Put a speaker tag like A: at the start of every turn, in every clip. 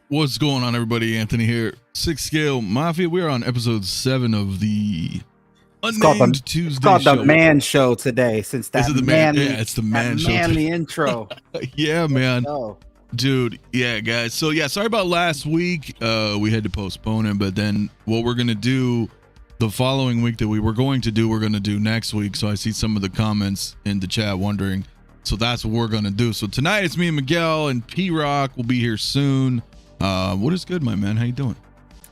A: What's going on, everybody? Anthony here, Six Scale Mafia. We're on episode 7 of the Unnamed Tuesday
B: It's called
A: show.
B: the Man Show today, since that
A: Is it the
B: manly,
A: man? Yeah, it's the Man Show.
B: manly intro.
A: Yeah, man.
B: Oh,
A: Dude, yeah, guys. So, yeah, sorry about last week. We had to postpone it, but then what we're going to do the following week that we were going to do, we're going to do next week. So I see some of the comments in the chat wondering. So that's what we're going to do. So tonight it's me and Miguel, and P-Rock will be here soon. What is good, my man? How you doing?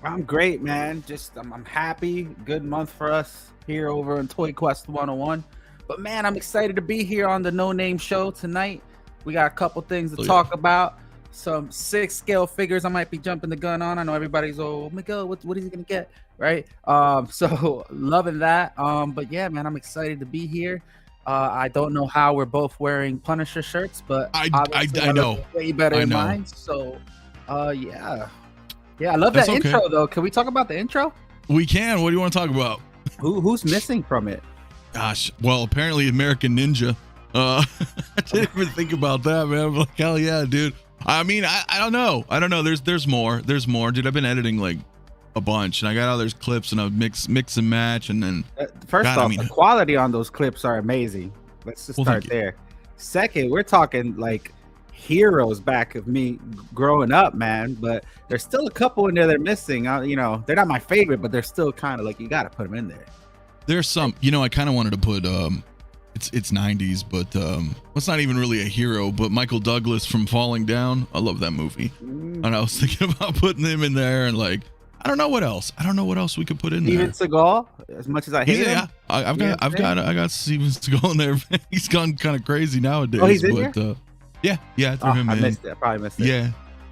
B: I'm great, man. I'm happy. Good month for us here over in Toy Quest 101. But man, I'm excited to be here on the No Name Show tonight. We got a couple things to talk about. Some 6 scale figures I might be jumping the gun on. I know everybody's, oh Miguel, what is he gonna get? Right? So loving that. But yeah, man, I'm excited to be here. I don't know how we're both wearing Punisher shirts, but
A: I know
B: way better in mine. So yeah, I love that intro though. Can we talk about the intro?
A: We can. What do you want to talk about?
B: Who's missing from it?
A: Gosh, well, apparently American Ninja. I didn't even think about that, man. I'm like, hell yeah, dude. I mean, I don't know. There's more, dude. I've been editing like a bunch, and I got all those clips, and I mix and match, and then
B: first off, the quality on those clips are amazing. Let's just start there. Second, we're talking like heroes back of me growing up, man. But there's still a couple in there that are missing. You know, they're not my favorite, but they're still kind of like, you got to put them in there.
A: There's some, you know, I kind of wanted to put it's 90s, but it's not even really a hero, but Michael Douglas from Falling Down. I love that movie. And I was thinking about putting him in there, and like, I don't know what else we could put in there.
B: Steven Seagal, as much as I hate him.
A: Yeah, I got Steven Seagal in there. He's gone kind of crazy nowadays.
B: Oh, he's in there?
A: Yeah, I threw him in.
B: I missed it. I probably missed it.
A: Yeah,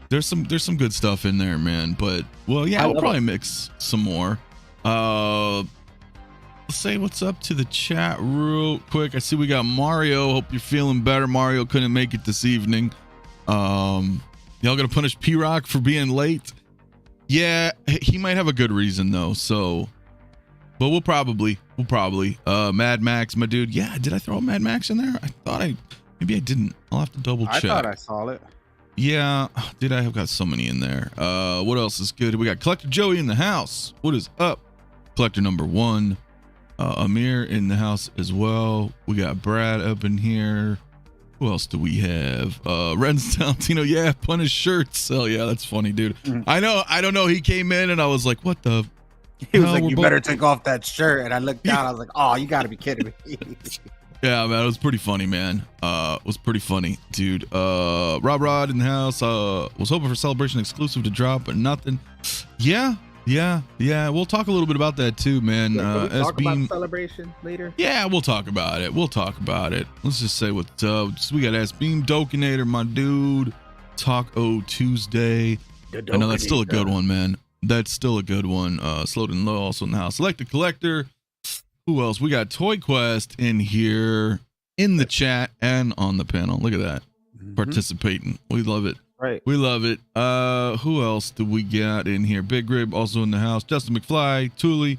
A: there's some good stuff in there, man. But well, yeah, I'll probably mix some more. Let's say what's up to the chat real quick. I see we got Mario. Hope you're feeling better. Mario couldn't make it this evening. Y'all gonna punish P-Rock for being late? Yeah, he might have a good reason though. So, but we'll probably. Mad Max, my dude. Yeah, did I throw Mad Max in there? I thought maybe I didn't. I'll have to double check.
B: I thought I saw it.
A: Yeah, did I have got so many in there? What else is good? We got Collector Joey in the house. What is up? Collector number 1. Amir in the house as well. We got Brad up in here. Who else do we have? Ren's Talentino. Yeah, punish shirts. Hell yeah, that's funny, dude. I know. I don't know. He came in and I was like, what the?
B: He was like, you better take off that shirt. And I looked down. I was like, oh, you got to be kidding me.
A: Yeah, man, it was pretty funny, man. It was pretty funny, dude. Rob Rod in the house. Was hoping for Celebration exclusive to drop, but nothing. Yeah. We'll talk a little bit about that too, man.
B: Yeah, talk about Celebration later.
A: Yeah, we'll talk about it. Let's just say what's up. We got S-Beam Dokinator, my dude. Taco Tuesday. I know that's still a good one, man. That's still a good one. Slowed and Low also in the house. Select the Collector. Who else? We got Toy Quest in here, in the chat, and on the panel. Look at that. Participating. We love it.
B: Right.
A: We love it. Who else do we got in here? Big Rib also in the house. Justin McFly, Thule,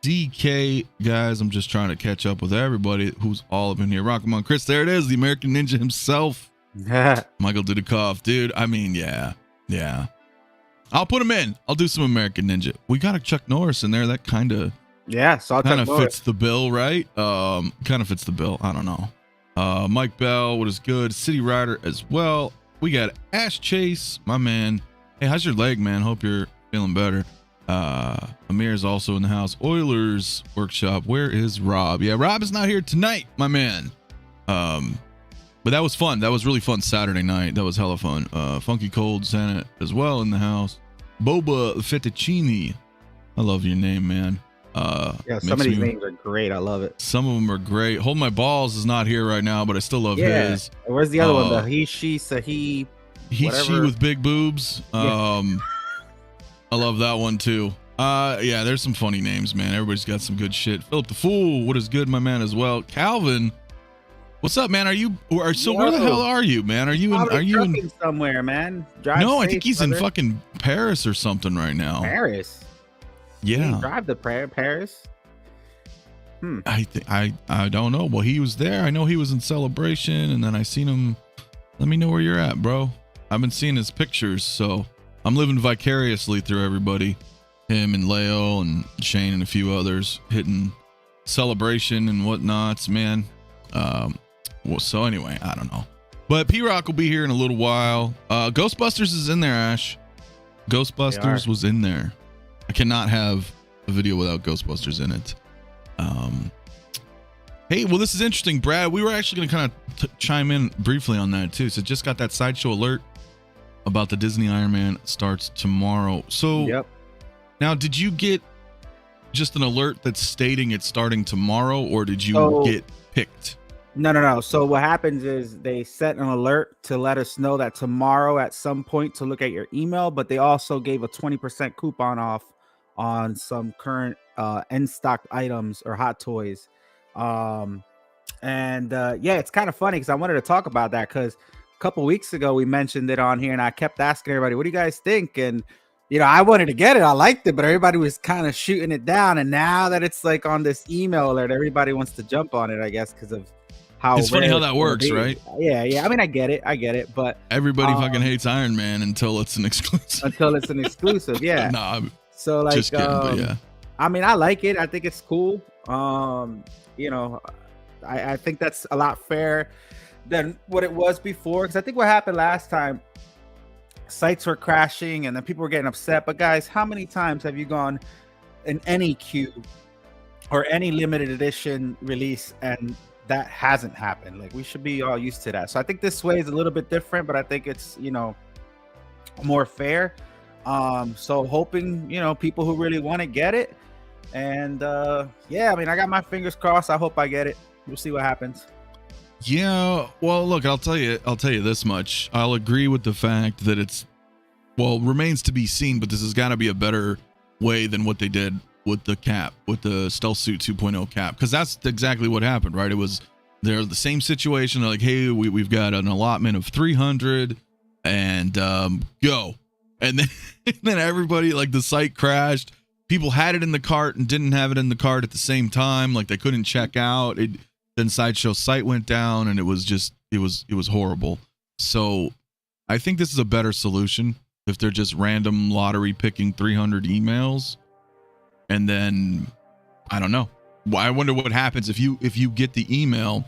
A: DK. Guys, I'm just trying to catch up with everybody who's all up in here. Rock'em Chris. There it is. The American Ninja himself. Michael Dudikoff. Dude, I mean, yeah. I'll put him in. I'll do some American Ninja. We got a Chuck Norris in there. That kind of fits the bill, right? Kind of fits the bill. I don't know. Mike Bell, what is good? City Rider as well. We got Ash Chase, my man. Hey, how's your leg, man? Hope you're feeling better. Amir's also in the house. Oilers Workshop. Where is Rob? Yeah, Rob is not here tonight, my man. But that was fun. That was really fun Saturday night. That was hella fun. Funky Cold Santa as well in the house. Boba Fettuccini. I love your name, man.
B: Yeah, some of these names are great. I love it.
A: Some of them are great. Hold My Balls is not here right now, but I still love his.
B: Where's the other one? The he, she, sahi.
A: He, she with big boobs. I love that one too. Yeah, there's some funny names, man. Everybody's got some good shit. Philip the Fool, what is good, my man, as well. Calvin, what's up, man? Where the hell are you, man? Are you in
B: somewhere, man? Drive
A: no,
B: safe,
A: I think he's in fucking Paris or something right now.
B: Paris.
A: Yeah.
B: Drive to Paris.
A: I don't know. Well, he was there. I know he was in Celebration, and then I seen him. Let me know where you're at, bro. I've been seeing his pictures, so I'm living vicariously through everybody. Him and Leo and Shane and a few others hitting celebration and whatnots, man. Well, so anyway, I don't know. But P-Rock will be here in a little while. Ghostbusters is in there, Ash. Ghostbusters was in there. I cannot have a video without Ghostbusters in it. Hey, well, this is interesting, Brad. We were actually going to kind of chime in briefly on that too. So just got that sideshow alert about the Disney Iron Man starts tomorrow. So now, did you get just an alert that's stating it's starting tomorrow, or did you get picked?
B: No. So what happens is they set an alert to let us know that tomorrow at some point to look at your email, but they also gave a 20% coupon off on some current end stock items or hot toys. Yeah, it's kind of funny because I wanted to talk about that because a couple weeks ago we mentioned it on here and I kept asking everybody, what do you guys think? And I wanted to get it. I liked it, but everybody was kind of shooting it down. And now that it's like on this email alert, everybody wants to jump on it, I guess, because of how
A: it's funny how that works, right?
B: Yeah. I mean, I get it, but
A: everybody fucking hates Iron Man until it's an exclusive.
B: Yeah.
A: Nah,
B: so like,
A: just kidding, but yeah.
B: I mean, I like it. I think it's cool. I think that's a lot fair than what it was before. Because I think what happened last time, sites were crashing and then people were getting upset. But guys, how many times have you gone in any queue or any limited edition release and that hasn't happened? Like, we should be all used to that. So I think this way is a little bit different, but I think it's more fair. So hoping people who really want to get it. And yeah, I mean, I got my fingers crossed. I hope I get it. We'll see what happens.
A: Yeah, well, look, I'll tell you this much. I'll agree with the fact that remains to be seen, but this has got to be a better way than what they did with the cap, with the Stealth Suit 2.0 cap, because that's exactly what happened, right? It was they're the same situation. They're like, hey, we've got an allotment of 300 and go. And then everybody, like, the site crashed. People had it in the cart and didn't have it in the cart at the same time. Like, they couldn't check out. Then Sideshow site went down, and it was horrible. So I think this is a better solution if they're just random lottery picking 300 emails. And then I don't know. I wonder what happens if you get the email.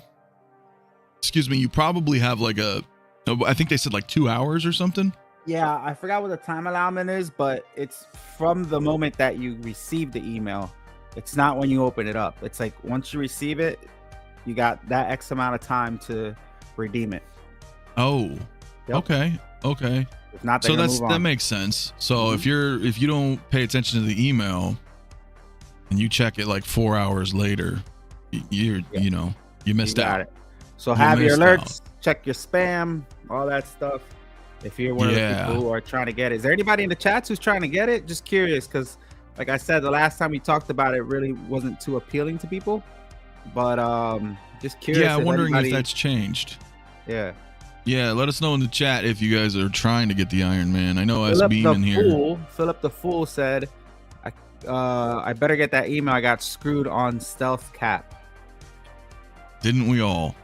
A: Excuse me, you probably have like I think they said like 2 hours or something.
B: Yeah, I forgot what the time allowment is, but it's from the moment that you receive the email. It's not when you open it up. It's like once you receive it, you got that X amount of time to redeem it.
A: Oh, yep. Okay.
B: If not,
A: so that makes sense. So if you don't pay attention to the email and you check it like 4 hours later, you missed out.
B: It. So have your alerts, check your spam, all that stuff. If you're one of the people who are trying to get it, is there anybody in the chats who's trying to get it? Just curious, because like I said, the last time we talked about it really wasn't too appealing to people. But just curious.
A: Yeah, I'm wondering if that's changed.
B: Yeah.
A: Yeah, let us know in the chat if you guys are trying to get the Iron Man. I know SB in here.
B: Philip the Fool said, I better get that email. I got screwed on Stealth Cap.
A: Didn't we all?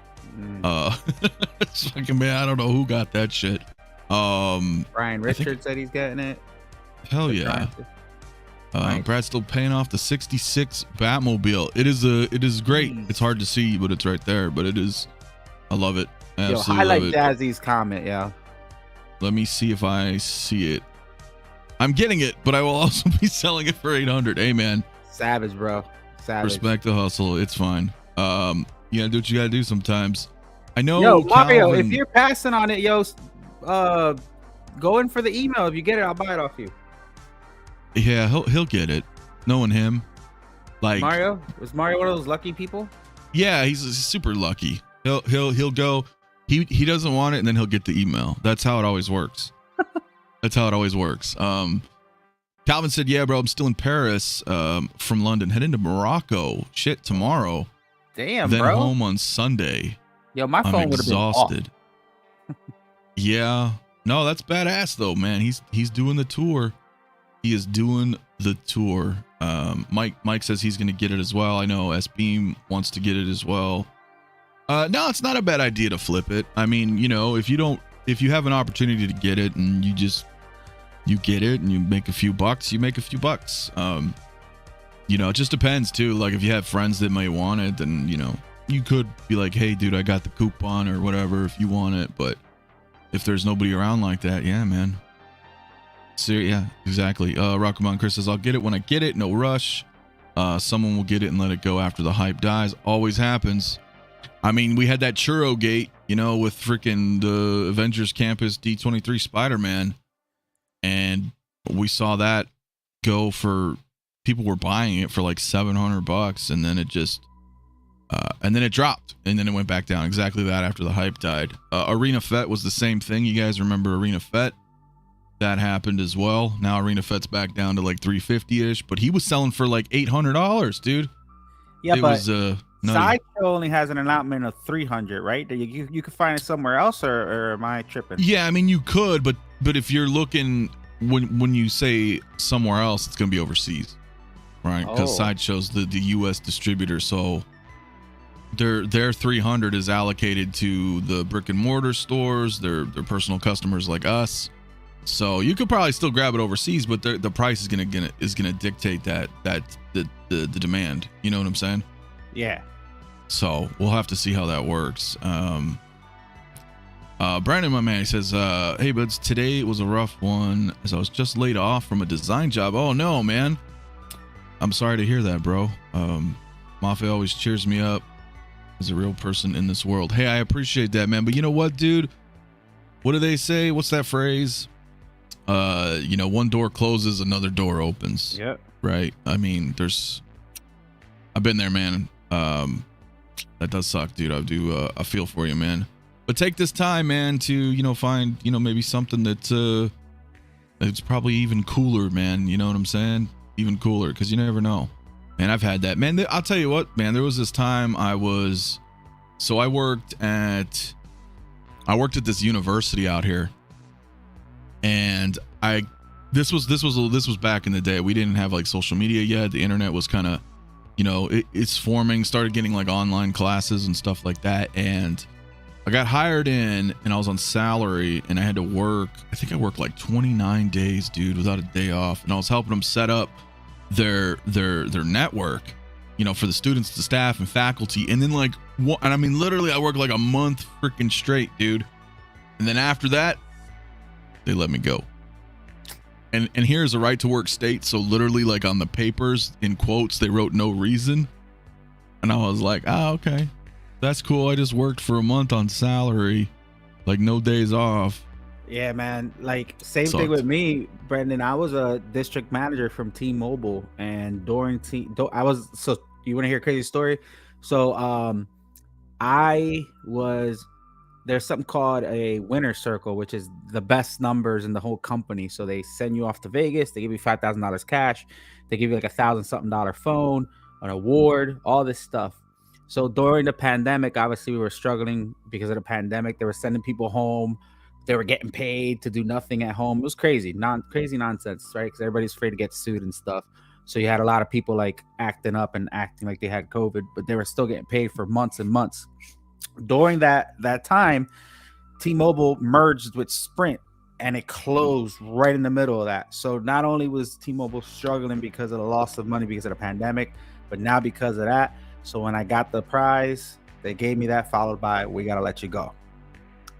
A: It's fucking, man, I don't know who got that shit.
B: Brian Richards said he's getting it.
A: Hell yeah. Nice. Brad's still paying off the 66 Batmobile. It is great. It's hard to see, but it's right there. But it is. I love it. Absolutely
B: highlight Jazzy's comment. Yeah.
A: Let me see if I see it. I'm getting it, but I will also be selling it for 800. Hey, man.
B: Savage, bro. Savage.
A: Respect the hustle. It's fine. You gotta do what you gotta do sometimes. I know.
B: Yo, Mario, if you're passing on it, go in for the email. If you get it, I'll buy it off you.
A: Yeah, he'll get it. Knowing him, like
B: Mario, was Mario one of those lucky people?
A: Yeah, he's super lucky. He'll go. He doesn't want it, and then he'll get the email. That's how it always works. Calvin said, "Yeah, bro, I'm still in Paris from London, heading to Morocco. Shit, tomorrow.
B: Damn,
A: then
B: bro.
A: Home on Sunday.
B: Yo, my phone would have been exhausted.
A: Yeah, no, that's badass though, man. He's doing the tour. He is doing the tour. Mike says he's going to get it as well. I know S-Beam wants to get it as well. No, it's not a bad idea to flip it. I mean, if you have an opportunity to get it and you just you get it and you make a few bucks, you make a few bucks. You know, it just depends too. Like if you have friends that might want it, then, you know, you could be like, hey dude, I got the coupon or whatever if you want it. But if there's nobody around like that, yeah, man. So yeah, exactly. Rockabon Chris says, I'll get it when I get it, no rush. Someone will get it and let it go after the hype dies. Always happens. I mean, we had that churro gate, you know, with freaking the Avengers Campus D23 Spider-Man, and we saw that go for, people were buying it for like $700, and then it just and then it dropped, and then it went back down. Exactly that after the hype died. Arena Fet was the same thing. You guys remember Arena Fet? That happened as well. Now Arena Fet's back down to like 350-ish, but he was selling for like $800, dude.
B: Yeah,
A: it
B: but
A: was
B: Sideshow only has an allotment of 300, right? You could find it somewhere else, or am I tripping?
A: Yeah, I mean you could, but if you're looking, when you say somewhere else, it's gonna be overseas, right? Because Sideshow's the U.S. distributor, so their 300 is allocated to the brick and mortar stores, their personal customers like us. So you could probably still grab it overseas, but the price is gonna dictate the demand. You know what I'm saying?
B: Yeah.
A: So we'll have to see how that works. Brandon, my man, he says, hey buds, today was a rough one as I was just laid off from a design job. Oh no, man. I'm sorry to hear that, bro. Mafia always cheers me up as a real person in this world. Hey, I appreciate that, man. But you know what, dude? What do they say? What's that phrase? You know, one door closes, another door opens.
B: Yep.
A: Right. I mean, I've been there, man. That does suck, dude. I feel for you, man. But take this time, man, to, you know, find, you know, maybe something that's probably even cooler, man. You know what I'm saying? Even cooler, because you never know. Man, I've had that, man. I'll tell you what, man. There was this time I worked at this university out here, and this was back in the day. We didn't have like social media yet. The internet was kind of, you know, it's forming, started getting like online classes and stuff like that. And I got hired in and I was on salary and I had to work. I think I worked like 29 days, dude, without a day off. And I was helping them set up their network, you know, for the students, the staff and faculty. And then like, and I mean, literally I worked like a month freaking straight, dude. And then after that, they let me go. And here's a right to work state. So literally like on the papers in quotes, they wrote no reason. And I was like, okay, that's cool. I just worked for a month on salary, like no days off.
B: Yeah, man. Like same thing with me, Brendan. I was a district manager from T-Mobile, and during you want to hear a crazy story? So there's something called a winner circle, which is the best numbers in the whole company. So they send you off to Vegas. They give you $5,000 cash. They give you like $1,000-something phone, an award, all this stuff. So during the pandemic, obviously we were struggling because of the pandemic. They were sending people home. They were getting paid to do nothing at home. It was crazy nonsense, right? Because everybody's afraid to get sued and stuff. So you had a lot of people like acting up and acting like they had COVID, but they were still getting paid for months and months. During that time, T-Mobile merged with Sprint, and it closed right in the middle of that. So not only was T-Mobile struggling because of the loss of money because of the pandemic, but now because of that. So when I got the prize, they gave me that, followed by, we got to let you go.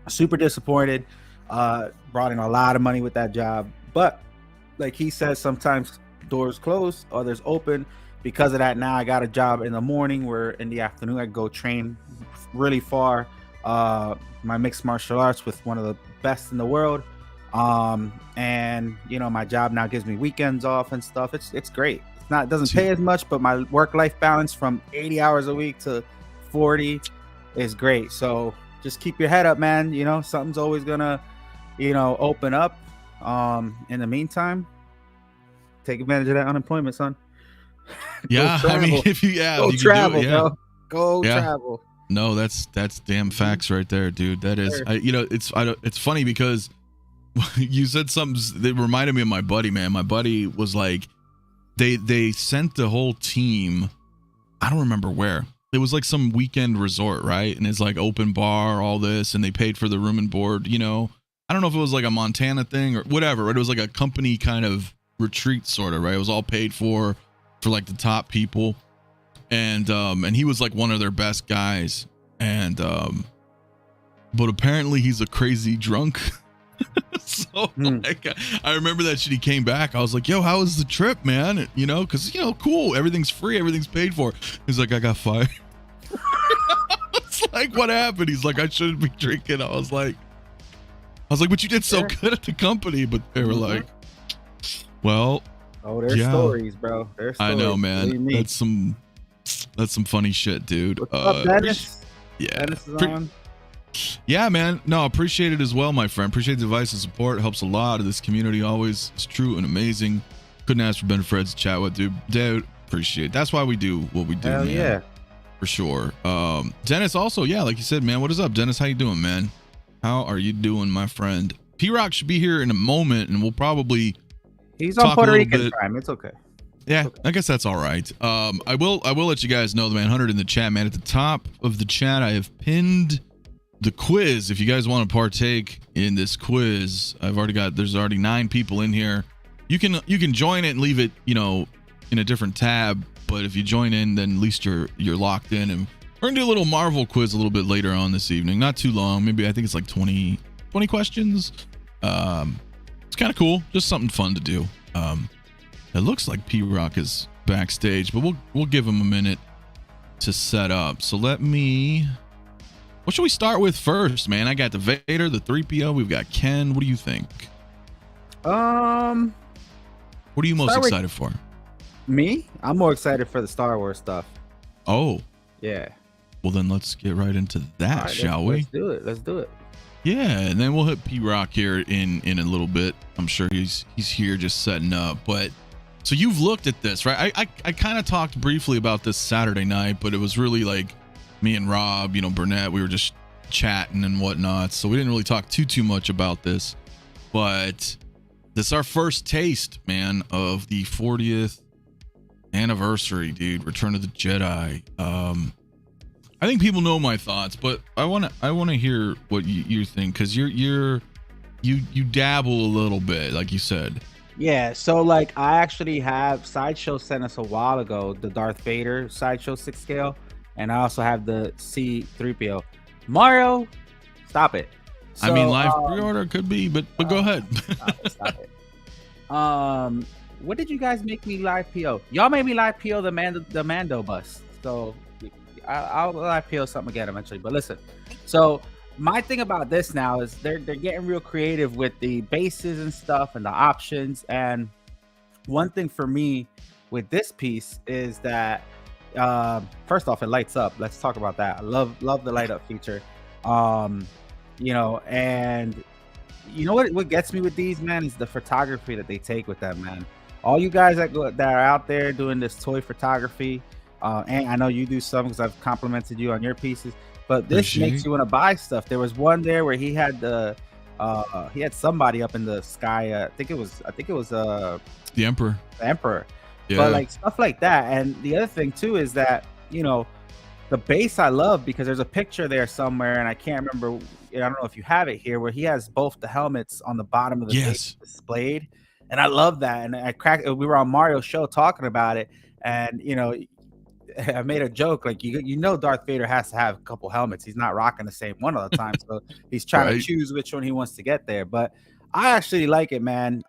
B: Super disappointed. Brought in a lot of money with that job. But like he says, sometimes doors close, others open. Because of that, now I got a job in the morning where in the afternoon I go train really far my mixed martial arts with one of the best in the world. And you know, my job now gives me weekends off and stuff. It's great. It doesn't pay as much, but my work-life balance from 80 hours a week to 40 is great. So just keep your head up, man. You know, something's always gonna, you know, open up. In the meantime, take advantage of that unemployment, son.
A: Yeah, I mean, if you
B: travel,
A: do it, yeah.
B: bro. Go travel.
A: No, that's damn facts right there, dude. That is, you know, it's funny because you said something that reminded me of my buddy, man. My buddy was like, they sent the whole team. I don't remember where. It was like some weekend resort, right? And it's like open bar, all this, and they paid for the room and board, you know. I don't know if it was like a Montana thing or whatever, right? It was like a company kind of retreat sort of, right? It was all paid for like the top people. And he was like one of their best guys. And but apparently he's a crazy drunk. So like, I remember that shit. He came back. I was like, yo, how was the trip, man? You know, because, you know, cool. Everything's free. Everything's paid for. He's like, I got fired. It's like, what happened? He's like, I shouldn't be drinking. I was like, but you did so good at the company. But they were like, well,
B: there's stories, bro. There's stories.
A: I know, man. That's some funny shit, dude.
B: What's up, Dennis?
A: Yeah.
B: Dennis is on.
A: Yeah, man. No, appreciate it as well, my friend. Appreciate the advice and support. It helps a lot. This community always is true and amazing. Couldn't ask for better friends to chat with, dude. Appreciate it. That's why we do what we do, man.
B: Yeah.
A: For sure. Dennis also, yeah, like you said, man. What is up, Dennis? How you doing, man? How are you doing, my friend? P-Rock should be here in a moment, and we'll probably
B: He's on Puerto Rican time. It's okay.
A: Yeah, I guess that's all right. I will let you guys know, the man 100 in the chat, man. At the top of the chat, I have pinned the quiz. If you guys want to partake in this quiz, there's already 9 people in here. You can join it and leave it, you know, in a different tab. But if you join in, then at least you're locked in. And we're gonna do a little Marvel quiz a little bit later on this evening. Not too long. Maybe I think it's like 20 questions. It's kind of cool. Just something fun to do. It looks like P-Rock is backstage, but we'll give him a minute to set up. So what should we start with first, man? I got the Vader, the 3PO. We've got Ken. What do you think?
B: What
A: are you most excited for?
B: Me? I'm more excited for the Star Wars stuff.
A: Oh.
B: Yeah.
A: Well, then let's get right into that, right, shall we?
B: Let's do it.
A: Yeah, and then we'll hit P-Rock here in a little bit. I'm sure he's here just setting up. But so you've looked at this, right? I kind of talked briefly about this Saturday night, but it was really like me and Rob, you know, Burnett, we were just chatting and whatnot. So we didn't really talk too much about this. But this is our first taste, man, of the 40th anniversary, dude. Return of the Jedi. I think people know my thoughts, but I want to hear what you think, because you dabble a little bit, like you said.
B: Yeah, so like I actually have Sideshow sent us a while ago the Darth Vader Sideshow 6 scale, and I also have the C3PO. Mario, stop it. So,
A: I mean, live pre-order could be, but go ahead.
B: Stop it. What did you guys make me live PO? Y'all made me live PO the Mando bus. So I'll live PO something again eventually. But listen, so my thing about this now is they're getting real creative with the bases and stuff and the options. And one thing for me with this piece is that first off, it lights up. Let's talk about that. I love the light up feature. You know, and you know what gets me with these, man, is the photography that they take with them, man. All you guys that are out there doing this toy photography, and I know you do some because I've complimented you on your pieces, but this makes you want to buy stuff. There was one there where he had somebody up in the sky. I think it was the
A: Emperor.
B: The Emperor.
A: Yeah.
B: But like stuff like that. And the other thing too is that, you know, the base I love because there's a picture there somewhere, and I can't remember. I don't know if you have it here, where he has both the helmets on the bottom of the base displayed, and I love that. And we were on Mario's show talking about it, and you know, I made a joke like you know Darth Vader has to have a couple helmets. He's not rocking the same one all the time, so he's trying to choose which one he wants to get there. But I actually like it, man.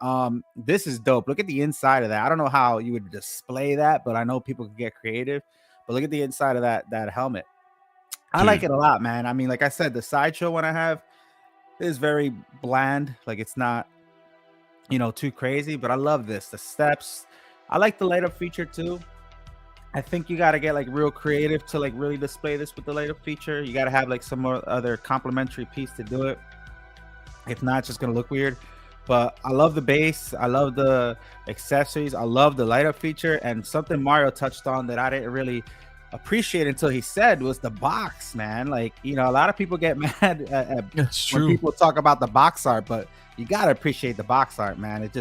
B: This is dope. Look at the inside of that. I don't know how you would display that, but I know people can get creative. But look at the inside of that helmet. I like it a lot, man. I mean, like I said, the Sideshow one I have is very bland. Like it's not, you know, too crazy, but I love this. The steps. I like the light up feature too. I think you got to get like real creative to like really display this with the light up feature. You got to have like some more other complementary piece to do it. If not, it's just going to look weird. But I love the base. I love the accessories. I love the light up feature. And something Mario touched on that I didn't really appreciate until he said was the box, man. Like, you know, a lot of people get mad at when people talk about the box art, but you got to appreciate the box art, man. It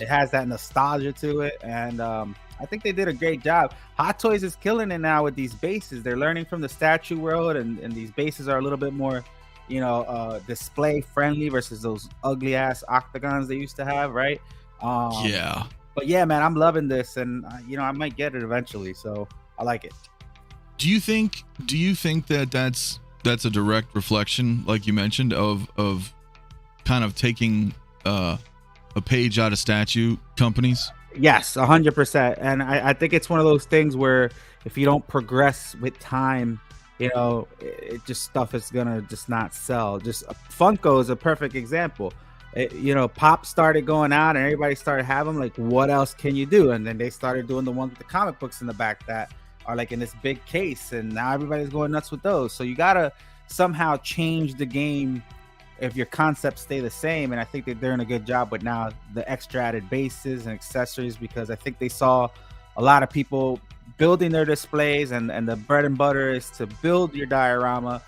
B: has that nostalgia to it. And I think they did a great job. Hot Toys is killing it now with these bases. They're learning from the statue world, and these bases are a little bit more, display friendly versus those ugly ass octagons they used to have, right?
A: Yeah.
B: But yeah, man, I'm loving this, and I might get it eventually, so I like it.
A: Do you think that that's a direct reflection, like you mentioned, of kind of taking a page out of statue companies?
B: Yes, 100%. And I think it's one of those things where if you don't progress with time, it just stuff is gonna just not sell. Just Funko is a perfect example. Pop started going out and everybody started having them. Like, what else can you do? And then they started doing the ones with the comic books in the back that are like in this big case, and now everybody's going nuts with those. So you gotta somehow change the game if your concepts stay the same. And I think that they're doing a good job with now the extra added bases and accessories, because I think they saw a lot of people building their displays, and the bread and butter is to build your diorama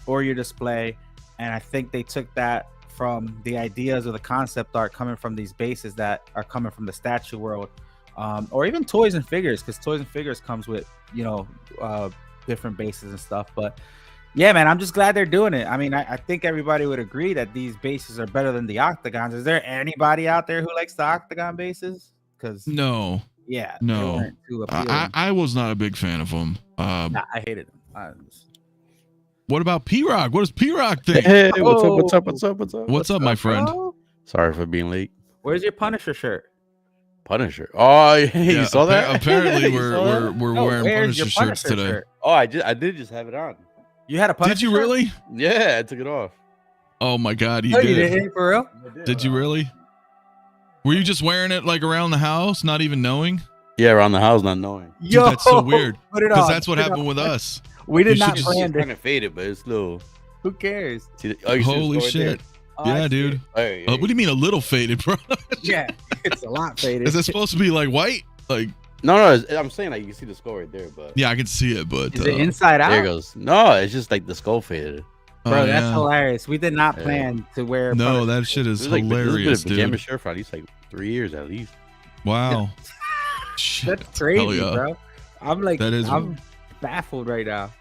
B: or your display. And I think they took that from the ideas of the concept art coming from these bases that are coming from the statue world, or even toys and figures, because toys and figures comes with different bases and stuff. But yeah, man, I'm just glad they're doing it. I mean, I think everybody would agree that these bases are better than the octagons. Is there anybody out there who likes the octagon bases? Because
A: no, they weren't too appealing. I was not a big fan of them.
B: Nah, I hated them.
A: What about P-Rock? What does P-Rock think?
C: Hey, what's up,
A: my friend?
C: Bro? Sorry for being late.
B: Where's your Punisher shirt?
C: Punisher. Oh, you saw that?
A: Apparently, we're wearing Punisher shirts today.
C: Shirt? Oh, I did just have it on.
B: You had a Punisher?
A: Did you really?
C: Yeah, I took it off.
A: Oh my God, you did.
B: You did for real?
A: Did you really? Were you just wearing it like around the house, not even knowing?
C: Yeah, around the house, not knowing.
A: Dude, that's so weird. Because that's what happened with us.
B: We did not plan
C: to. Kind of faded, but it's little.
B: Who cares?
A: Holy shit! Yeah, dude. What do you mean a little faded, bro?
B: Yeah, it's a lot faded.
A: Is it supposed to be like white? Like
C: no, I'm saying like you can see the skull right there, but
A: yeah, I can see it, but
B: is it inside out?
C: There it goes. No, it's just like the skull faded.
B: Bro, that's hilarious. We did not plan to wear.
A: No, that shit is hilarious,
C: dude. Pajama shirt for at least like 3 years at least.
A: Wow.
B: Shit, that's crazy, bro. I'm baffled right now.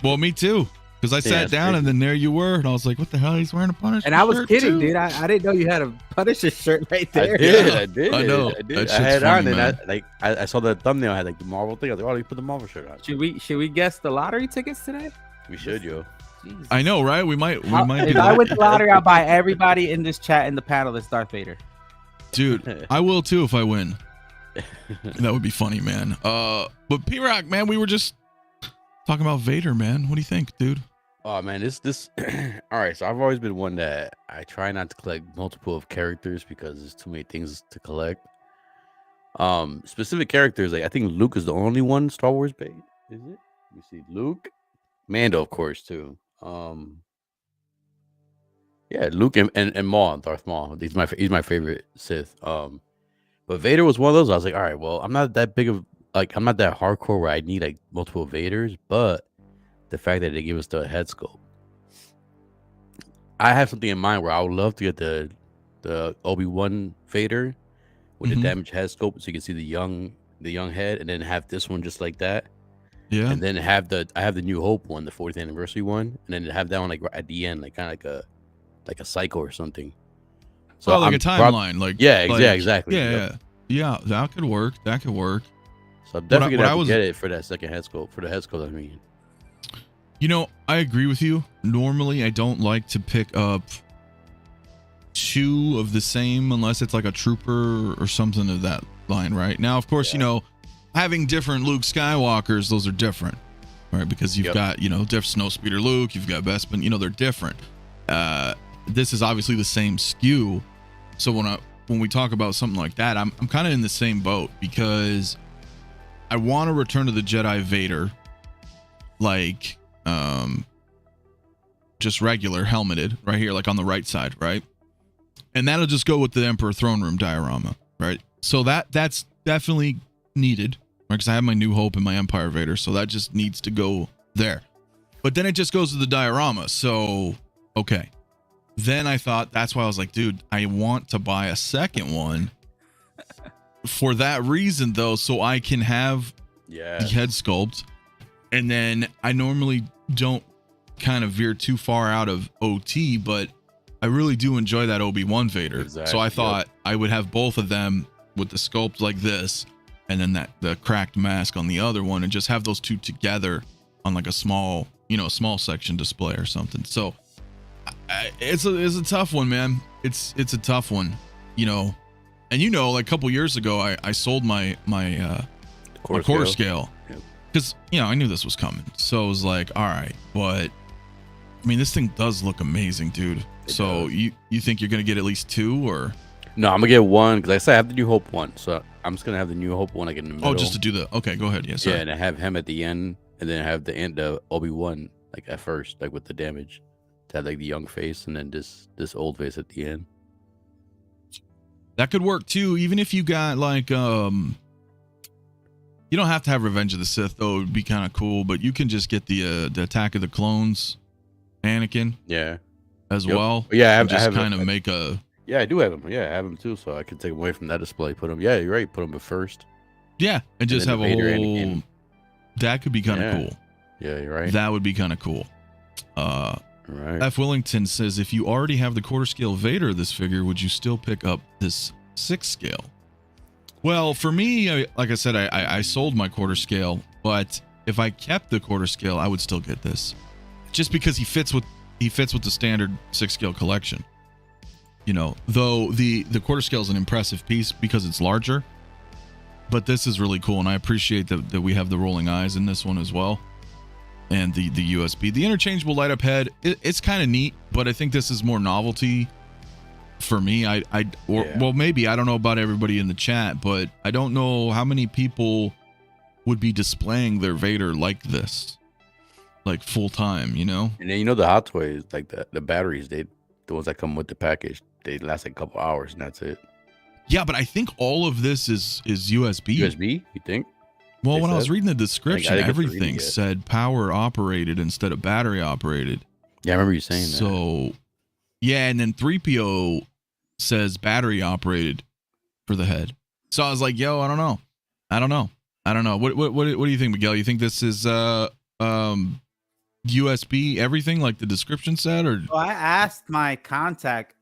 A: Well, me too. Because I sat down and then there you were, and I was like, "What the hell? He's wearing a Punisher."
B: And I was kidding, dude. I didn't know you had a Punisher shirt right there.
C: I did. I know. I had on, and I saw the thumbnail. I had like the Marvel thing. I was like, "Oh, you put the Marvel shirt on."
B: Should we guess the lottery tickets today?
C: We should, yo.
A: Jesus. I know, right? We might.
B: If I win the lottery, I'll buy everybody in this chat in the panel that's Darth Vader.
A: Dude, I will too if I win. That would be funny, man. But P-Rock, man, we were just talking about Vader, man. What do you think, dude?
C: Oh man, this all right. So I've always been one that I try not to collect multiple of characters because there's too many things to collect. Specific characters, like I think Luke is the only one Star Wars bait. Is it? Let me see. Luke, Mando, of course, too. Yeah, Luke and Maul, Darth Maul. He's my favorite Sith. But Vader was one of those. I was like, all right, well, I'm not that big of I'm not that hardcore where I need like multiple Vaders, but the fact that they give us the head sculpt, I have something in mind where I would love to get the Obi-Wan Vader with the damaged head sculpt, so you can see the young head, and then have this one just like that.
A: Yeah,
C: and then I have the New Hope one, the 40th anniversary one, and then have that one like at the end, like kind of like a cycle or something.
A: So like a timeline,
C: exactly.
A: Yeah, that could work.
C: So I'm definitely gonna have to get it for that second head sculpt. For the head sculpt, I mean.
A: You know, I agree with you. Normally, I don't like to pick up two of the same unless it's like a trooper or something of that line, right? Now, of course, having different Luke Skywalkers, those are different, right? Because you've got, different Snowspeeder Luke, you've got Bespin, they're different. This is obviously the same SKU. So when we talk about something like that, I'm kind of in the same boat because I want to Return to the Jedi Vader, like just regular helmeted right here, like on the right side, right? And that'll just go with the Emperor Throne Room diorama, right? So that's definitely needed, right? Because I have my New Hope and my Empire Vader, so that just needs to go there. But then it just goes to the diorama, so okay. Then I thought, that's why I was like, dude, I want to buy a second one for that reason, though, so I can have the head sculpt. And then I normally don't kind of veer too far out of OT, but I really do enjoy that Obi-Wan Vader.
C: Exactly,
A: So I thought I would have both of them with the sculpt like this, and then the cracked mask on the other one, and just have those two together on like a small, small section display or something. So it's a tough one, man. It's a tough one, and like a couple years ago, I sold my quarter scale because I knew this was coming. So I was like, all right, but I mean, this thing does look amazing, dude. So you think you're gonna get at least 2 or?
C: No, I'm gonna get 1 because like I said I have the New Hope one, so I'm just gonna have the New Hope one like in the middle.
A: Oh, just to do the okay. Go ahead. Yes,
C: yeah, and I have him at the end, and then I have the end of Obi-Wan like at first, like with the damage, to have like the young face, and then this old face at the end.
A: That could work too, even if you got like you don't have to have Revenge of the Sith though. It would be kind of cool, but you can just get the Attack of the Clones Anakin, as well.
C: Yeah,
A: I have kind of make a.
C: Yeah, I do have him. Yeah, I have him too, so I can take him away from that display. Put him. Yeah, you're right. Put him at first.
A: Yeah, and just have a whole.
C: Anakin.
A: That could be kind of cool.
C: Yeah, you're right.
A: That would be kind of cool.
C: Right.
A: F. Willington says, if you already have the quarter scale Vader of this figure, would you still pick up this 6 scale? Well, for me, like I said, I sold my quarter scale, but if I kept the quarter scale, I would still get this, just because he fits with the standard 6 scale collection. Though the quarter scale is an impressive piece because it's larger, but this is really cool, and I appreciate that we have the rolling eyes in this one as well, and the USB, the interchangeable light up head. It's kind of neat, but I think this is more novelty for me. Well, maybe I don't know about everybody in the chat, but I don't know how many people would be displaying their Vader like this, like full time.
C: And then the Hot Toys, like the batteries, the ones that come with the package, they last like a couple hours and that's it.
A: Yeah, but I think all of this is USB.
C: USB, you think?
A: Well, when I was reading the description, everything said power operated instead of battery operated.
C: Yeah, I remember you saying that.
A: So, yeah, and then 3PO says battery operated for the head. So I was like, yo, I don't know. What do you think, Miguel? You think this is USB everything like the description said, or?
B: Well, I asked my contact,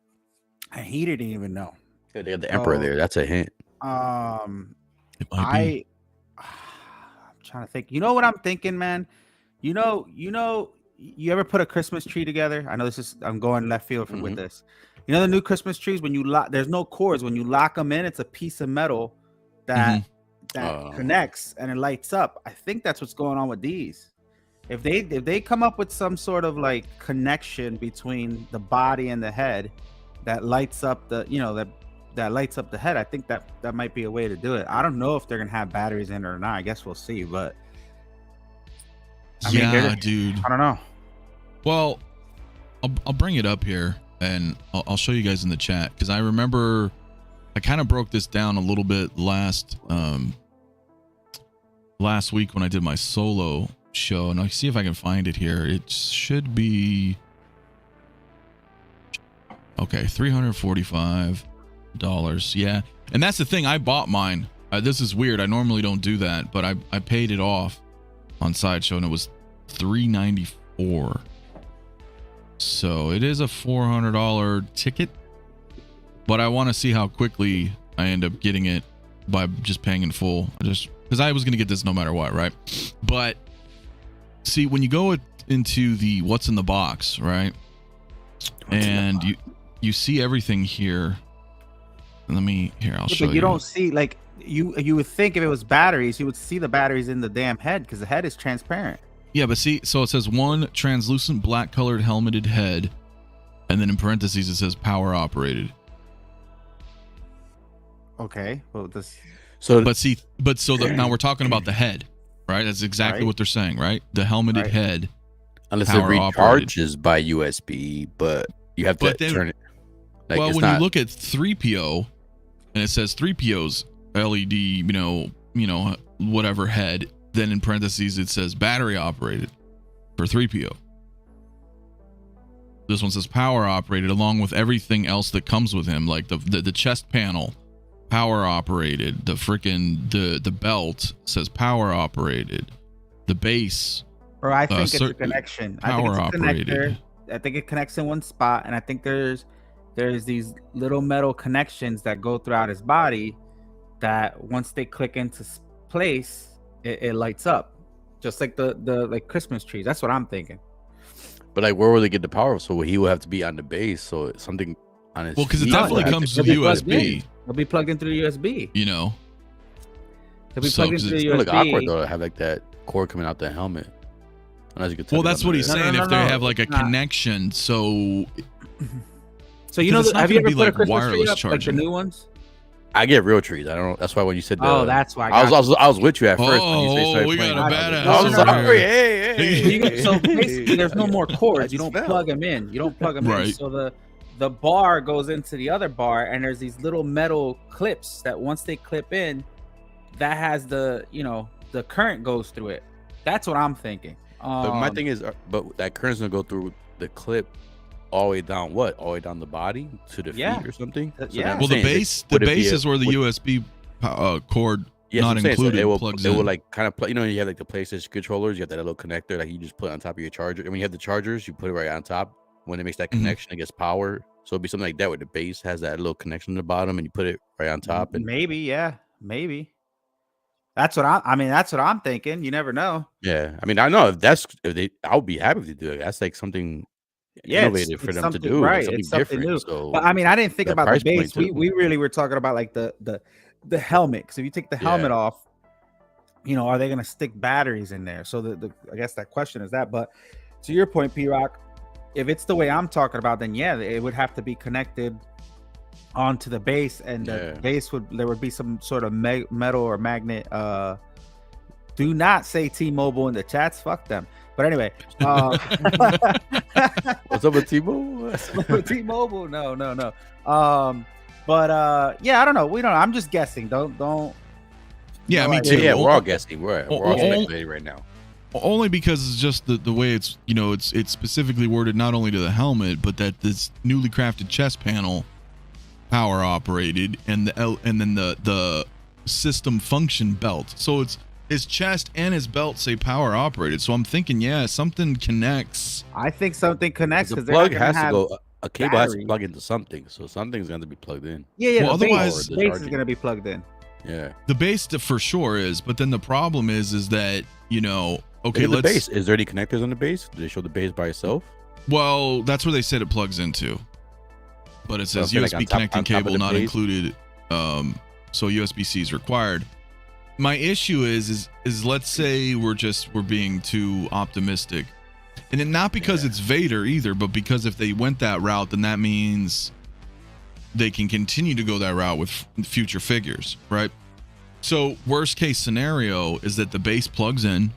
B: and he didn't even know.
C: Yeah, they have the Emperor there. That's a hint.
B: I'm trying to think. You know what I'm thinking, man? You ever put a Christmas tree together? I know I'm going left field with this. The new Christmas trees, when you lock, there's no cords. When you lock them in, it's a piece of metal that connects and it lights up. I think that's what's going on with these. If they come up with some sort of like connection between the body and the head that lights up that lights up the head, I think that might be a way to do it. I don't know if they're gonna have batteries in it or not. I guess we'll see, but
A: dude,
B: I don't know.
A: Well, I'll bring it up here and I'll show you guys in the chat, because I remember I kind of broke this down a little bit last week when I did my solo show, and I'll see if I can find it here. It should be okay, $345. Yeah, and that's the thing. I bought mine. This is weird. I normally don't do that, but I paid it off on Sideshow, and it was $394. So it is a $400 ticket, but I want to see how quickly I end up getting it by just paying in full. Just because I was going to get this no matter what, right? But see, when you go into the what's in the box, right? And you see everything here. I'll show you.
B: But you don't see, like, you would think if it was batteries, you would see the batteries in the damn head, because the head is transparent.
A: Yeah, but see, so it says one translucent black colored helmeted head, and then in parentheses it says power operated.
B: Okay, well
A: now we're talking about the head, right? That's exactly what they're saying, right? The helmeted head,
C: unless it recharges by USB, but you have to turn it. Like,
A: well, when you look at 3PO, and it says 3PO's LED, whatever head, then in parentheses it says battery operated for 3PO. This one says power operated, along with everything else that comes with him, like the chest panel, power operated. The freaking the belt says power operated. The base
B: Or I think it's a
A: certain
B: connection. I think
A: power
B: it's a
A: operated.
B: connector. I think it connects in one spot, and I think there's these little metal connections that go throughout his body that once they click into place, it lights up, just like the like Christmas trees. That's what I'm thinking.
C: But like, where will they get the power? So he will have to be on the base. So it's something on his.
A: Well, because it
C: feet,
A: definitely
C: right?
A: comes to
B: It'll be plugged
A: USB.
B: in. It'll be plugged in through USB.
A: You know,
B: It'll be
A: So,
B: plugged in
A: 'cause
B: through
A: it's
C: It would
B: USB.
C: look awkward though to have like that cord coming out the helmet. Unless you could.
A: well,
C: tuck it
A: that's
C: under
A: what he's
C: there.
B: No,
A: saying.
B: no,
A: If they
B: no,
A: have like a
B: it's not.
A: connection, so
B: So you know,
A: Because it's not
B: have you
A: gonna
B: ever
A: be
B: put a
A: like
B: Christmas tree
A: wireless
B: up, like the
A: charging.
B: new ones?
C: I get real trees. I don't know. That's why when you said,
B: Oh, that's why.
C: I was with you at first. when you
A: Oh,
C: started
A: we
C: playing
A: got a
C: it.
A: badass
C: I was
B: over
C: sorry.
A: here.
C: Hey.
B: So basically, there's no more cords. You
C: just
B: don't
C: fell.
B: plug them in. You don't plug them in.
A: Right.
B: So the bar goes into the other bar, and there's these little metal clips that once they clip in, that has the the current goes through it. That's what I'm thinking.
C: But my thing is, but that current's gonna go through the clip all the way down. What? All the way down the body to the
B: Yeah.
C: feet or something.
B: Yeah.
C: I'm
A: well, the
C: saying,
A: base
C: would it be
A: is where the
C: would-
A: USB cord
C: Yes,
A: not
C: I'm saying, so
A: included
C: it will,
A: plugs
C: it will
A: in.
C: like kind of play. You know, you have like the PlayStation controllers. You have that little connector that you just put on top of your charger. And when you have the chargers, you put it right on top. When it makes that
A: Mhm.
C: connection, it gets power. So it'd be something like that, where the base has that little connection in the bottom, and you put it right on top. And
B: maybe, yeah, maybe. That's what I mean. That's what I'm thinking. You never know.
C: yeah, I mean, I know if they, I would be happy to do it. That's like something
B: Yeah,
C: innovative for
B: it's
C: them to
B: something
C: do,
B: right.
C: like something
B: It's something
C: different.
B: new.
C: So,
B: But I mean, I didn't think
C: that
B: about the
C: price point
B: base. We
C: too.
B: really were talking about like the helmet. Because if you take the helmet
C: Yeah.
B: off, are they going to stick batteries in there? So the I guess that question is that. But to your point, P Rock, if it's the way I'm talking about, then yeah, it would have to be connected onto the base, and the
C: Yeah.
B: base there would be some sort of metal or magnet. Do not say T-Mobile in the chats. Fuck them. But anyway,
C: what's up with T-Mobile?
B: T-Mobile, no. Yeah, I don't know. We don't. I'm just guessing. Don't.
A: Yeah,
B: No
A: me
B: idea.
A: too.
C: Yeah, we're all guessing. We're all
A: Oh,
C: speculating right now.
A: Only because it's just the way it's it's specifically worded not only to the helmet, but that this newly crafted chest panel power operated, and then the system function belt. So it's his chest and his belt say power operated. So I'm thinking, yeah, something connects.
B: I think something connects
C: The
B: because
C: plug has to go. A cable has to
B: battery.
C: plug into something, so something's going to be plugged in.
B: Yeah.
A: Well,
B: the
A: otherwise-
B: base is going to be plugged in.
C: Yeah.
A: The base for sure is, but then the problem is that okay,
C: Look at the base. Is there any connectors on the base? Do they show the base by itself?
A: Well, that's where they said it plugs into, but it says
C: Okay, like
A: USB
C: on top
A: connecting
C: of
A: cable
C: the
A: not
C: base?
A: included. So USB-C is required. My issue is let's say we're being too optimistic, and then not because it's Vader either, but because if they went that route, then that means they can continue to go that route with future figures, right? So worst case scenario is that the base plugs in.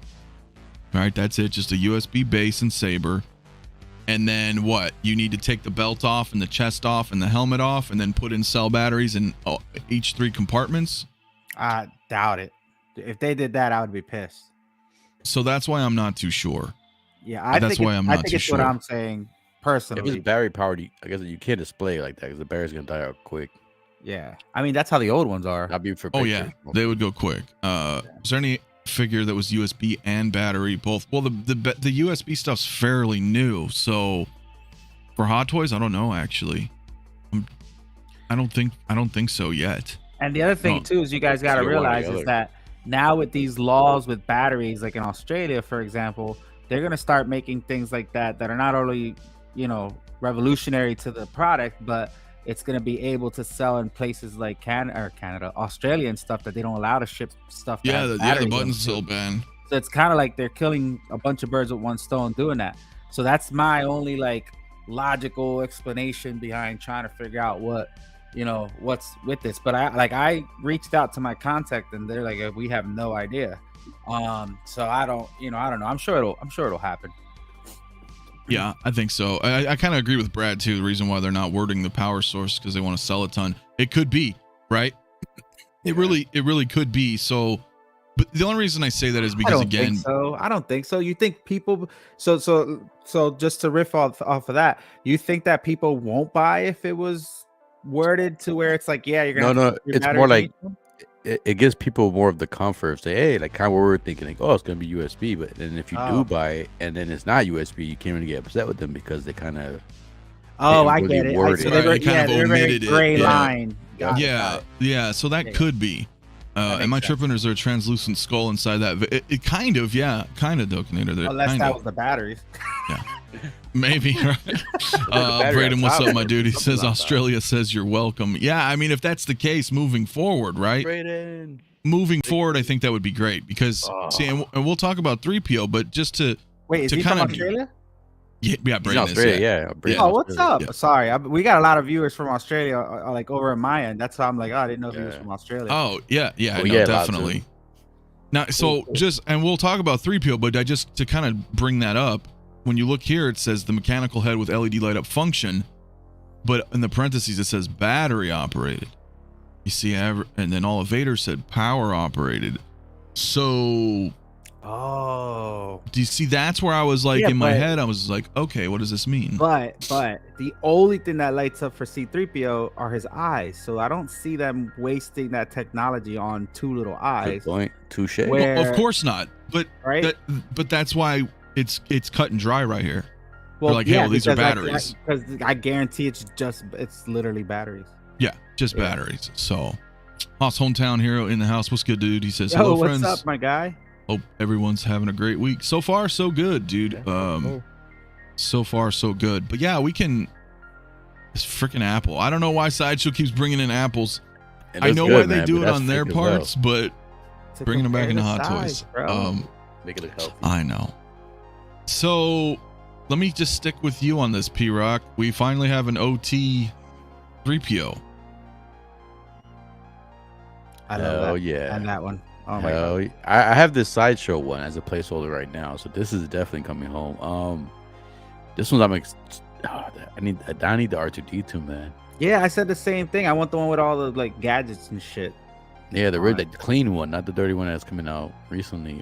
A: All right, that's it, just a USB base and saber. And then what? You need to take the belt off and the chest off and the helmet off, and then put in cell batteries in each 3 compartments.
B: I doubt it. If they did that, I would be pissed.
A: So that's why I'm not too sure.
B: Yeah, I
A: That's
B: think
A: why I'm
B: I
A: not
B: think
A: too
B: it's
A: sure.
B: what I'm saying
C: If
B: personally.
C: it's battery powered, I guess you can't display it like that because the battery's going to die out quick.
B: Yeah, I mean that's how the old ones are.
C: That'd be for
A: Oh yeah,
C: pictures.
A: they would go quick. Is there any figure that was USB and battery both? Well, the USB stuff's fairly new, so for Hot Toys, I don't know actually. I don't think so yet.
B: And the other thing
A: No.
B: too is you guys got to
C: Either one or the
B: realize is
C: other.
B: that now with these laws with batteries, like in Australia, for example, they're gonna start making things like that are not only revolutionary to the product, but it's gonna be able to sell in places like Canada, Australia, and stuff that they don't allow to ship stuff. that
A: Yeah,
B: has
A: the
B: batteries in
A: button's
B: it.
A: still banned.
B: So it's kind of like they're killing a bunch of birds with one stone doing that. So that's my only logical explanation behind trying to figure out what's with this. But I reached out to my contact and they're like, we have no idea. So I don't know. I'm sure it'll happen.
A: Yeah, I think so. I kind of agree with Brad too. The reason why they're not wording the power source because they want to sell a ton. It could be, right? It really could be. So, but the only reason I say that is because
B: I don't think so. You think people? So just to riff off of that, you think that people won't buy if it was worded to where it's like, yeah, you're gonna.
C: No,
B: have to put your
C: it's
B: batteries
C: more
B: in
C: like
B: each one?
C: it gives people more of the comfort. Say, hey, like kind of what we're thinking, like, oh, it's gonna be USB, but then if you do buy it and then it's not USB, you can't really get upset with them because they kind of
B: I get it.
A: Right,
B: So they were,
A: kind of
B: they're very
A: omitted it,
B: gray
A: yeah.
B: line. Got it.
A: Yeah. So that could be. Am I tripping? Or is there a translucent skull inside that? It kind of, Dokinator.
B: Unless that was the batteries.
A: Yeah. Maybe, right? Braden, what's up, my dude? He says Australia says you're welcome. Yeah, I mean, if that's the case moving forward, right?
C: Braden.
A: Moving forward, I think that would be great because see, and we'll talk about 3PO, but just to
B: wait, is he from Australia?
A: Yeah, Braden is.
C: Yeah.
B: Oh, what's up? Yeah. Sorry, we got a lot of viewers from Australia, like over in my end. That's why I'm like, I didn't know if he was from Australia.
A: Oh, yeah, no, definitely. Now, so just, and we'll talk about 3PO, but I just to kind of bring that up. When you look here, it says the mechanical head with LED light up function, but in the parentheses it says battery operated. You see, and then all of Vader said power operated. So, do you see? That's where I was like, in my head, I was like, okay, what does this mean?
B: But the only thing that lights up for C-3PO are his eyes. So I don't see them wasting that technology on two little eyes.
C: Good point. Touche.
A: Well, of course not. But
B: right.
A: But that's why it's cut and dry right here.
B: Well,
A: they're like, hey, well, these are batteries.
B: Because I guarantee it's literally batteries.
A: Yeah, just batteries. So, Haas Hometown Hero in the house. What's good, dude? He says,
B: hello,
A: what's
B: friends. What's up, my guy?
A: Hope everyone's having a great week. So far, so good, dude. So far, so good. But yeah, we can. This freaking Apple. I don't know why Sideshow keeps bringing in apples. I know why they do it on their parts, but bringing them back into Hot Toys.
C: Make it look healthy.
A: I know. So let me just stick with you on this, P-Rock. We finally have an OT 3PO.
B: I love that. Yeah. And that one. Oh my God.
C: I have this Sideshow one as a placeholder right now, so this is definitely coming home. This one's I need the R2D2, man.
B: Yeah, I said the same thing. I want the one with all the like gadgets and shit.
C: Yeah, the clean one, not the dirty one that's coming out recently.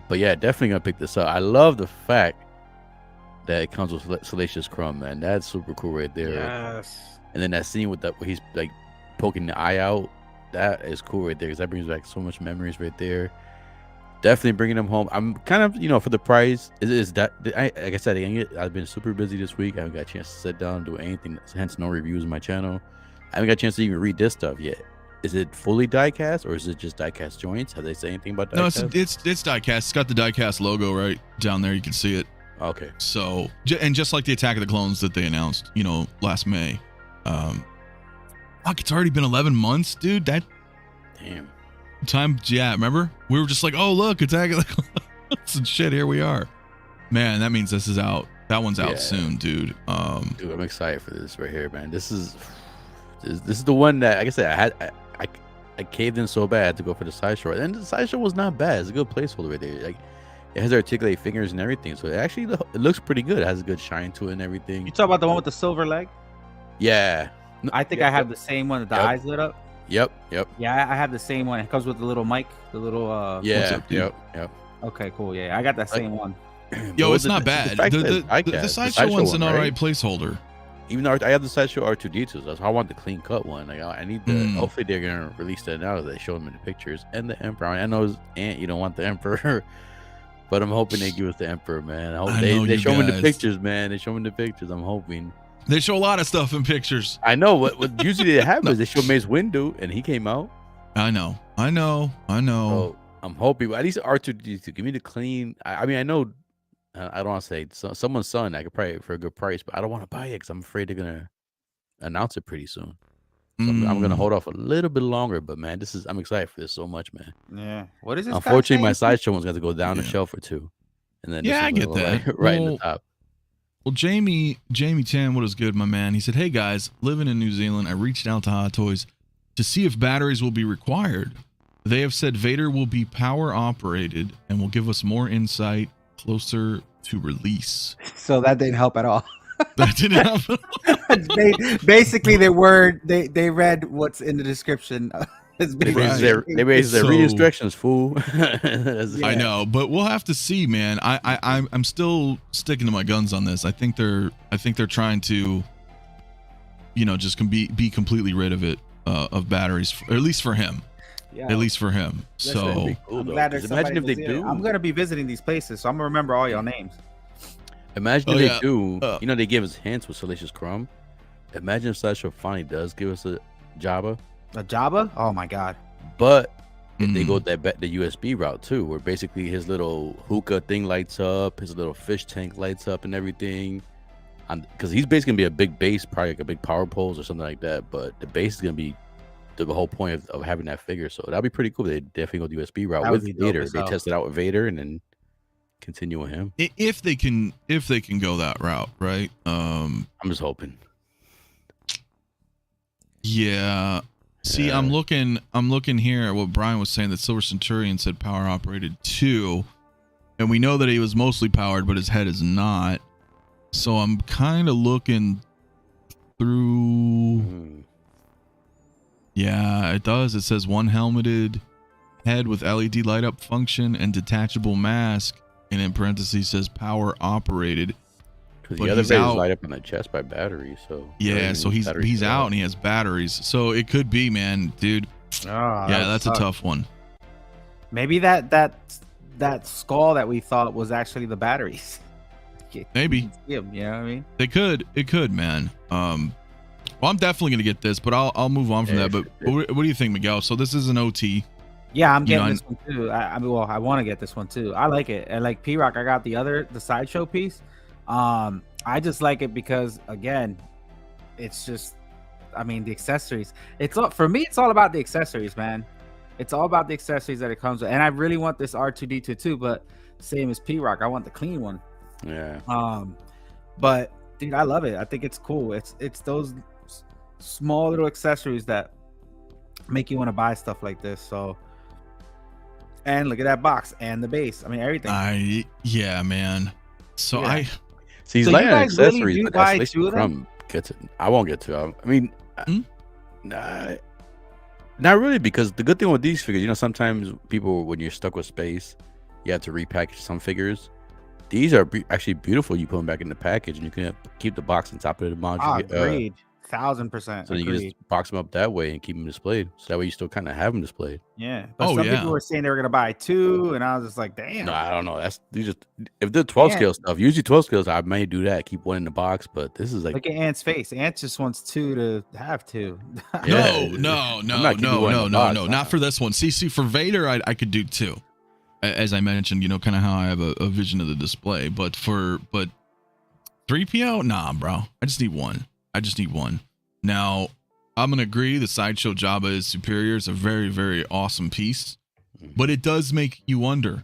C: But yeah, definitely gonna pick this up. I love the fact that it comes with Salacious Crumb, man. That's super cool right there.
B: Yes.
C: And then that scene with where he's like poking the eye out, that is cool right there because that brings back so much memories right there. Definitely bringing them home. I'm kind of, for the price. Like I said, I've been super busy this week. I haven't got a chance to sit down and do anything. Hence, no reviews on my channel. I haven't got a chance to even read this stuff yet. Is it fully die-cast or is it just die-cast joints? Have they said anything about die-cast?
A: No, it's die-cast. It's got the die-cast logo right down there. You can see it.
C: Okay.
A: So, and just like the Attack of the Clones that they announced, last May. Fuck, it's already been 11 months, dude. Damn. Time, yeah, remember? We were just like, oh, look, Attack of the Clones and shit, here we are. Man, that means this is out. That one's out soon, dude.
C: Dude, I'm excited for this right here, man. This is the one that, like I said, I caved in so bad I had to go for the Sideshow. And the Sideshow was not bad. It's a good placeholder right there. Like, it has articulate fingers and everything. So it looks pretty good. It has a good shine to it and everything.
B: You talk about the one with the silver leg?
C: Yeah.
B: I think I have the same one that the eyes lit up.
C: Yep.
B: Yeah, I have the same one. It comes with the little mic, the little
C: yep.
B: Okay, cool. Yeah, I got that same one.
A: Yo, it's not bad. The Sideshow one's an alright placeholder.
C: Even though I have the Sideshow R2D2, that's how I want the clean cut one. Like I need the. Hopefully they're gonna release that now that they show them in the pictures and the Emperor. I know you don't want the Emperor, but I'm hoping they give us the Emperor, man. I hope they show me the pictures, man. They show me the pictures. I'm hoping.
A: They show a lot of stuff in pictures.
C: I know. What usually they have is they show Mace Windu and he came out.
A: I know.
C: So I'm hoping at least R2D2 give me the clean. I mean, I know. I don't want to say someone's son. I could probably for a good price, but I don't want to buy it because I'm afraid they're gonna announce it pretty soon. So I'm gonna hold off a little bit longer. But man, I'm excited for this so much, man.
B: Yeah. What is this?
C: Unfortunately, my Sideshow one's got to go down the shelf or two, and then
A: I get that
C: right in the top.
A: Well, Jamie Tan, what is good, my man? He said, "Hey guys, living in New Zealand, I reached out to Hot Toys to see if batteries will be required. They have said Vader will be power operated and will give us more insight closer to release."
B: So that didn't help at all.
A: That didn't help.
B: Basically, they read what's in the description.
C: They raised their read instructions, fool.
A: I know, but we'll have to see, man. I'm still sticking to my guns on this. I think they're trying to, just be completely rid of it, of batteries, or at least for him.
B: Yeah.
A: at least for him.
B: Listen,
A: So
C: That'd be cool,
B: I'm
C: though,
B: glad
C: 'cause
B: there's
C: imagine
B: somebody
C: if they
B: to see it.
C: do.
B: I'm gonna be visiting these places, so I'm gonna remember all your names.
C: Imagine
A: Oh,
C: if
A: yeah.
C: they do. You know, they give us hints with Salacious Crumb. Imagine if Sideshow finally does give us a Jabba,
B: A Jabba? Oh my god.
C: but if they
A: Mhm.
C: go the USB route too, where basically his little hookah thing lights up, his little fish tank lights up, and everything. Because he's basically gonna be a big base, probably like a big power poles or something like that. But the base is gonna be the whole point of having that figure. So that'd be pretty cool. They definitely go the USB route
B: That would
C: with
B: be dope
C: Vader.
B: as
C: They
B: hell.
C: test it out with Vader and then continue with him.
A: if they can go that route, right?
C: I'm just hoping.
A: Yeah. See,
C: Yeah.
A: I'm looking here at what Brian was saying, that Silver Centurion said power operated too. And we know that he was mostly powered, but his head is not. So I'm kind of looking through.
C: Mhm.
A: Yeah, it does. It says one helmeted head with LED light up function and detachable mask. And in parentheses says power operated.
C: Because
A: But
C: the other
A: he's
C: Vader's
A: out.
C: light up on the chest by battery. So
A: Yeah, so he's out and he has batteries. So it could be, man, dude.
B: Oh,
A: Yeah, that's a tough one.
B: Maybe that skull that we thought was actually the batteries.
A: Maybe.
B: Yeah, you know what I mean?
A: It could, man. Well, I'm definitely gonna get this, but I'll move on from
C: Yeah,
A: that. But
C: sure.
A: what do you think, Miguel? So this is an OT.
B: Yeah, I'm
A: You know,
B: getting this one too. I mean, well, I want to get this one too. I like it, and like P-Rock, I got the sideshow piece. I just like it because again, it's just, I mean, the accessories. It's all for me. It's all about the accessories, man. It's all about the accessories that it comes with, and I really want this R2D2 too. But same as P-Rock, I want the clean one.
C: Yeah.
B: But dude, I love it. I think it's cool. It's those small little accessories that make you want to buy stuff like this. So, and look at that box and the base. I mean, everything.
A: Yeah, man. So
B: Yeah.
C: See, he's
B: So
C: light
B: you
C: on
B: guys really
C: accessories,
B: do
C: but
B: buy
C: that's
B: two of them?
C: Crumb gets it. I won't get to it. I mean,
A: Hmm?
C: not really, because the good thing with these figures, you know, sometimes people, when you're stuck with space, you have to repackage some figures. These are actually beautiful. You put them back in the package, and you can keep the box on top of the module.
B: Agreed. 1000%.
C: So you can just box them up that way and keep them displayed. So that way you still kind of have them displayed.
B: Yeah. But
A: Oh,
B: some
A: yeah.
B: people were saying they were gonna buy two, and I was just like, damn.
C: No, I don't know. That's these just if they're 12
B: Yeah.
C: scale stuff. Usually 12 scales, I may do that. Keep one in the box, but this is like
B: Look at Ant's face. Ant just wants two to have two.
C: Yeah.
A: No,
C: I'm not keeping one in the box,
A: not for this one. See, for Vader, I could do two, as I mentioned. You know, kind of how I have a vision of the display. But 3PO, nah, bro. I just need one. Now, I'm gonna agree. The sideshow Jabba is superior. It's a very, very awesome piece, but it does make you wonder,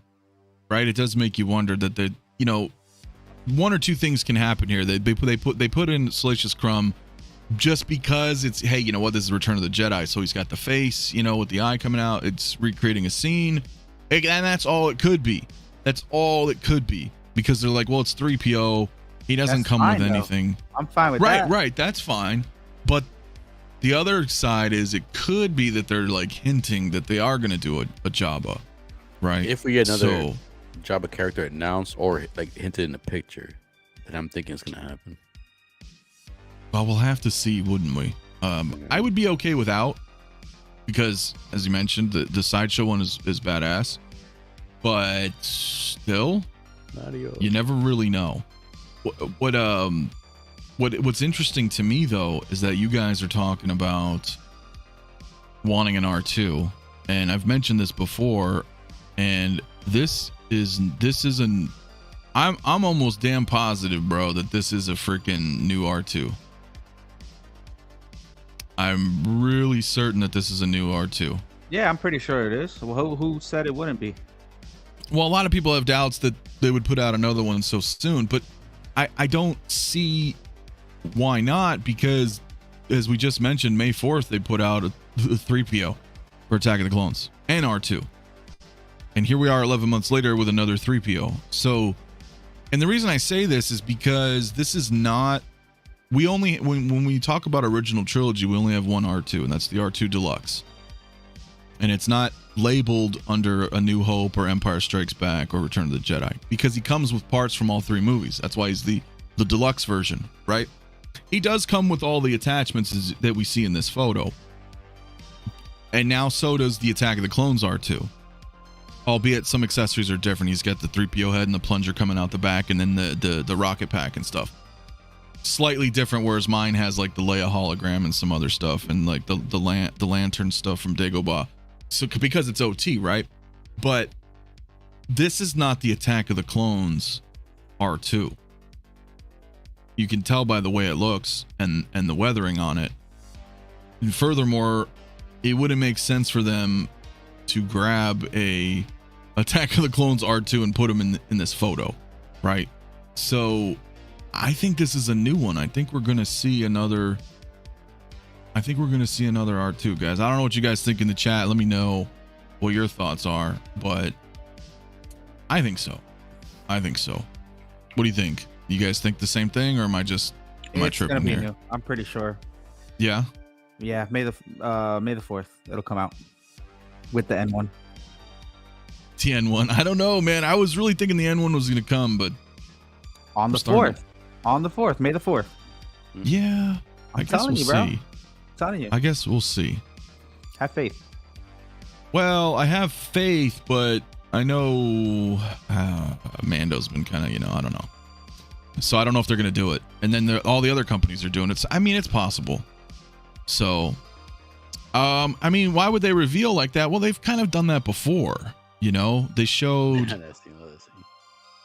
A: right? It does make you wonder that one or two things can happen here. They put in Salacious Crumb just because it's, hey, you know what, this is Return of the Jedi, so he's got the face, you know, with the eye coming out. It's recreating a scene, and that's all it could be. That's all it could be, because they're like, well, it's 3PO. He doesn't
B: That's
A: come
B: fine,
A: with
B: though.
A: anything.
B: I'm fine with that.
A: Right. That's fine. But the other side is it could be that they're like hinting that they are going to do a Jabba, right?
C: if we get another
A: So,
C: Jabba character announced or like hinted in the picture, then I'm thinking it's gonna happen.
A: well, we'll have to see, wouldn't we? I would be okay without, because as you mentioned, the sideshow one is badass, but still, you never really know. What's interesting to me though is that you guys are talking about wanting an R2, and I've mentioned this before, and this is I'm almost damn positive, bro, that this is a freaking new R2. I'm really certain that this is a new R2.
B: Yeah, I'm pretty sure it is. Well, who said it wouldn't be?
A: Well, a lot of people have doubts that they would put out another one so soon, but I don't see why not, because as we just mentioned, May 4th, they put out a 3PO for Attack of the Clones and R2. And here we are 11 months later with another 3PO. So, and the reason I say this is because this is not, we only, when we talk about original trilogy, we only have one R2, and that's the R2 Deluxe. And it's not labeled under A New Hope or Empire Strikes Back or Return of the Jedi, because he comes with parts from all three movies. That's why he's the deluxe version, right? He does come with all the attachments that we see in this photo. And now so does the Attack of the Clones R2. Albeit some accessories are different. He's got the 3PO head and the plunger coming out the back, and then the rocket pack and stuff. Slightly different, whereas mine has like the Leia hologram and some other stuff, and like the lantern stuff from Dagobah. So because it's OT, right? But this is not the Attack of the Clones R2. You can tell by the way it looks and the weathering on it. And furthermore, it wouldn't make sense for them to grab a Attack of the Clones R2 and put him in this photo, right? So I think this is a new one. I think we're gonna see another R2, guys. I don't know what you guys think in the chat. Let me know what your thoughts are, but I think so. What do you think? You guys think the same thing, or am I tripping here?
B: New. I'm pretty sure.
A: Yeah.
B: Yeah, May the 4th it'll come out with the N1.
A: The N1. I don't know, man. I was really thinking the N1 was going to come, but
B: on the 4th. On the 4th, May the 4th.
A: Yeah.
B: I'm telling you, bro. I'm telling you.
A: I guess we'll see.
B: Have faith.
A: Well, I have faith, but I know Mando's been kind of, I don't know. So I don't know if they're going to do it. And then all the other companies are doing it. So, I mean, it's possible. So, I mean, why would they reveal like that? Well, they've kind of done that before. They showed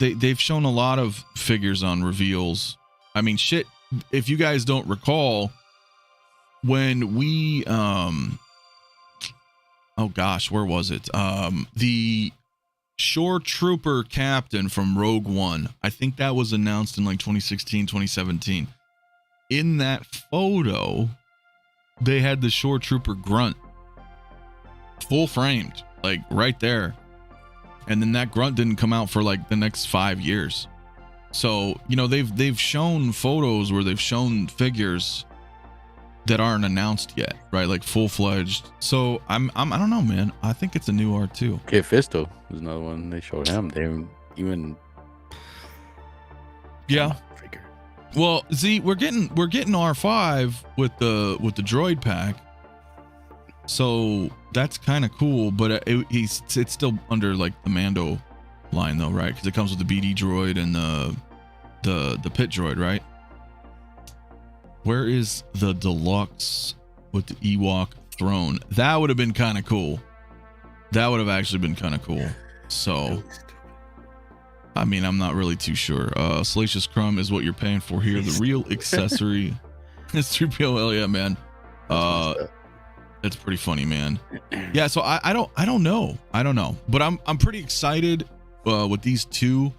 A: they've shown a lot of figures on reveals. I mean, shit, if you guys don't recall, when we oh gosh, where was it? The Shore Trooper captain from Rogue One. I think that was announced in like 2016, 2017. In that photo, they had the Shore Trooper grunt full framed, like right there. And then that grunt didn't come out for like the next 5 years. So, they've shown photos where they've shown figures that aren't announced yet, right? Like full-fledged. So I don't know, man. I think it's a new R2.
C: Okay, Fisto was another one. They showed him. They even figure.
A: Well, see, we're getting R5 with the droid pack. So that's kind of cool, but it's still under like the Mando line though, right? Because it comes with the BD droid and the pit droid, right? Where is the deluxe with the Ewok throne? That would have been kind of cool. That would have actually been kind of cool. So, I mean, I'm not really too sure. Salacious Crumb is what you're paying for here. The real accessory is 3PO. Hell yeah, man. It's pretty funny, man. Yeah, so I don't know. But I'm pretty excited with these two.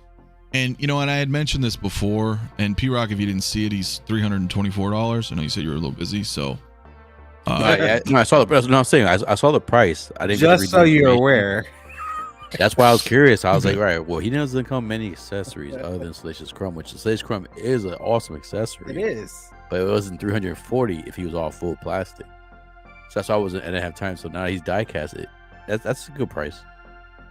A: And and I had mentioned this before, and P-Rock, if you didn't see it, he's $324. I know you said you were a little busy, so
C: I saw the price. No, I'm saying I saw the price. I didn't
B: just so you're aware.
C: That's why I was curious. I was like, right, well, he doesn't come many accessories other than Salacious Crumb, which the Salacious Crumb is an awesome accessory.
B: It is.
C: But it wasn't $340 if he was all full plastic. So that's why I didn't have time. So now he's die cast. That's a good price.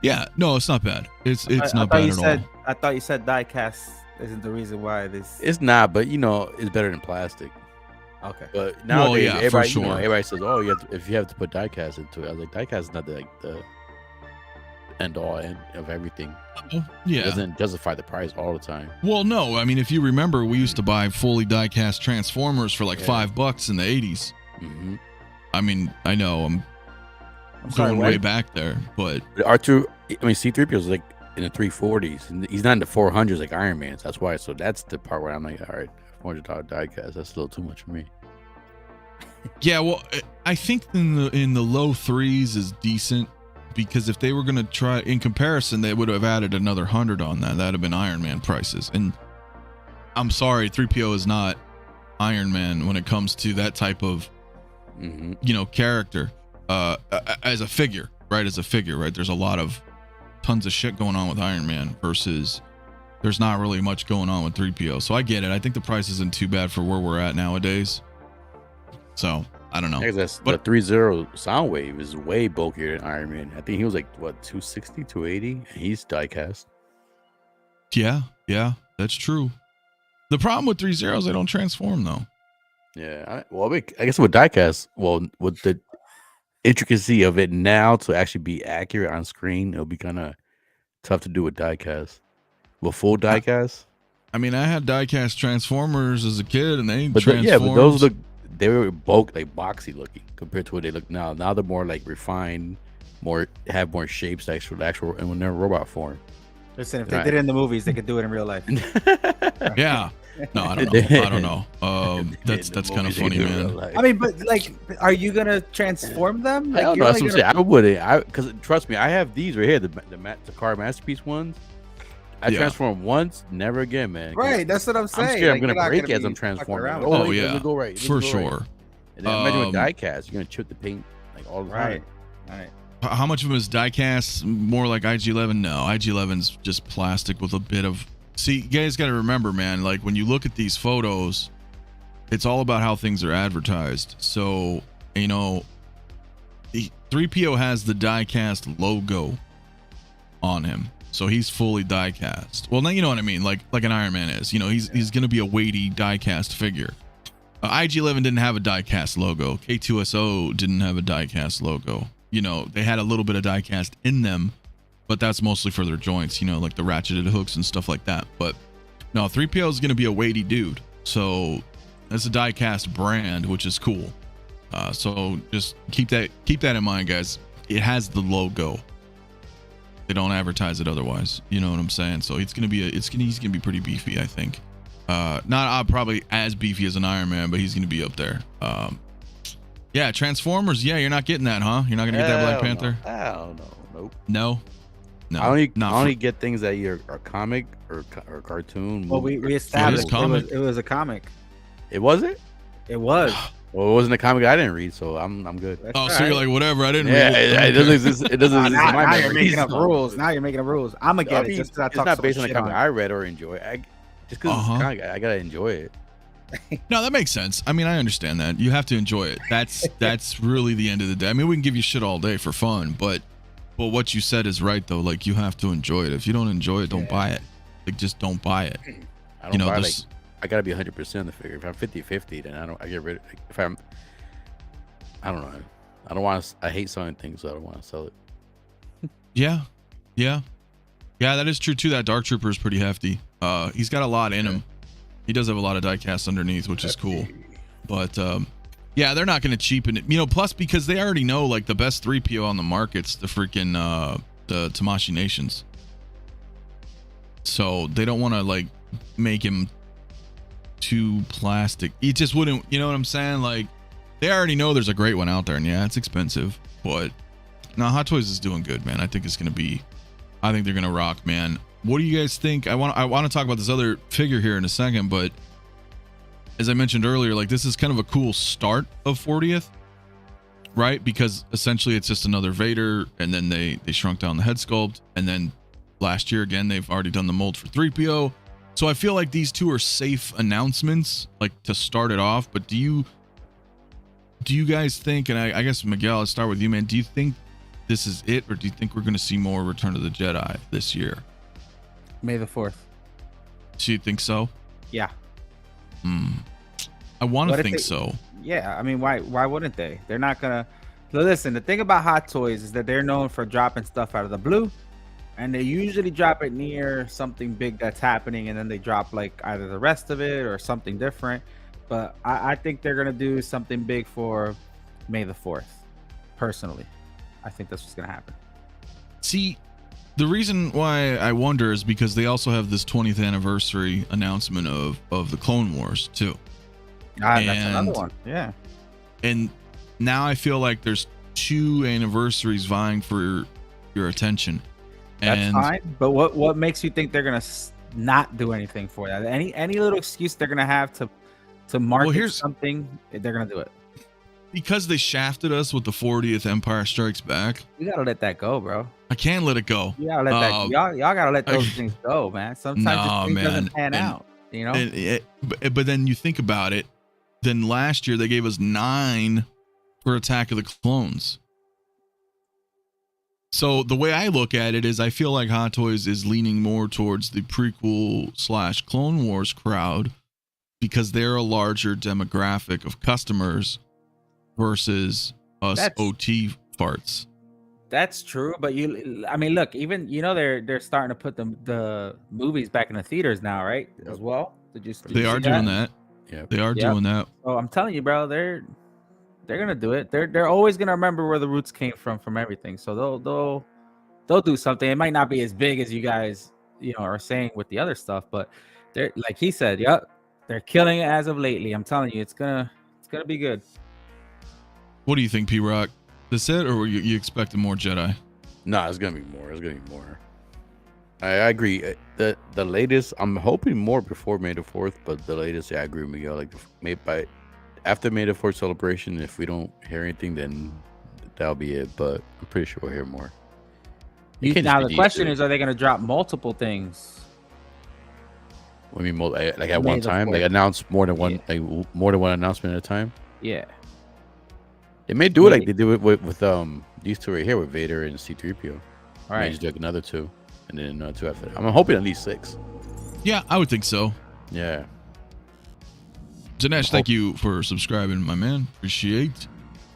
A: Yeah, no, it's not bad. It's not bad at all.
B: I thought you said die cast isn't the reason why this.
C: It's not, but it's better than plastic.
B: Okay.
C: But nowadays,
A: yeah,
C: everybody,
A: for sure.
C: Everybody says, "Oh, if you have to put die cast into it." I was like, die cast is not the end all of everything.
A: Yeah,
C: it doesn't justify the price all the time.
A: Well, no, I mean, if you remember, we used to buy fully die cast Transformers for like $5 in the 80s.
C: Mm-hmm.
A: I mean, I know I'm
B: sorry,
A: going way back there, but
C: R2, C-3PO is like in the 340s, and he's not in the 400s like Iron Man. So that's why. So that's the part where I'm like, all right, $400 die cast, that's a little too much for me.
A: Yeah, well, I think in the low threes is decent, because if they were going to try in comparison, they would have added another 100 on that. That'd have been Iron Man prices. And I'm sorry, 3PO is not Iron Man when it comes to that type of character as a figure, right? There's a lot of tons of shit going on with Iron Man versus there's not really much going on with 3PO. So I get it. I think the price isn't too bad for where we're at nowadays. So I don't know.
C: The 3.0 Soundwave is way bulkier than Iron Man. I think he was like 260, 280, and he's diecast.
A: Yeah, that's true. The problem with 3.0 is they don't transform though.
C: Yeah, I guess with diecast, with intricacy of it now to actually be accurate on screen, it'll be kind of tough to do with diecast. With full diecast.
A: I mean, I had diecast Transformers as a kid, and they
C: But
A: transformed.
C: but those look, they were bulk, like boxy looking compared to what they look now. Now they're more like refined, have more shapes, actual, and when they're in robot form.
B: Listen, if they did it in the movies, they could do it in real life.
A: Yeah. No, I don't know. I don't know. That's kind of funny, man.
B: I mean, but like, are you gonna transform them? Like,
C: Hell no, that's what I'm saying. I wouldn't. Because trust me, I have these right here, the car masterpiece ones. I transform once, never again, man.
B: Right, that's what I'm saying.
C: I'm scared I'm gonna break as I'm transforming.
A: Oh yeah, go right, for sure.
C: And then imagine with diecast, you're gonna chip the paint like all the time.
B: Right.
A: How much of them is diecast? More like IG-11? No, IG-11's just plastic with a bit of. See, you guys got to remember, man. Like when you look at these photos, it's all about how things are advertised. So you know, the 3PO has the diecast logo on him, so he's fully diecast. Well, now you know what I mean. Like an Iron Man is. You know, he's gonna be a weighty diecast figure. IG-11 didn't have a diecast logo. K2SO didn't have a diecast logo. You know, they had a little bit of diecast in them, but that's mostly for their joints, you know, like the ratcheted hooks and stuff like that. But no, 3PO is going to be a weighty dude. So that's a diecast brand, which is cool. So just keep that in mind, guys. It has the logo. They don't advertise it otherwise. You know what I'm saying? So he's going to be pretty beefy, I think. Not probably as beefy as an Iron Man, but he's going to be up there. Yeah, Transformers. Yeah, you're not getting that, huh? You're not gonna get that Black Panther?
C: Hell no. Nope.
A: No.
C: I only get things that are comic or cartoon.
B: Well, we established it was a comic.
C: It wasn't?
B: It was.
C: Well, it wasn't a comic I didn't read, so I'm good.
A: That's so you're like, whatever, I didn't read it.
C: It doesn't exist. It doesn't exist.
B: Now you're making up rules. Now you're making up rules. I'm gonna get it just because I talk.
C: It's not based on a comic I read or enjoy. Just because it's a comic, I gotta enjoy it.
A: No, that makes sense. I mean, I understand that. You have to enjoy it. That's really the end of the day. I mean, we can give you shit all day for fun, but what you said is right though. Like, you have to enjoy it. If you don't enjoy it, don't buy it. Like, just don't buy it.
C: I don't buy I gotta be 100% on the figure. If I'm 50-50, then I get rid of it. If I don't know. I don't want to. I hate selling things, so I don't want to sell it.
A: Yeah, that is true too. That Dark Trooper is pretty hefty. He's got a lot in him. He does have a lot of diecast underneath, which is cool. But yeah, they're not going to cheapen it. You know, plus because they already know like the best 3PO on the market's the freaking the Tamashii Nations. So they don't want to like make him too plastic. He just wouldn't, you know what I'm saying? Like, they already know there's a great one out there, and yeah, it's expensive, but no, Hot Toys is doing good, man. I think they're going to rock, man. What do you guys think? I want to talk about this other figure here in a second, but as I mentioned earlier, like, this is kind of a cool start of 40th, right? Because essentially it's just another Vader, and then they shrunk down the head sculpt, and then last year again they've already done the mold for 3PO. So I feel like these two are safe announcements, like, to start it off. But do you guys think, and I guess Miguel, I'll start with you, man, do you think this is it, or do you think we're going to see more Return of the Jedi this year?
B: May the 4th.
A: Do you think so?
B: Yeah.
A: I want to think so.
B: Yeah, I mean, why wouldn't they? They're not gonna. Listen, the thing about Hot Toys is that they're known for dropping stuff out of the blue, and they usually drop it near something big that's happening, and then they drop like either the rest of it or something different. But I think they're gonna do something big for May the 4th. Personally, I think that's what's gonna happen.
A: See, the reason why I wonder is because they also have this 20th anniversary announcement of the Clone Wars too.
B: That's another one. Yeah.
A: And now I feel like there's 2 anniversaries vying for your attention.
B: That's fine. But what makes you think they're gonna not do anything for that? Any little excuse they're gonna have to market something, they're gonna do it.
A: Because they shafted us with the 40th Empire Strikes Back.
B: You gotta let that go, bro.
A: I can't let it go.
B: You gotta let that go. Y'all gotta let those things go, man. Sometimes it doesn't pan out, you know?
A: But then you think about it, then last year they gave us 9 for Attack of the Clones. So the way I look at it is I feel like Hot Toys is leaning more towards the prequel / Clone Wars crowd because they're a larger demographic of customers versus us
B: That's-
A: OT farts.
B: That's true, but I mean, look, even they're starting to put the movies back in the theaters now, right? As well. Did you
A: They are doing that.
C: Yeah,
A: they are doing that.
B: Oh, I'm telling you, bro, they're gonna do it. They're always gonna remember where the roots came from everything. So they'll do something. It might not be as big as you guys are saying with the other stuff, but they're, like he said, yep, they're killing it as of lately. I'm telling you, it's gonna be good.
A: What do you think, P-Rock? This it, or were you expecting more Jedi?
C: No, it's gonna be more. I agree. The latest, I'm hoping more before May the 4th, but the latest, I agree with Miguel. Like after May the 4th celebration, if we don't hear anything, then that'll be it. But I'm pretty sure we'll hear more.
B: Now the question is, are they gonna drop multiple things?
C: What do you mean, like at
B: May
C: one
B: the
C: time,
B: 4th.
C: like announce more than one,
B: Yeah.
C: like more than one announcement at a time?
B: Yeah.
C: They may do it like they do it with these two right here with Vader and C-3PO.
B: All
C: May
B: right.
C: just do like another two, and then another two after that. I'm hoping at least 6.
A: Yeah, I would think so.
C: Yeah.
A: Dinesh, thank you for subscribing, my man. Appreciate.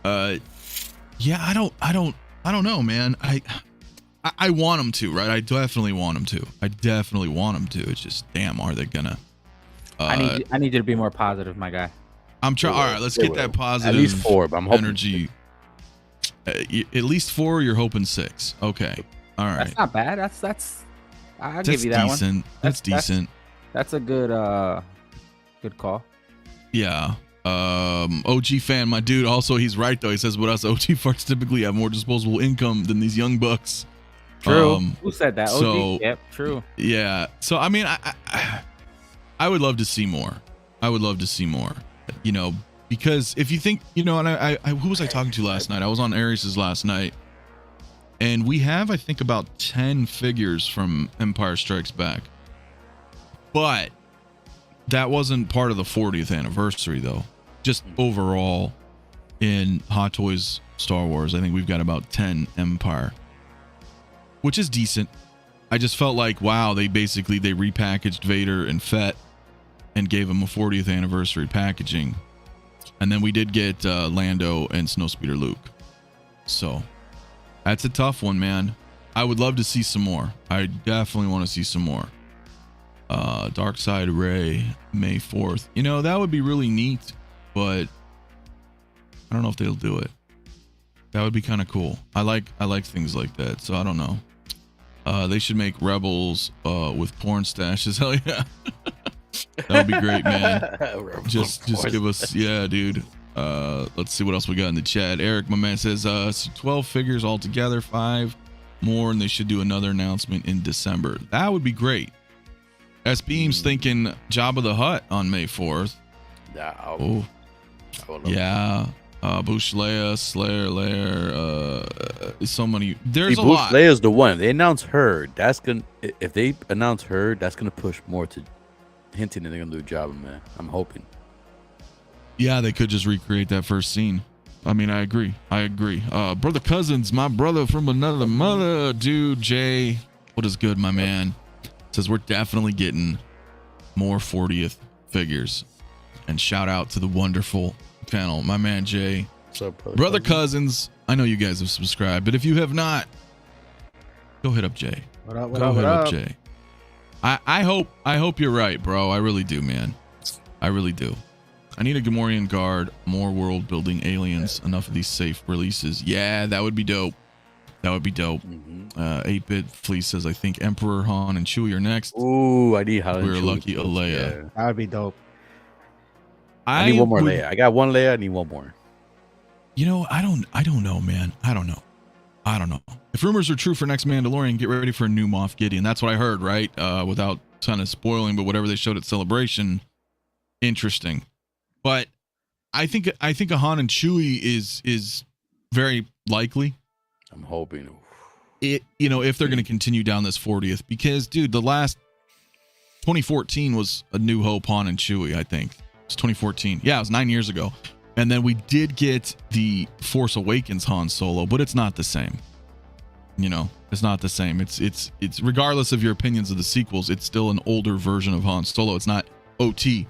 A: Yeah, I don't know, man. I want them to, right? I definitely want them to. It's just, damn, are they gonna?
B: I need you to be more positive, my guy.
A: I'm trying. All right, let's get that positive.
C: At least 4, but I'm hoping
A: energy. At least 4. You're hoping 6. Okay. All right.
B: That's not bad. That's. I'll
A: That's
B: give you that
A: decent.
B: one.
A: That's decent.
B: That's a good call.
A: Yeah. OG fan, my dude. Also, he's right though. He says, "With us, OG farts typically have more disposable income than these young bucks."
B: True. Who said that? OG?
A: So,
B: Yep. True.
A: yeah. So I mean, I would love to see more. Because if you think, and I who was I talking to last night? I was on Aries' last night, and we have, I think, about 10 figures from Empire Strikes Back, but that wasn't part of the 40th anniversary though. Just overall in Hot Toys Star Wars, I think we've got about 10 Empire, which is decent. I just felt like, wow, they repackaged Vader and Fett and gave him a 40th anniversary packaging. And then we did get Lando and Snowspeeder Luke. So that's a tough one, man. I would love to see some more. I definitely want to see some more. Dark Side Rey, May 4th. That would be really neat, but I don't know if they'll do it. That would be kind of cool. I like things like that, so I don't know. They should make Rebels with porn stashes. Hell yeah. That would be great, man. just give us, yeah, dude. Let's see what else we got in the chat. Eric, my man, says 12 figures altogether, 5 more, and they should do another announcement in December. That would be great. S Beam's thinking Jabba the Hutt on May 4th. Yeah. Bush Leia, Slayer, Lair, so many. There's a lot.
C: Leia's the one. They announce her. If they announce her, that's gonna push more to hinting that they're gonna do Jabba, man. I'm hoping.
A: Yeah, they could just recreate that first scene. I mean, I agree. Brother Cousins, my brother from another mother, dude. Jay, what is good, my man? Says we're definitely getting more 40th figures. And shout out to the wonderful panel, my man Jay.
C: What's up,
A: brother Cousins? I know you guys have subscribed, but if you have not, go hit up Jay.
B: What up,
A: Go hit up Jay. I hope you're right, bro. I really do, man. I really do. I need a Gamorrean guard, more world building aliens, enough of these safe releases. Yeah, that would be dope. 8-Bit Fleece says, I think Emperor Han and Chewie are next.
C: Ooh, I need Han.
A: We're lucky a Leia.
C: Yeah.
B: That would be dope.
C: I need one more Leia. I got one Leia. I need one more.
A: I don't know, man. I don't know. If rumors are true for next Mandalorian, get ready for a new Moff Gideon. That's what I heard, right? Without kind of spoiling, but whatever they showed at Celebration, interesting. But I think a Han and Chewie is very likely.
C: I'm hoping
A: if they're going to continue down this 40th, because dude, the last 2014 was A New Hope Han and Chewie. I think it's 2014. Yeah, it was 9 years ago. And then we did get the Force Awakens Han Solo, but it's not the same. It's not the same. It's regardless of your opinions of the sequels, it's still an older version of Han Solo. It's not OT.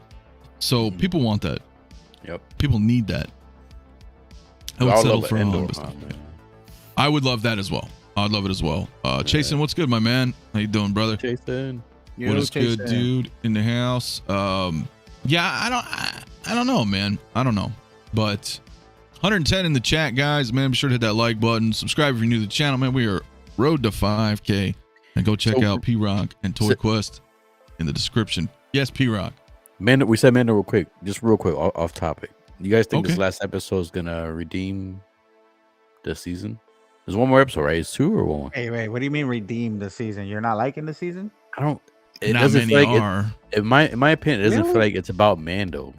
A: So people want that.
C: Yep.
A: People need that. I would
C: I would
A: settle
C: love
A: for
C: an
A: Holland
C: Endor,
A: stuff.
C: man.
A: I would love that as well. I'd love it as well. Chasen, what's good, my man? How you doing, brother?
C: Jason.
A: What is good, dude? In the house. Yeah, I don't know, man. I don't know, but 110 in the chat, guys. Man, be sure to hit that like button. Subscribe if you're new to the channel, man. We are road to 5K, and go check out P Rock and Toy Quest in the description. Yes, P Rock.
C: Man, we said Mando real quick, off topic. You guys think
A: Okay.
C: this last episode is gonna redeem the season? There's one more episode, right? It's 2 or 1?
B: Hey, wait, what do you mean redeem the season? You're not liking the season?
C: I don't. It
A: Not
C: doesn't
A: many
C: feel like
A: are.
C: in my opinion, it doesn't
B: Really?
C: feel like it's about Mando.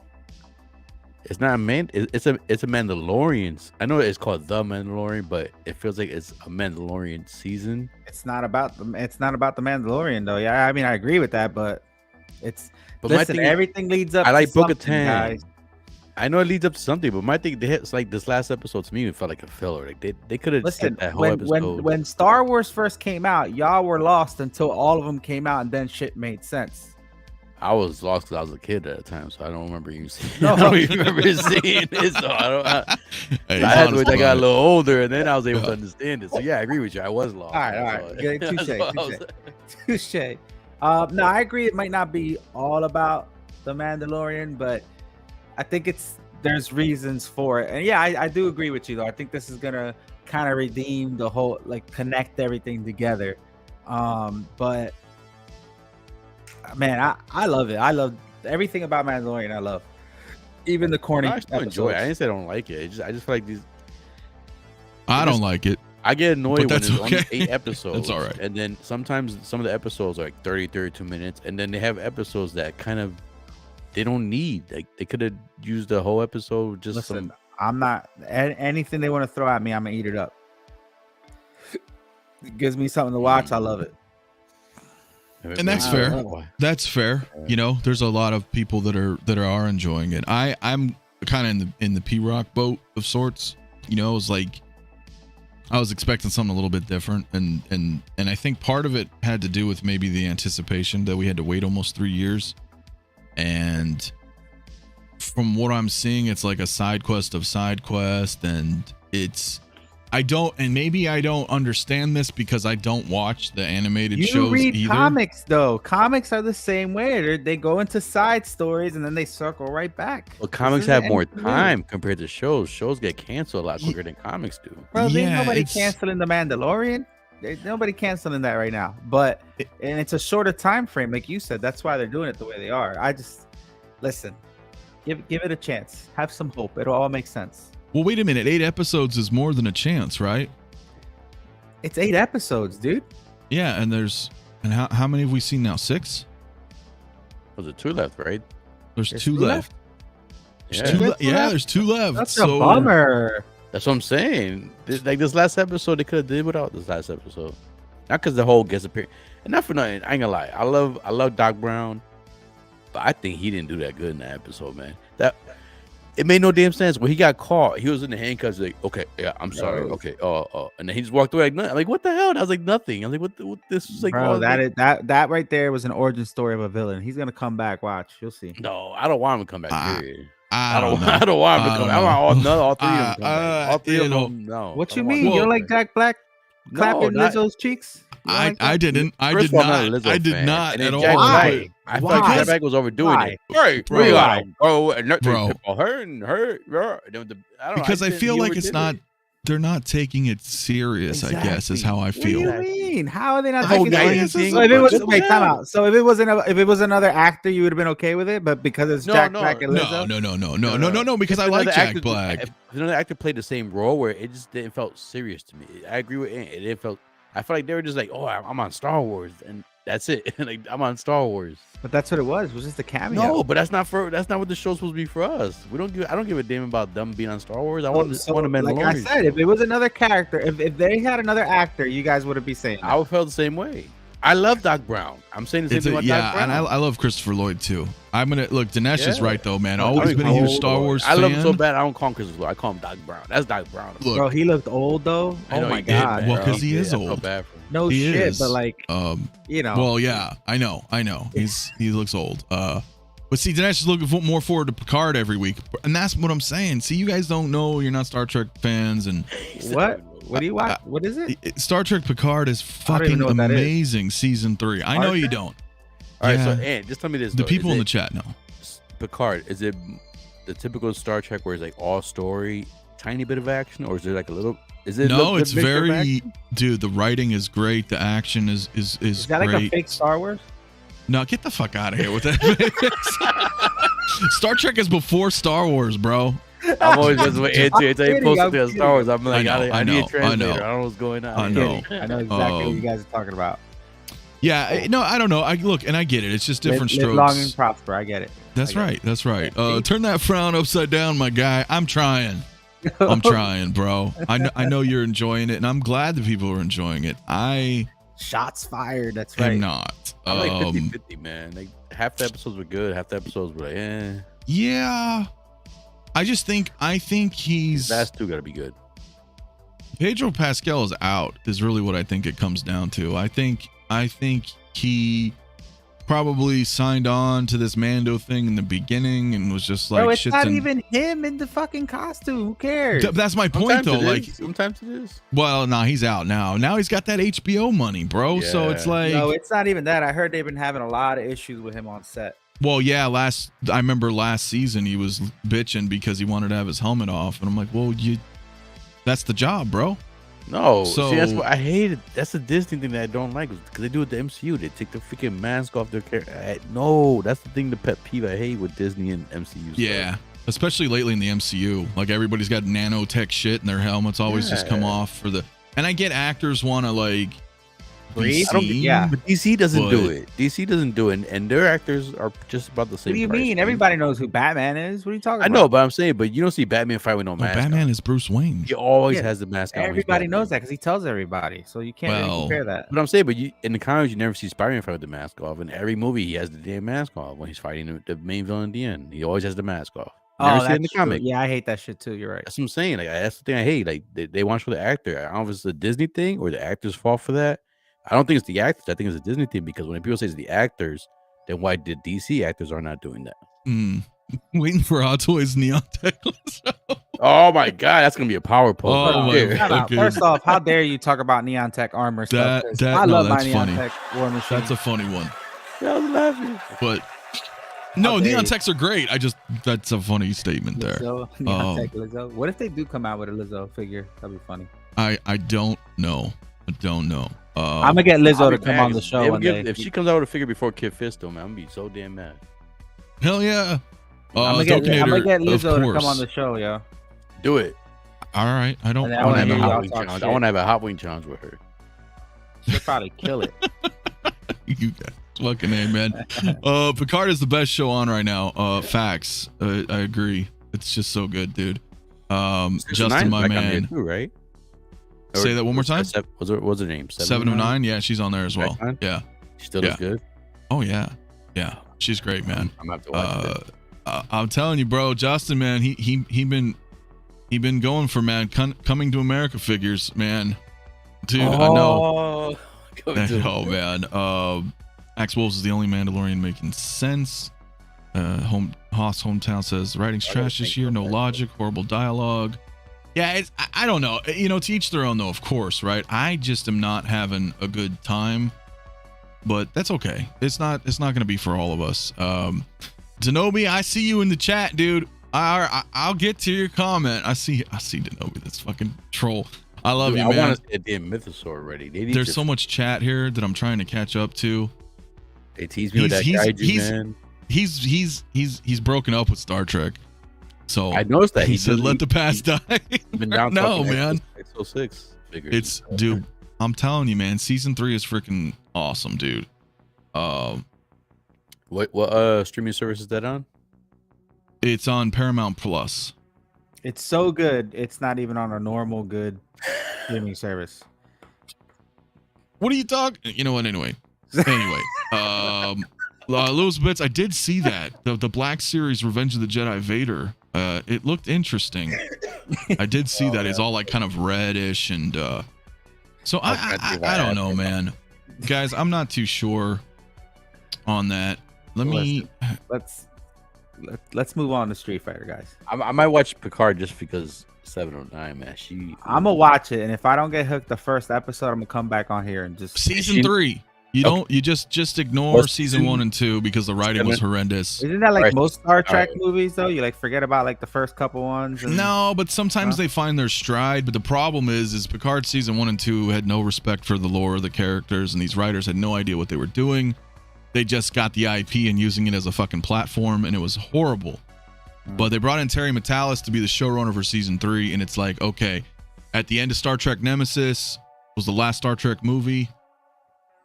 C: It's not it's a Mandalorian. I know it's called The Mandalorian, but it feels like it's a Mandalorian season.
B: It's not about the Mandalorian though. Yeah, I mean I agree with that, but it's
C: But my
B: listen,
C: thing is,
B: everything leads up
C: I like
B: to
C: Book of
B: something,
C: 10.
B: guys.
C: I know it leads up to something, but my thing, it's like this last episode to me, it felt like a filler. Like they could have
B: Listen,
C: that whole
B: when,
C: episode.
B: when Star Wars first came out, y'all were lost until all of them came out, and then shit made sense.
C: I was lost because I was a kid at the time, so I don't remember even seeing.
B: No.
C: I don't even remember seeing it. So I don't.
A: Hey,
C: I had to
A: honest
C: wait till I got
A: about
C: a
A: it.
C: little older, and then I was able to understand it. So yeah, I agree with you. I was lost.
B: All right.
C: So,
B: Yeah,
C: that's
B: touche,
C: what I was-
B: Touche. No, I agree. It might not be all about the Mandalorian, but I think there's reasons for it. And yeah, I do agree with you though. I think this is gonna kind of redeem the whole, like connect everything together. But man, I love it. I love everything about Mandalorian. I love even the corny
C: I still enjoy it. I
B: episodes.
C: didn't say I don't like it. I just feel like these.
A: I don't like it.
C: I get annoyed when
A: that's
C: there's only
A: okay.
C: 8 episodes.
A: That's all right.
C: And then sometimes some of the episodes are like 30, 32 minutes, and then they have episodes that kind of they don't need. Like they could have used the whole episode with just
B: Listen, I'm not anything they want to throw at me. I'm gonna eat it up. It gives me something to watch. I love it.
A: And that's
C: I
A: fair.
C: don't know.
A: That's fair. You know, there's a lot of people that are enjoying it. I'm kind of in the P Rock boat of sorts. You know, it was like I was expecting something a little bit different, and I think part of it had to do with maybe the anticipation that we had to wait almost 3 years. And from what I'm seeing, it's like a side quest of side quest, and maybe I don't understand this because I don't watch the animated
B: You
A: shows
B: read
A: either.
B: comics though. Comics are the same way. They go into side stories and then they circle right back.
C: Well, comics
B: This isn't
C: have more
B: anything new.
C: time compared to shows. Shows get canceled a lot quicker than comics do.
B: Bro, there's
A: Yeah,
B: nobody
A: it's-
B: canceling the Mandalorian. There's nobody canceling that right now. But and it's a shorter time frame, like you said. That's why they're doing it the way they are. I just listen. Give it a chance. Have some hope. It'll all make sense.
A: Well, wait a minute. 8 episodes is more than a chance, right?
B: It's 8 episodes, dude.
A: Yeah, and how many have we seen now? 6?
C: Was it 2 left, right?
A: There's
B: There's
A: 2
B: two
A: left.
C: Yeah.
A: There's 2
B: There's two left?
A: there's 2 left.
B: That's
A: so
B: a bummer.
C: That's what I'm saying. Like this last episode, they could have did without this last episode. Not because the whole guest appearance, and not for nothing. I ain't gonna lie. I love Doc Brown, but I think he didn't do that good in that episode, man. That it made no damn sense. When he got caught, he was in the handcuffs. Like, okay, yeah, I'm sorry.
B: Bro.
C: Okay, and then he just walked away like nothing. Like, what the hell? And I was like, nothing. I was like, what this was like.
B: Bro,
C: oh, like,
B: that right there was an origin story of a villain. He's gonna come back. Watch, you'll see.
C: no, I don't want him to come back.
A: Ah,
C: Period.
A: I don't know.
C: I don't want him to
A: I
C: come.
A: don't
C: I want
A: know.
C: all 3 of them. To come back. All 3
A: you
C: of
A: know,
C: them. No.
B: What
C: I
B: you
C: don't want
B: mean?
C: them
B: You
C: to
B: don't
C: come
B: like
C: back.
B: Jack Black clapping
C: not-
B: Lizzo's cheeks? You don't like
A: I
B: that?
A: didn't. I
C: First
A: did
C: of all, I'm
A: not.
C: not a Lizzo
A: I did
C: fan.
A: not
C: And
A: at
C: then
A: all.
C: Jack
B: Why?
C: Black, I
B: Why?
C: felt like Jack Black was overdoing
B: Why?
C: it. Hey,
A: Bro.
C: we gotta go and nothing
A: Bro.
C: people hurt and hurt. I don't know,
A: Because I
C: think
A: feel
C: he
A: like it's
C: overdid
A: not.
C: it.
A: They're not taking it serious. I guess is
C: Exactly.
A: how I
B: What do
A: feel.
B: you mean? How are they not
C: The whole
B: taking it
C: night
B: serious?
C: thing,
B: So if it was
C: but-
B: wait, time out. So if it was another actor, you would have been okay with it, but because it's
C: No,
B: Jack
C: no,
B: Black and
A: No,
B: Lizzo,
A: no. Because
C: If
A: I like
C: another
A: Jack
C: actor-
A: Black.
C: If another actor played the same role where it just didn't felt serious to me. I agree with Ant. It didn't felt. I felt like they were just like, oh, I'm on Star Wars, and that's it. Like I'm on Star Wars.
B: but that's what it was. It was just a cameo.
C: No, but that's not what the show's supposed to be for us. I don't give a damn about them being on Star Wars. I want
B: So,
C: a Mandalorian.
B: like I said, if it was another character, if they had another actor, you guys wouldn't be saying that.
C: I would feel the same way. I love Doc Brown. I'm saying the same
A: It's
C: thing
A: a,
C: about Doc
A: yeah,
C: Brown.
A: and I love Christopher Lloyd too. I'm gonna look. Dinesh is
C: Yeah.
A: right though, man.
C: I
A: Always
C: don't
A: been a
C: even
A: huge
C: call
A: Star
C: him-
A: Wars
C: I
A: fan.
C: love him so bad. I don't call him Christopher Lloyd. I call him Doc Brown. That's Doc Brown.
A: Look,
B: Bro, he looked old though.
C: I
B: Oh
C: know
B: my
C: he did,
B: god.
C: man.
A: Well, 'cause he is
C: I felt
A: old.
C: bad for him.
B: No
A: he
B: shit,
A: is.
B: but like
A: Um.
B: you know.
A: Well, yeah, I know. He looks old. But see, Dinesh is looking more forward to Picard every week, and that's what I'm saying. See, you guys don't know, you're not Star Trek fans, and
B: What? What do you watch? What is it?
A: Star Trek Picard is fucking amazing. Season 3. I know you don't.
C: All right, so Ant, just tell me this.
A: The people in the chat know.
C: Picard, is it the typical Star Trek where it's like all story, tiny bit of action, or is there like a little? Is it?
A: No, it's very, dude. The writing is great. The action is
B: that
A: great.
B: like a fake Star Wars?
A: No, get the fuck out of here with that. Star Trek is before Star Wars, bro.
C: I'm always just waiting until you post something on Star Wars. I'm like, I need a translator. I don't know what's going on.
A: I know
B: exactly what you guys are talking about.
A: Yeah, no, I don't know. I look and I get it. It's just different strokes.
B: Live long and prosper. I get it.
A: That's right. That's right. Turn that frown upside down, my guy. I'm trying. I'm trying, bro. I know you're enjoying it, and I'm glad that people are enjoying it.
B: Shots fired. That's right.
A: I'm not.
C: I'm like 50-50, man. Like half the episodes were good, half the episodes were like, eh.
A: Yeah. I think he's.
C: His last two gotta be good.
A: Pedro Pascal is out. Is really what I think it comes down to. I think he probably signed on to this Mando thing in the beginning and was just like,
B: bro, it's not even him in the fucking costume. Who cares?
A: That's my point, though. Like,
C: sometimes it is.
A: Well, no, he's out now. Now he's got that HBO money, bro. Yeah. So it's like,
B: no, it's not even that. I heard they've been having a lot of issues with him on set.
A: Well, yeah, I remember last season he was bitching because he wanted to have his helmet off, and I'm like, well, that's the job, bro.
C: No, see, that's what I hated. That's the Disney thing that I don't like, because they do it to MCU. They take the freaking mask off their character. No, that's the thing, the pet peeve I hate with Disney and MCU.
A: Yeah, especially lately in the MCU. Like, everybody's got nanotech shit, and their helmets always just come off for the. And I get actors want to like.
C: But DC doesn't do it. DC doesn't do it, and their actors are just about the same.
B: What do you mean? Everybody knows who Batman is. What are you talking about?
C: I know, but I'm saying, but you don't see Batman fight with no mask.
A: Batman is Bruce Wayne.
C: He always has the mask on.
B: Everybody knows that because he tells everybody, so you can't really compare that.
C: But I'm saying, but in the comics, you never see Spider-Man fight with the mask off. In every movie, he has the damn mask off when he's fighting the main villain at the end. He always has the mask off.
B: Never see it in the comic. Yeah, I hate that shit too. You're right.
C: That's what I'm saying. Like, that's the thing I hate. Like, they want for the actor. I don't know if it's a Disney thing or the actors fall for that. I don't think it's the actors. I think it's a Disney thing, because when people say it's the actors, then why did DC actors are not doing that?
A: Waiting for Hot Toys Neon Tech.
C: Oh my god, that's gonna be a power pole.
B: Okay. First off, how dare you talk about Neon Tech armor stuff? I love my Neon Tech War Machine.
A: That's a funny one.
C: Yeah, I was laughing.
A: But no, Neon Techs are great. That's a funny statement there.
B: Neon Tech Lizzo. What if they do come out with a Lizzo figure? That'd be funny.
A: I don't know.
B: I'm gonna get Lizzo to come on the show one day.
C: If she comes out with a figure before Kid Fisto, man, I'm gonna be so damn mad.
A: Hell yeah.
B: I'm gonna get Lizzo to come on the show, yo.
C: Do it.
A: All right. I want
C: to have a Hot Wing challenge with her.
B: She'll probably kill it.
A: You guys, fucking A, man. Picard is the best show on right now. Facts. I agree. It's just so good, dude. Justin, my man.
C: Too, right?
A: Say that one more time.
C: What's her name?
A: 7 of 9. Yeah, she's on there as well. Yeah.
C: She still looks good.
A: Oh yeah. She's great, man.
C: I'm gonna have to watch it.
A: I'm telling you, bro, Justin, man, he been going for, man, coming to America figures, man. Dude, I know. Oh man. Axe Wolves is the only Mandalorian making sense. Haas hometown says writing's trash this year. No logic. Horrible dialogue. Yeah, I don't know. To each their own, though, of course, right? I just am not having a good time, but that's okay. It's not going to be for all of us. Denobi, I see you in the chat, dude. I'll get to your comment. I see Denobi. That's fucking troll. I love you, man.
C: I want to say a damn Mythosaur already.
A: There's so much chat here that I'm trying to catch up to.
C: They tease me with that Kaiju, man.
A: He's broken up with Star Trek. So
C: I noticed that
A: he said, "Let the past die." No, man.
C: X06 figures.
A: It's, dude. I'm telling you, man. Season 3 is freaking awesome, dude.
C: What streaming service is that on?
A: It's on Paramount Plus.
B: It's so good. It's not even on a normal good streaming service.
A: What are you talking? You know what? Anyway. Lewis Bits, I did see that the Black Series Revenge of the Jedi Vader. It looked interesting. I did see that. It's all like kind of reddish, and so I don't know, man. Guys, I'm not too sure on that. Let's
B: let's move on to Street Fighter, guys.
C: I might watch Picard just because 709, man.
B: I'm gonna watch it, and if I don't get hooked the first episode, I'm gonna come back on here and just
A: season 3. You just ignore season 1 and 2 because the writing was horrendous.
B: Isn't that like most Star Trek movies though? You like forget about like the first couple ones.
A: No, but sometimes they find their stride. But the problem is Picard season 1 and 2 had no respect for the lore of the characters, and these writers had no idea what they were doing. They just got the IP and using it as a fucking platform, and it was horrible. But they brought in Terry Matalas to be the showrunner for season 3, and it's like, okay, at the end of Star Trek Nemesis was the last Star Trek movie.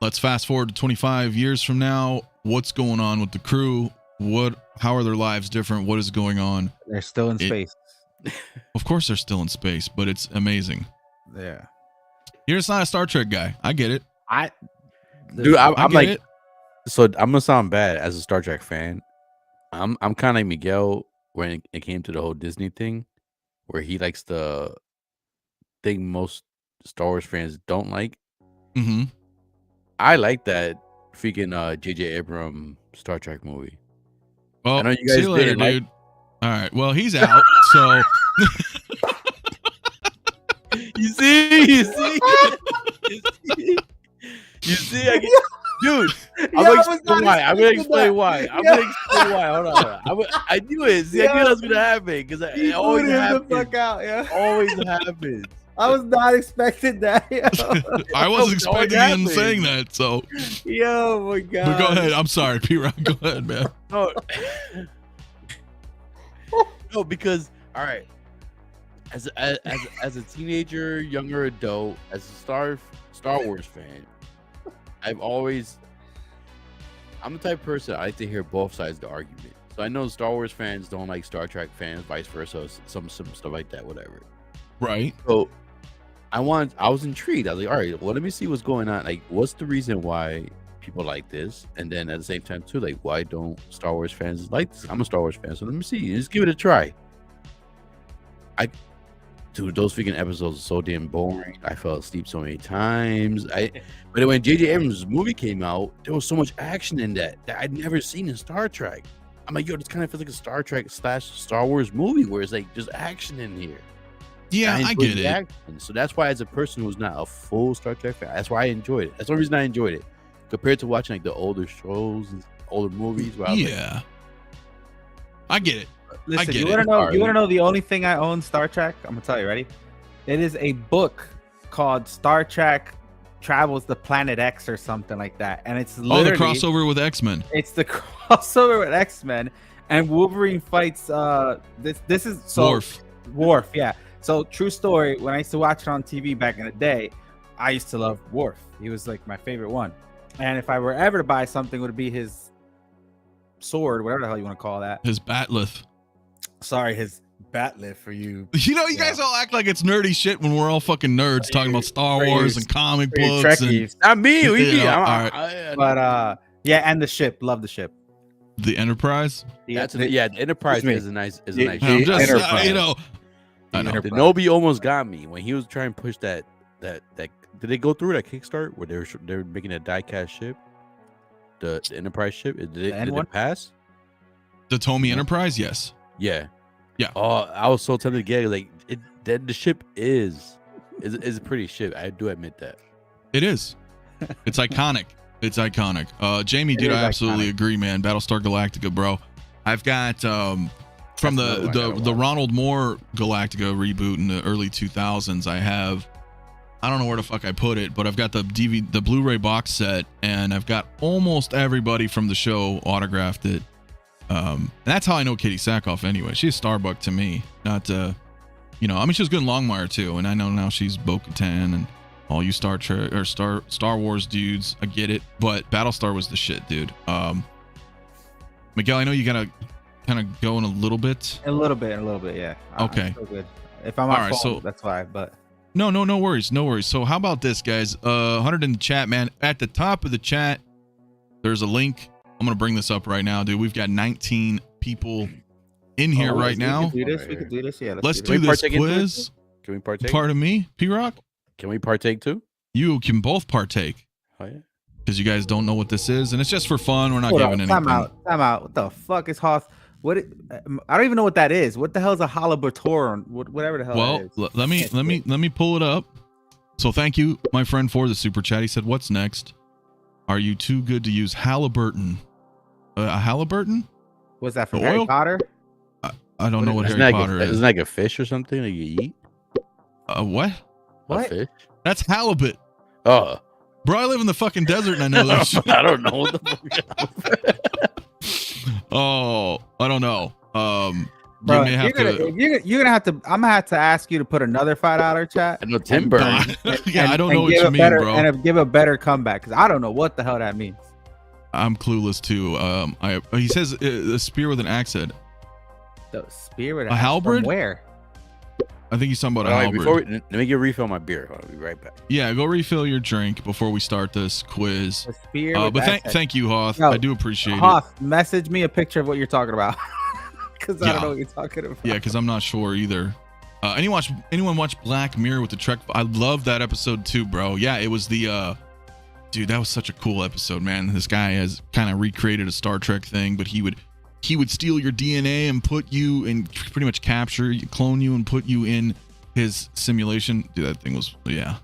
A: Let's fast forward to 25 years from now. What's going on with the crew? How are their lives different? What is going on?
B: They're still in space.
A: Of course they're still in space, but it's amazing.
B: Yeah.
A: You're just not a Star Trek guy. I get it.
C: I'm
A: get
C: like,
A: it.
C: so I'm gonna sound bad as a Star Trek fan. I'm kind of like Miguel when it came to the whole Disney thing, where he likes the thing most Star Wars fans don't like.
A: Mm-hmm.
C: I like that freaking J.J. Abrams Star Trek movie.
A: Well,
C: I know you guys
A: see you later,
C: didn't
A: dude. All right. Well, he's out. So
C: you see, dude. I'm gonna explain why. Hold on. I knew it. See, I knew that was gonna happen because it always happens.
B: The fuck out, yeah.
C: Always happens.
B: I was not expecting that.
A: I wasn't expecting him saying that. So,
B: yo, my God.
A: But go ahead. I'm sorry, P-Rock. Go ahead, man.
C: No, because all right, as a teenager, younger adult, as a Star Wars fan, I'm the type of person I like to hear both sides of the argument. So I know Star Wars fans don't like Star Trek fans, vice versa, some stuff like that, whatever.
A: Right.
C: So I was intrigued. I was like, all right, well, let me see what's going on. Like, what's the reason why people like this? And then at the same time, too, like, why don't Star Wars fans like this? I'm a Star Wars fan, so let me see. Just give it a try. Dude, those freaking episodes are so damn boring. I fell asleep so many times. But when J.J. Abrams' movie came out, there was so much action in that I'd never seen in Star Trek. I'm like, yo, this kind of feels like a Star Trek / Star Wars movie where it's like there's action in here.
A: Yeah, I get it.
C: Action. So that's why, as a person who's not a full Star Trek fan, that's why I enjoyed it. That's the only reason I enjoyed it, compared to watching like the older shows and older movies. Where I was like,
A: I get it.
B: Listen, you want to know the only thing I own Star Trek? I'm gonna tell you. Ready? It is a book called Star Trek Travels the Planet X or something like that, and it's literally
A: the crossover with X-Men.
B: It's the crossover with X-Men, and Wolverine fights. This is so Worf. Yeah. So true story. When I used to watch it on TV back in the day, I used to love Worf. He was like my favorite one. And if I were ever to buy something, it would be his sword, whatever the hell you want to call that.
A: His batleth.
B: Sorry, his batleth for you.
A: You know, you guys all act like it's nerdy shit when we're all fucking nerds talking about Star Wars and comic books. And,
C: not me.
B: But yeah, and the ship. Love the ship.
A: The Enterprise.
C: The Enterprise is a nice ship.
A: I'm just, you know.
C: I know. The Nobi almost got me when he was trying to push that. Did they go through that Kickstart where they were making a die-cast ship? The Enterprise ship. Did it pass?
A: The Tomy Enterprise, yes.
C: Yeah.
A: Oh,
C: I was so tempted to get it. Like the ship is a pretty ship. I do admit that.
A: It is. It's iconic. It's iconic. Jamie, dude, I absolutely agree, man. Battlestar Galactica, bro. I've got from the Ronald Moore Galactica reboot in the early 2000s. I don't know where the fuck I put it, but I've got the Blu-ray box set, and I've got almost everybody from the show autographed it. And that's how I know Katie Sackhoff anyway. She's Starbuck to me. Not I mean, she was good in Longmire too, and I know now she's Bo-Katan and all you Star Trek or Star Wars dudes. I get it, but Battlestar was the shit, dude. Miguel, I know you gotta kind of go in a little bit, yeah.
B: Okay. I'm so good. If I'm on phone, that's why, but
A: no worries. So how about this, guys? 100 in the chat, man. At the top of the chat, there's a link. I'm gonna bring this up right now, dude. We've got 19 people in here right now.
B: We could do this. Yeah.
A: Let's do this quiz.
C: Can we partake?
A: Pardon me, P-Rock?
C: Can we partake too?
A: You can both partake.
C: Oh yeah.
A: Because you guys don't know what this is, and it's just for fun. We're not giving anything.
B: Time out. What the fuck is Hoth? I don't even know what that is. What the hell is a haliburton? Whatever the hell that
A: Well,
B: is.
A: let me pull it up. So thank you, my friend, for the super chat. He said, "What's next? Are you too good to use Halliburton? A Halliburton?
B: Was that from
A: Oil?
B: Harry Potter?
A: I don't know what
C: Isn't
A: Harry
C: that
A: Potter is.
C: Isn't that like a fish or something that you eat?
A: What?
B: What?
C: A fish?
A: That's halibut,
C: Oh,
A: bro. I live in the fucking desert and I know that shit.
C: I don't know what the fuck.
A: Oh, I don't know.
B: Bro,
A: you may have
B: you're gonna have to. I'm gonna have to ask you to put another $5 chat.
C: I know Tim Burns.
A: Yeah, I don't know what
B: give
A: you
B: a
A: mean,
B: better,
A: bro.
B: And give a better comeback because I don't know what the hell that means.
A: I'm clueless too. He says a spear with an axe head.
B: The spirit.
A: A halberd?
B: From where?
A: I think he's talking about a
C: All right,
A: halberd.
C: before let me get a refill on my beer. I'll be right back.
A: Yeah, go refill your drink before we start this quiz.
B: The spear. with
A: But
B: that head.
A: thank you, Hoth.
B: Yo,
A: I do appreciate it.
B: Hoth, message me a picture of what you're talking about because I
A: Yeah.
B: don't know what you're talking about.
A: Yeah, because I'm not sure either. Anyone watch Black Mirror with the Trek? I love that episode too, bro. Yeah, it was the dude. That was such a cool episode, man. This guy has kind of recreated a Star Trek thing, but he would steal your DNA and put you in, pretty much capture you, clone you, and put you in his simulation. Dude, that thing was, yeah,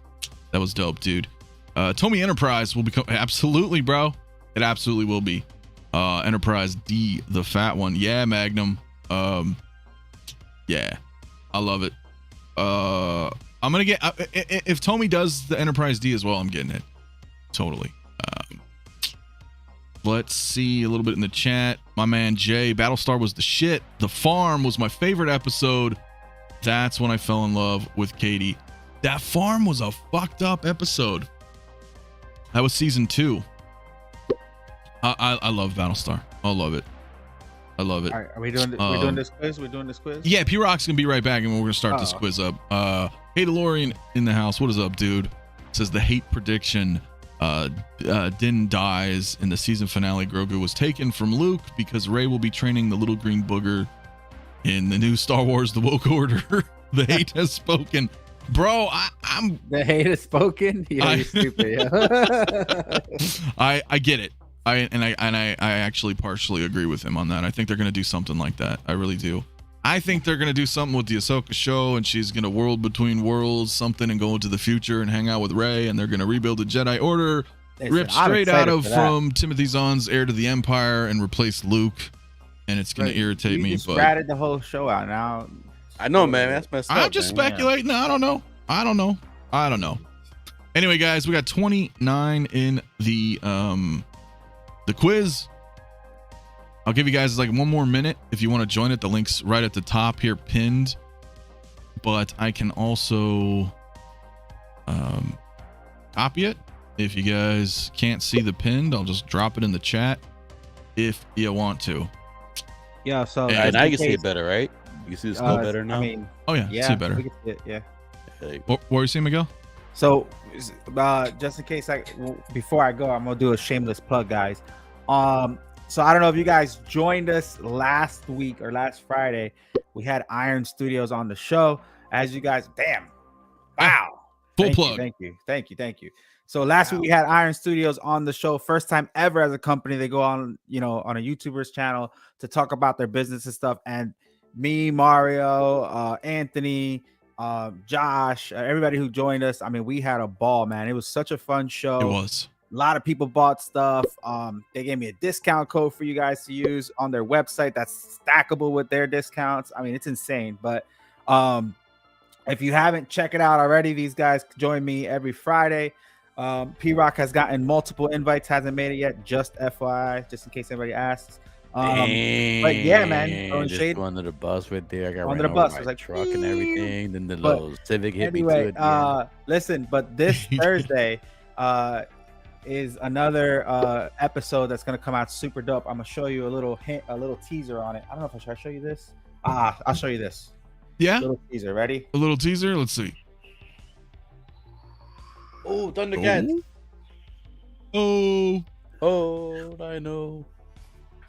A: that was dope, dude. Tomy Enterprise will become, absolutely, bro. It absolutely will be. Enterprise D, the fat one. Yeah, Magnum. Yeah, I love it. I'm gonna get, if Tomy does the Enterprise D as well, I'm getting it. Totally. Let's see a little bit in the chat. My man Jay, Battlestar was the shit. The Farm was my favorite episode. That's when I fell in love with Katie. That Farm was a fucked up episode. That was season 2. I love Battlestar. I love it. I love it.
B: All right, are we doing? We're doing this quiz. We're doing this quiz.
A: Yeah, P Rock's gonna be right back, and we're gonna start this quiz up. Hey, DeLorean in the house. What is up, dude? Says the hate prediction. Din dies in the season finale. Grogu was taken from Luke because Rey will be training the little green booger in the new Star Wars: The Woke Order. The hate has spoken, bro. I'm
B: the hate has spoken. Yeah, you're stupid. Yeah.
A: I get it. I actually partially agree with him on that. I think they're gonna do something like that. I really do. I think they're gonna do something with the Ahsoka show, and she's gonna world between worlds something and go into the future and hang out with Rey, and they're gonna rebuild the Jedi Order, ripped straight out of from Timothy Zahn's Heir to the Empire, and replace Luke. And it's gonna irritate me.
B: Just
A: but
B: ratted the whole show out now.
C: I know, man. That's messed up.
A: I'm just speculating. Yeah. I don't know. Anyway, guys, we got 29 in the quiz. I'll give you guys like one more minute if you want to join it. The link's right at the top here, pinned. But I can also copy it. If you guys can't see the pinned, I'll just drop it in the chat if you want to.
B: Yeah, so
C: and now you can see it better, right? You can see the skull better now.
B: I mean,
A: oh yeah, see it better.
B: We can see it, yeah.
A: What were you saying, Miguel?
B: So, just in case before I go, I'm gonna do a shameless plug, guys. So I don't know if you guys joined us last week or last Friday. We had Iron Studios on the show. As you guys, wow,
A: full plug.
B: Thank you. So last week we had Iron Studios on the show. First time ever as a company. They go on, on a YouTuber's channel to talk about their business and stuff. And me, Mario, Anthony, Josh, everybody who joined us. I mean, we had a ball, man. It was such a fun show.
A: It was.
B: A lot of people bought stuff. They gave me a discount code for you guys to use on their website that's stackable with their discounts. I mean, it's insane. But if you haven't, check it out already. These guys join me every Friday. P-Rock has gotten multiple invites, hasn't made it yet. Just FYI, just in case anybody asks. But yeah, man,
C: just under the bus right there. I got
B: under the bus. I was like
C: truck and everything. Then the little Civic hit me too.
B: Listen, but this Thursday is another episode that's gonna come out super dope. I'm gonna show you a little hint, a little teaser on it. I don't know if I should show you this. I'll show you this.
A: Yeah.
B: A little teaser. Ready?
A: A little teaser. Let's see.
C: Oh, Thundercats.
A: Oh,
C: I know.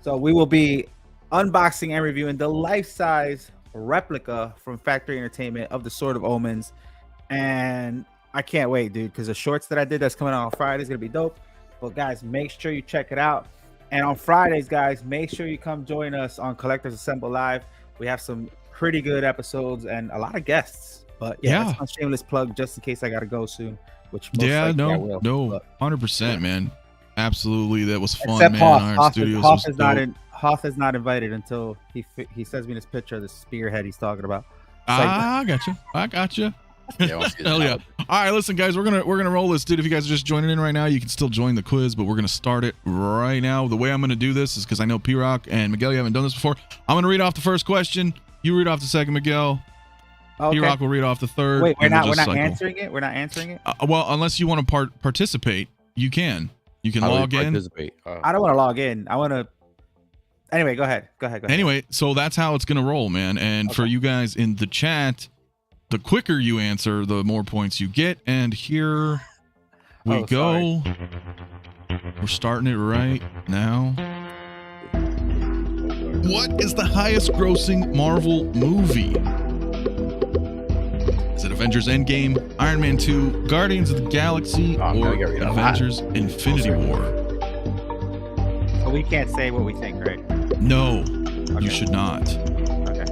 B: So we will be unboxing and reviewing the life-size replica from Factory Entertainment of the Sword of Omens, and I can't wait, dude, because the shorts that I did that's coming out on Friday is gonna be dope. But guys, make sure you check it out. And on Fridays, guys, make sure you come join us on Collectors Assemble Live. We have some pretty good episodes and a lot of guests. But yeah, that's my shameless plug just in case I gotta go soon. Which most likely I will.
A: 100%, man. Absolutely, that was fun,
B: except
A: man.
B: Hoth.
A: Iron Studios
B: Hoth
A: was
B: is not in. Hoth is not invited until he sends me this picture of the spearhead he's talking about.
A: I got you. Hell yeah. All right, listen, guys, we're gonna roll this, dude. If you guys are just joining in right now, you can still join the quiz, but we're gonna start it right now. The way I'm gonna do this is because I know P-Rock and Miguel, you haven't done this before. I'm gonna read off the first question. You read off the second, Miguel.
B: Okay.
A: P-Rock will read off the third.
B: Wait, we're not answering it. We're not answering it.
A: Well, unless you want to participate, you can. You can log in.
B: I don't want to log in. I want to. Anyway, go ahead.
A: Anyway, so that's how it's gonna roll, man. And for you guys in the chat, the quicker you answer, the more points you get. And here we go. Sorry. We're starting it right now. What is the highest grossing Marvel movie? Is it Avengers Endgame, Iron Man 2, Guardians of the Galaxy, or Avengers Infinity War?
B: So we can't say what we think, right?
A: No, you should not.
B: Okay.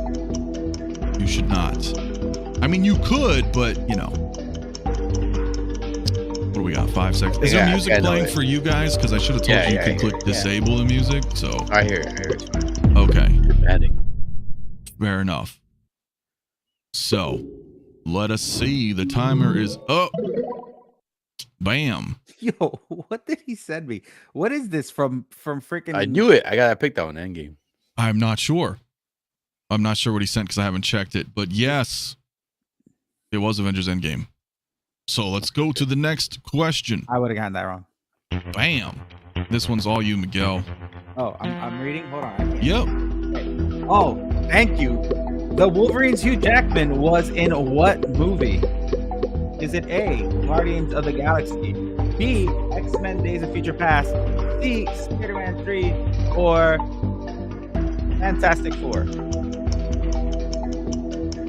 A: You should not. I mean, you could, but, you know. What do we got? 5 seconds. Is there music playing for you guys? Because I should have told you could click disable the music. So
C: I hear it.
A: Okay.
C: Adding.
A: Fair enough. So let us see. The timer is up. Bam.
B: Yo, what did he send me? What is this from freaking?
C: I knew it. I picked that one. Endgame.
A: I'm not sure. I'm not sure what he sent because I haven't checked it. But yes, it was Avengers Endgame. So let's go to the next question.
B: I would have gotten that wrong.
A: Bam. This one's all you, Miguel.
B: Oh, I'm reading. Hold on.
A: Yep.
B: Okay. Oh, thank you. The Wolverine's Hugh Jackman was in what movie? Is it A, Guardians of the Galaxy, B, X-Men Days of Future Past, C, Spider-Man 3, or Fantastic Four?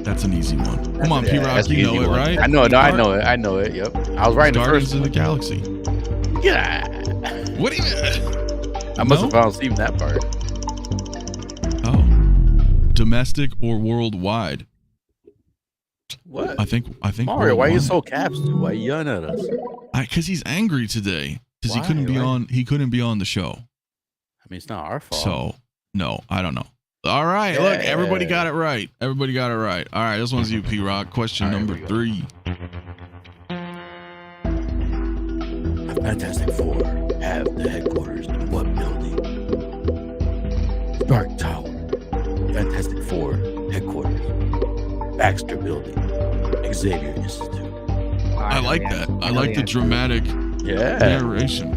A: That's an easy one. Come on, P-Rock, you know it, right?
C: I know it. I know it. Yep. I was right.
A: Guardians of the Galaxy.
C: Yeah.
A: What do you?
C: I must have found Steve that part.
A: Oh, domestic or worldwide?
C: What?
A: I think.
C: Mario, why are you so caps? Why are you yelling at us?
A: Because he's angry today. Because he couldn't be on. He couldn't be on the show.
C: I mean, it's not our fault.
A: So no, I don't know. All right, look, everybody got it right. All right, this one's you, P-Rock. Question number 3.
C: The Fantastic Four have the headquarters in what building? Dark Tower. Fantastic Four headquarters. Baxter Building. Xavier Institute.
A: I like that. I like the dramatic narration.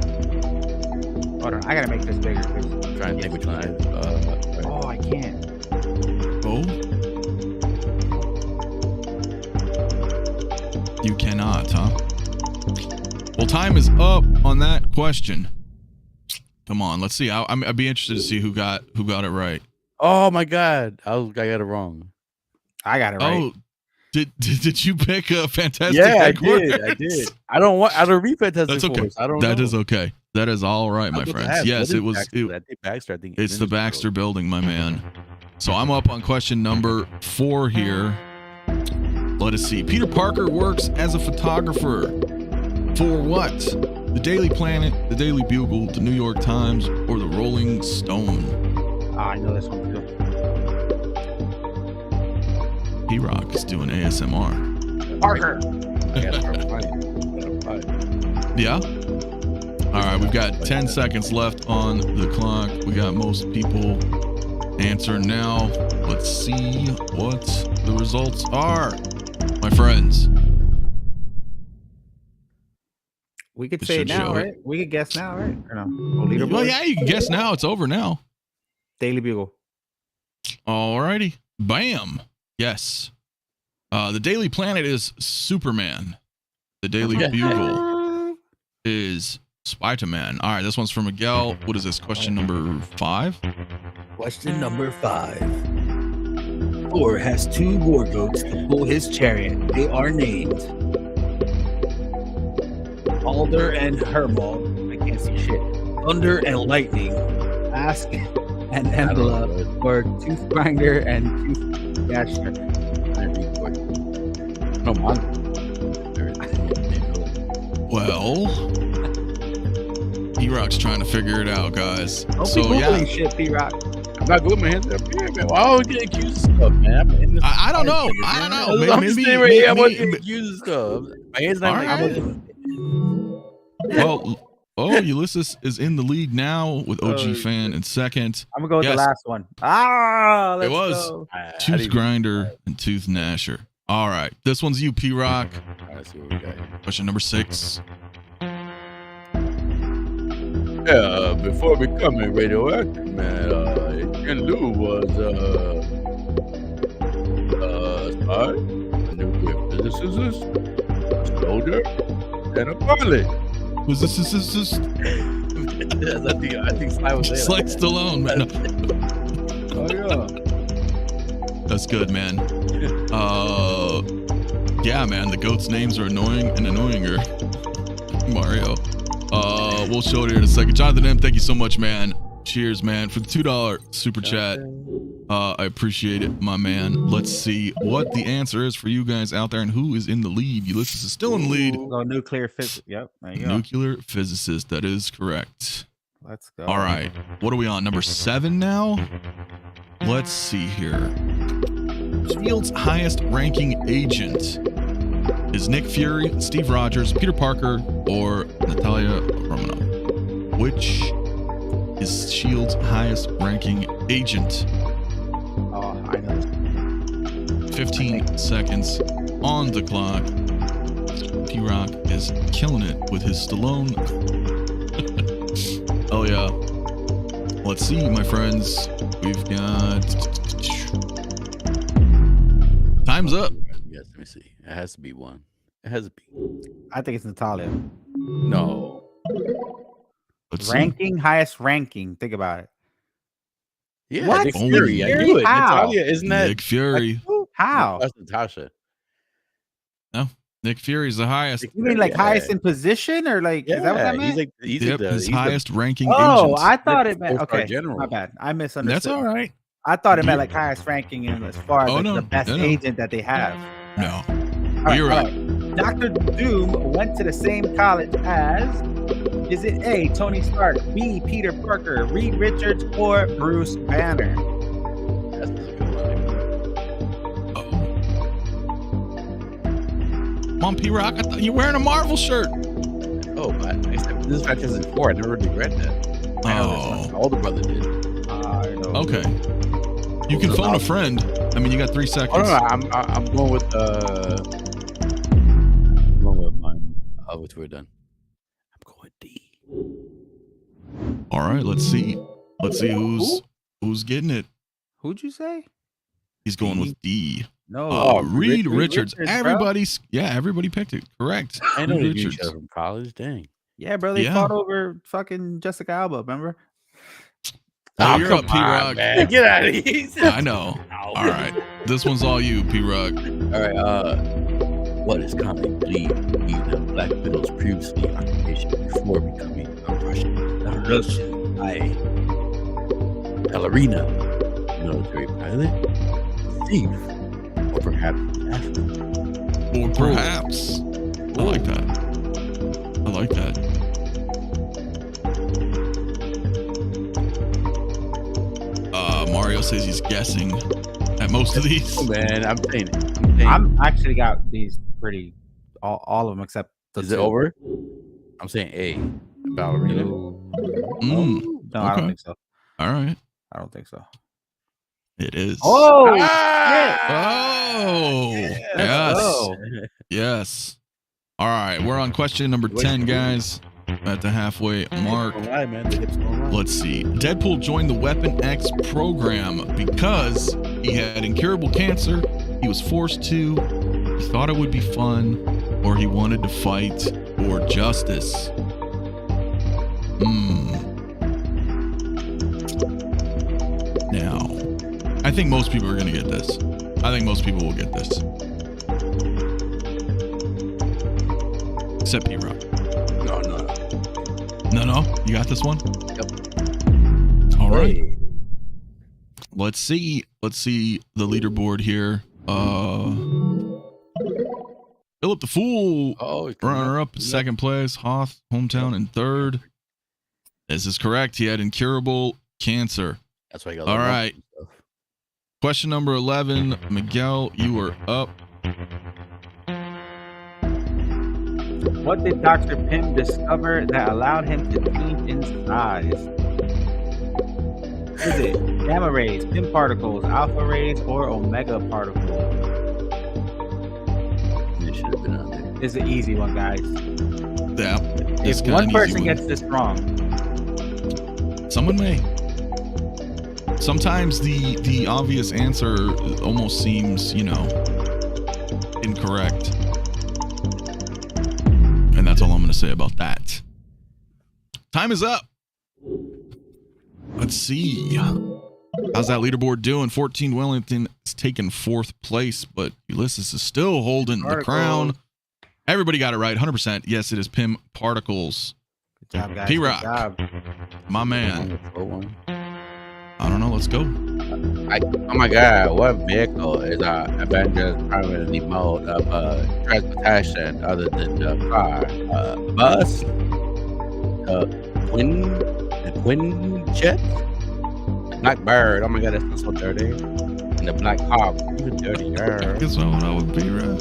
B: Hold on, I gotta make this bigger.
C: I'm trying to think which one
B: I can't.
A: Oh? You cannot, huh? Well, time is up on that question. Come on, let's see. I'd be interested to see who got it right.
C: Oh my God, I got it wrong.
B: I got it right.
A: Oh, did you pick a Fantastic?
C: Yeah, I did. I don't read Fantastic.
A: That's okay.
C: I don't.
A: That is okay. That is all right, my friends. Yes, it was.
C: Baxter, I think
A: it's the Baxter Building, my man. So I'm up on question number 4 here. Let us see. Peter Parker works as a photographer for what? The Daily Planet, the Daily Bugle, the New York Times, or the Rolling Stone?
B: I know this one too.
A: P-Rock is doing ASMR.
B: Parker.
A: Yeah? All right, we've got 10 seconds left on the clock. We got most people answering now. Let's see what the results are, my friends.
B: We could say it now, right? We could guess now, right? Or no?
A: Well, yeah, you can guess now. It's over now.
B: Daily Bugle.
A: All righty. Bam. Yes. The Daily Planet is Superman. The Daily Bugle is Spider-Man. All right, this one's from Miguel. What is this? Question number 5?
D: Question number 5. Thor has 2 war goats to pull his chariot. They are named Alder and Hermod. I can't see shit. Thunder and Lightning.
B: Mask and Envelope, or Tooth Grinder and Tooth Gasher?
C: No, man.
A: Well, E-Rock's trying to figure it out, guys.
B: Don't
A: So
B: be
A: yeah,
B: Googling shit, P-Rock.
C: I'm not good with my hands up here, man. Why always get accused of stuff, man?
A: I don't know. I don't know.
C: I'm just
A: Maybe,
C: saying right here, I'm
A: maybe,
C: getting accused of stuff. My hands not
A: All
C: like
A: right. Well, Ulysses is in the lead now with OG Fan in second.
B: I'm gonna go with
A: Yes.
B: the last one. Ah, let's
A: It was
B: go.
A: Tooth Grinder and Tooth Gnasher. All right, this one's you, P-Rock.
C: Let's see what we got here.
A: Question number 6.
C: Yeah, before becoming radioactive, man, Ken Liu was a spy, a nuclear physicist, a soldier, and a pilot.
A: Was this?
C: I think Sly was there.
A: Sly Stallone, man.
C: Oh yeah.
A: That's good, man. Yeah, man. The goats' names are annoying and annoyinger. Mario. We'll show it here in a second. Jonathan M, thank you so much, man. Cheers, man, for the $2 super chat. I appreciate it, my man. Let's see what the answer is for you guys out there and who is in the lead. Ulysses is still in the lead.
B: Go nuclear physics. Yep, there you go.
A: Nuclear physicist. That is correct.
B: Let's go.
A: All right. What are we on? Number 7 now? Let's see here. Shield's highest ranking agent is Nick Fury, Steve Rogers, Peter Parker, or Natalia Romanoff. Which is Shield's highest ranking agent?
B: Oh, I know this.
A: 15 seconds on the clock. P-Rock is killing it with his Stallone. Oh yeah. Let's see, my friends. We've got time's up.
C: Yes, let me see. It has to be one. It has to be.
B: I think it's Natalia.
C: No.
A: Let's see.
B: Ranking, highest ranking. Think about it.
C: Yeah,
B: What?
C: Nick
A: Only
C: Fury. I
B: Fury?
C: knew it.
B: How?
C: Natalia, isn't that?
A: Nick Fury.
B: How?
C: That's Natasha.
A: Nick Fury's the highest.
B: You mean like
C: Yeah.
B: highest in position, or like is that what that meant?
C: He's
A: Yep,
C: like
A: his
C: the
A: highest ranking
B: Oh,
A: agent.
B: I thought it meant
C: four-star
B: okay.
C: general.
B: My bad. I misunderstood.
A: That's all right.
B: I thought it meant like highest ranking in as far as
A: Oh,
B: like,
A: no.
B: the best
A: No, no.
B: agent that they have.
A: No.
B: All right,
A: You're
B: all
A: right.
B: right. Dr. Doom went to the same college as, is it A, Tony Stark, B, Peter Parker, Reed Richards, or Bruce Banner?
C: That's a good one.
A: Oh. Come on, P-Rock. I thought you were wearing a Marvel shirt.
C: Oh, but this is Fantastic Four. I never really read that. I know this, my older brother did.
B: I know.
A: Okay. You can phone a friend. I mean, you got 3 seconds.
C: Oh no, I'm going with mine. Which we're done. I'm going with D.
A: All right, let's see. Let's see who's getting it.
B: Who'd you say?
A: He's going with D.
B: No.
A: Reed Richards.
B: bro.
A: Everybody picked it. Correct.
C: I know
A: Reed
C: they knew each
A: Richards.
C: other from college. Dang.
B: Yeah, bro. They
A: Yeah.
B: fought over fucking Jessica Alba, remember?
A: Oh, you're up,
C: come on,
A: P-Rock.
C: man. Get out of here.
A: I know. All right. This one's all you, P-Rock.
C: All right. What is commonly believed to be the Black Widow's previously occupation before becoming a Russian ballerina, military pilot, thief, or perhaps an athlete?
A: Or perhaps. I like that. I like that. Mario says he's guessing at most of these.
C: Oh, man, I'm saying it.
B: I'm actually got these pretty, all of them except the
C: Is
B: two.
C: it over? I'm saying A. Ballerina.
A: Mm,
B: No, I
A: Okay.
B: don't think so.
A: all right.
B: I don't think so.
A: It is.
B: Oh,
A: Oh,
C: Let's
A: yes.
B: go.
A: Yes. All right. We're on question number 10, guys. At the halfway mark.
C: Don't lie, man. The hips don't lie.
A: Let's see. Deadpool joined the Weapon X program because he had incurable cancer. He was forced to. He thought it would be fun, or he wanted to fight for justice. Now, I think most people are going to get this. I think most people will get this. Except P-Rock.
C: No.
A: No, you got this one?
C: Yep.
A: All right.
C: Hey.
A: Let's see the leaderboard here. Philip the Fool,
C: Oh,
A: runner up, second place. Hoth, hometown, in third. This is correct. He had incurable cancer.
C: That's why you got.
A: All right. Question number 11. Miguel, you are up.
B: What did Dr. Pym discover that allowed him to change in size? Is it gamma rays, Pym particles, alpha rays, or omega particles?
C: It should have been on there.
B: This is an easy one, guys.
A: Yeah.
B: If one person gets this wrong,
A: someone may. Sometimes the obvious answer almost seems, incorrect. And that's all I'm going to say about that. Time is up. Let's see. How's that leaderboard doing? 14 Wellington is taking 4th place, but Ulysses is still holding the crown. Everybody got it right. 100%. Yes, it is Pym particles.
B: good job, guys.
A: P-Rock.
B: Good job.
A: My man. I don't know. Let's go.
C: Oh my God! What vehicle is Avengers primarily mode of transportation other than the car? Bus, the twin jet, the Blackbird. Oh my God, that's so dirty. And the Black Hawk, even dirtier.
A: Guess what that would be, right?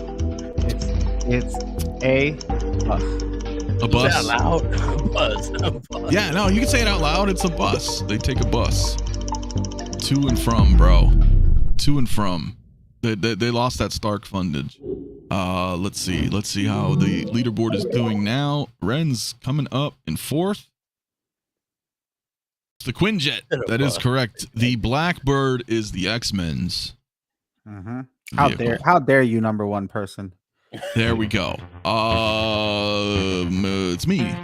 B: It's a bus.
A: A bus.
C: Is that loud? Bus.
A: Yeah, no, you can say it out loud. It's a bus. They take a bus. To and from, bro. To and from. They lost that Stark fundage. Let's see how the leaderboard is doing now. Ren's coming up in 4th. It's the Quinjet. That is correct. The Blackbird is the X-Men's.
B: Mm-hmm.
A: vehicle.
B: How dare you, number one person?
A: There we go. It's me.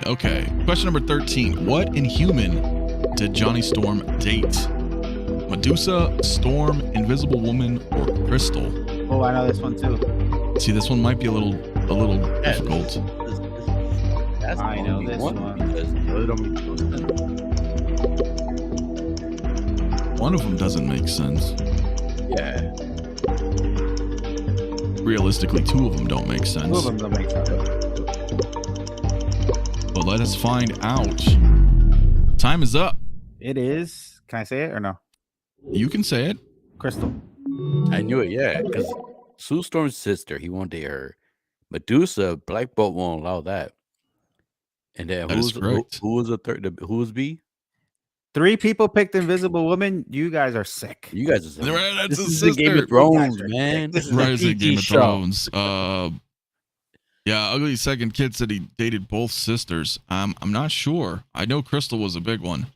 A: Okay. Question number 13. What Inhuman did Johnny Storm date? Medusa, Storm, Invisible Woman, or Crystal?
B: Oh, I know this one too.
A: See, this one might be a little difficult.
B: I know this one.
C: Because it don't make no sense.
A: One of them doesn't make sense.
C: Yeah.
A: Realistically, 2 of them don't make sense.
B: 2 of them don't make sense.
A: But let us find out. Time is up.
B: It is. Can I say it or no?
A: You can say it.
B: Crystal.
C: I knew it, yeah. Because Sue Storm's sister, he won't date her. Medusa, Black Bolt won't allow that. And then
A: That is correct.
C: who was the third? Who was B?
B: 3 people picked Invisible Woman. You guys are sick.
C: You guys are sick.
A: Right, that's
C: This
A: his
C: is the Game
A: sister.
C: of Thrones, man.
B: This is
A: Right,
B: a
A: it's a
B: PG
A: Game of
B: show.
A: Thrones. Yeah, Ugly Second Kid said he dated both sisters. I'm not sure. I know Crystal was a big one.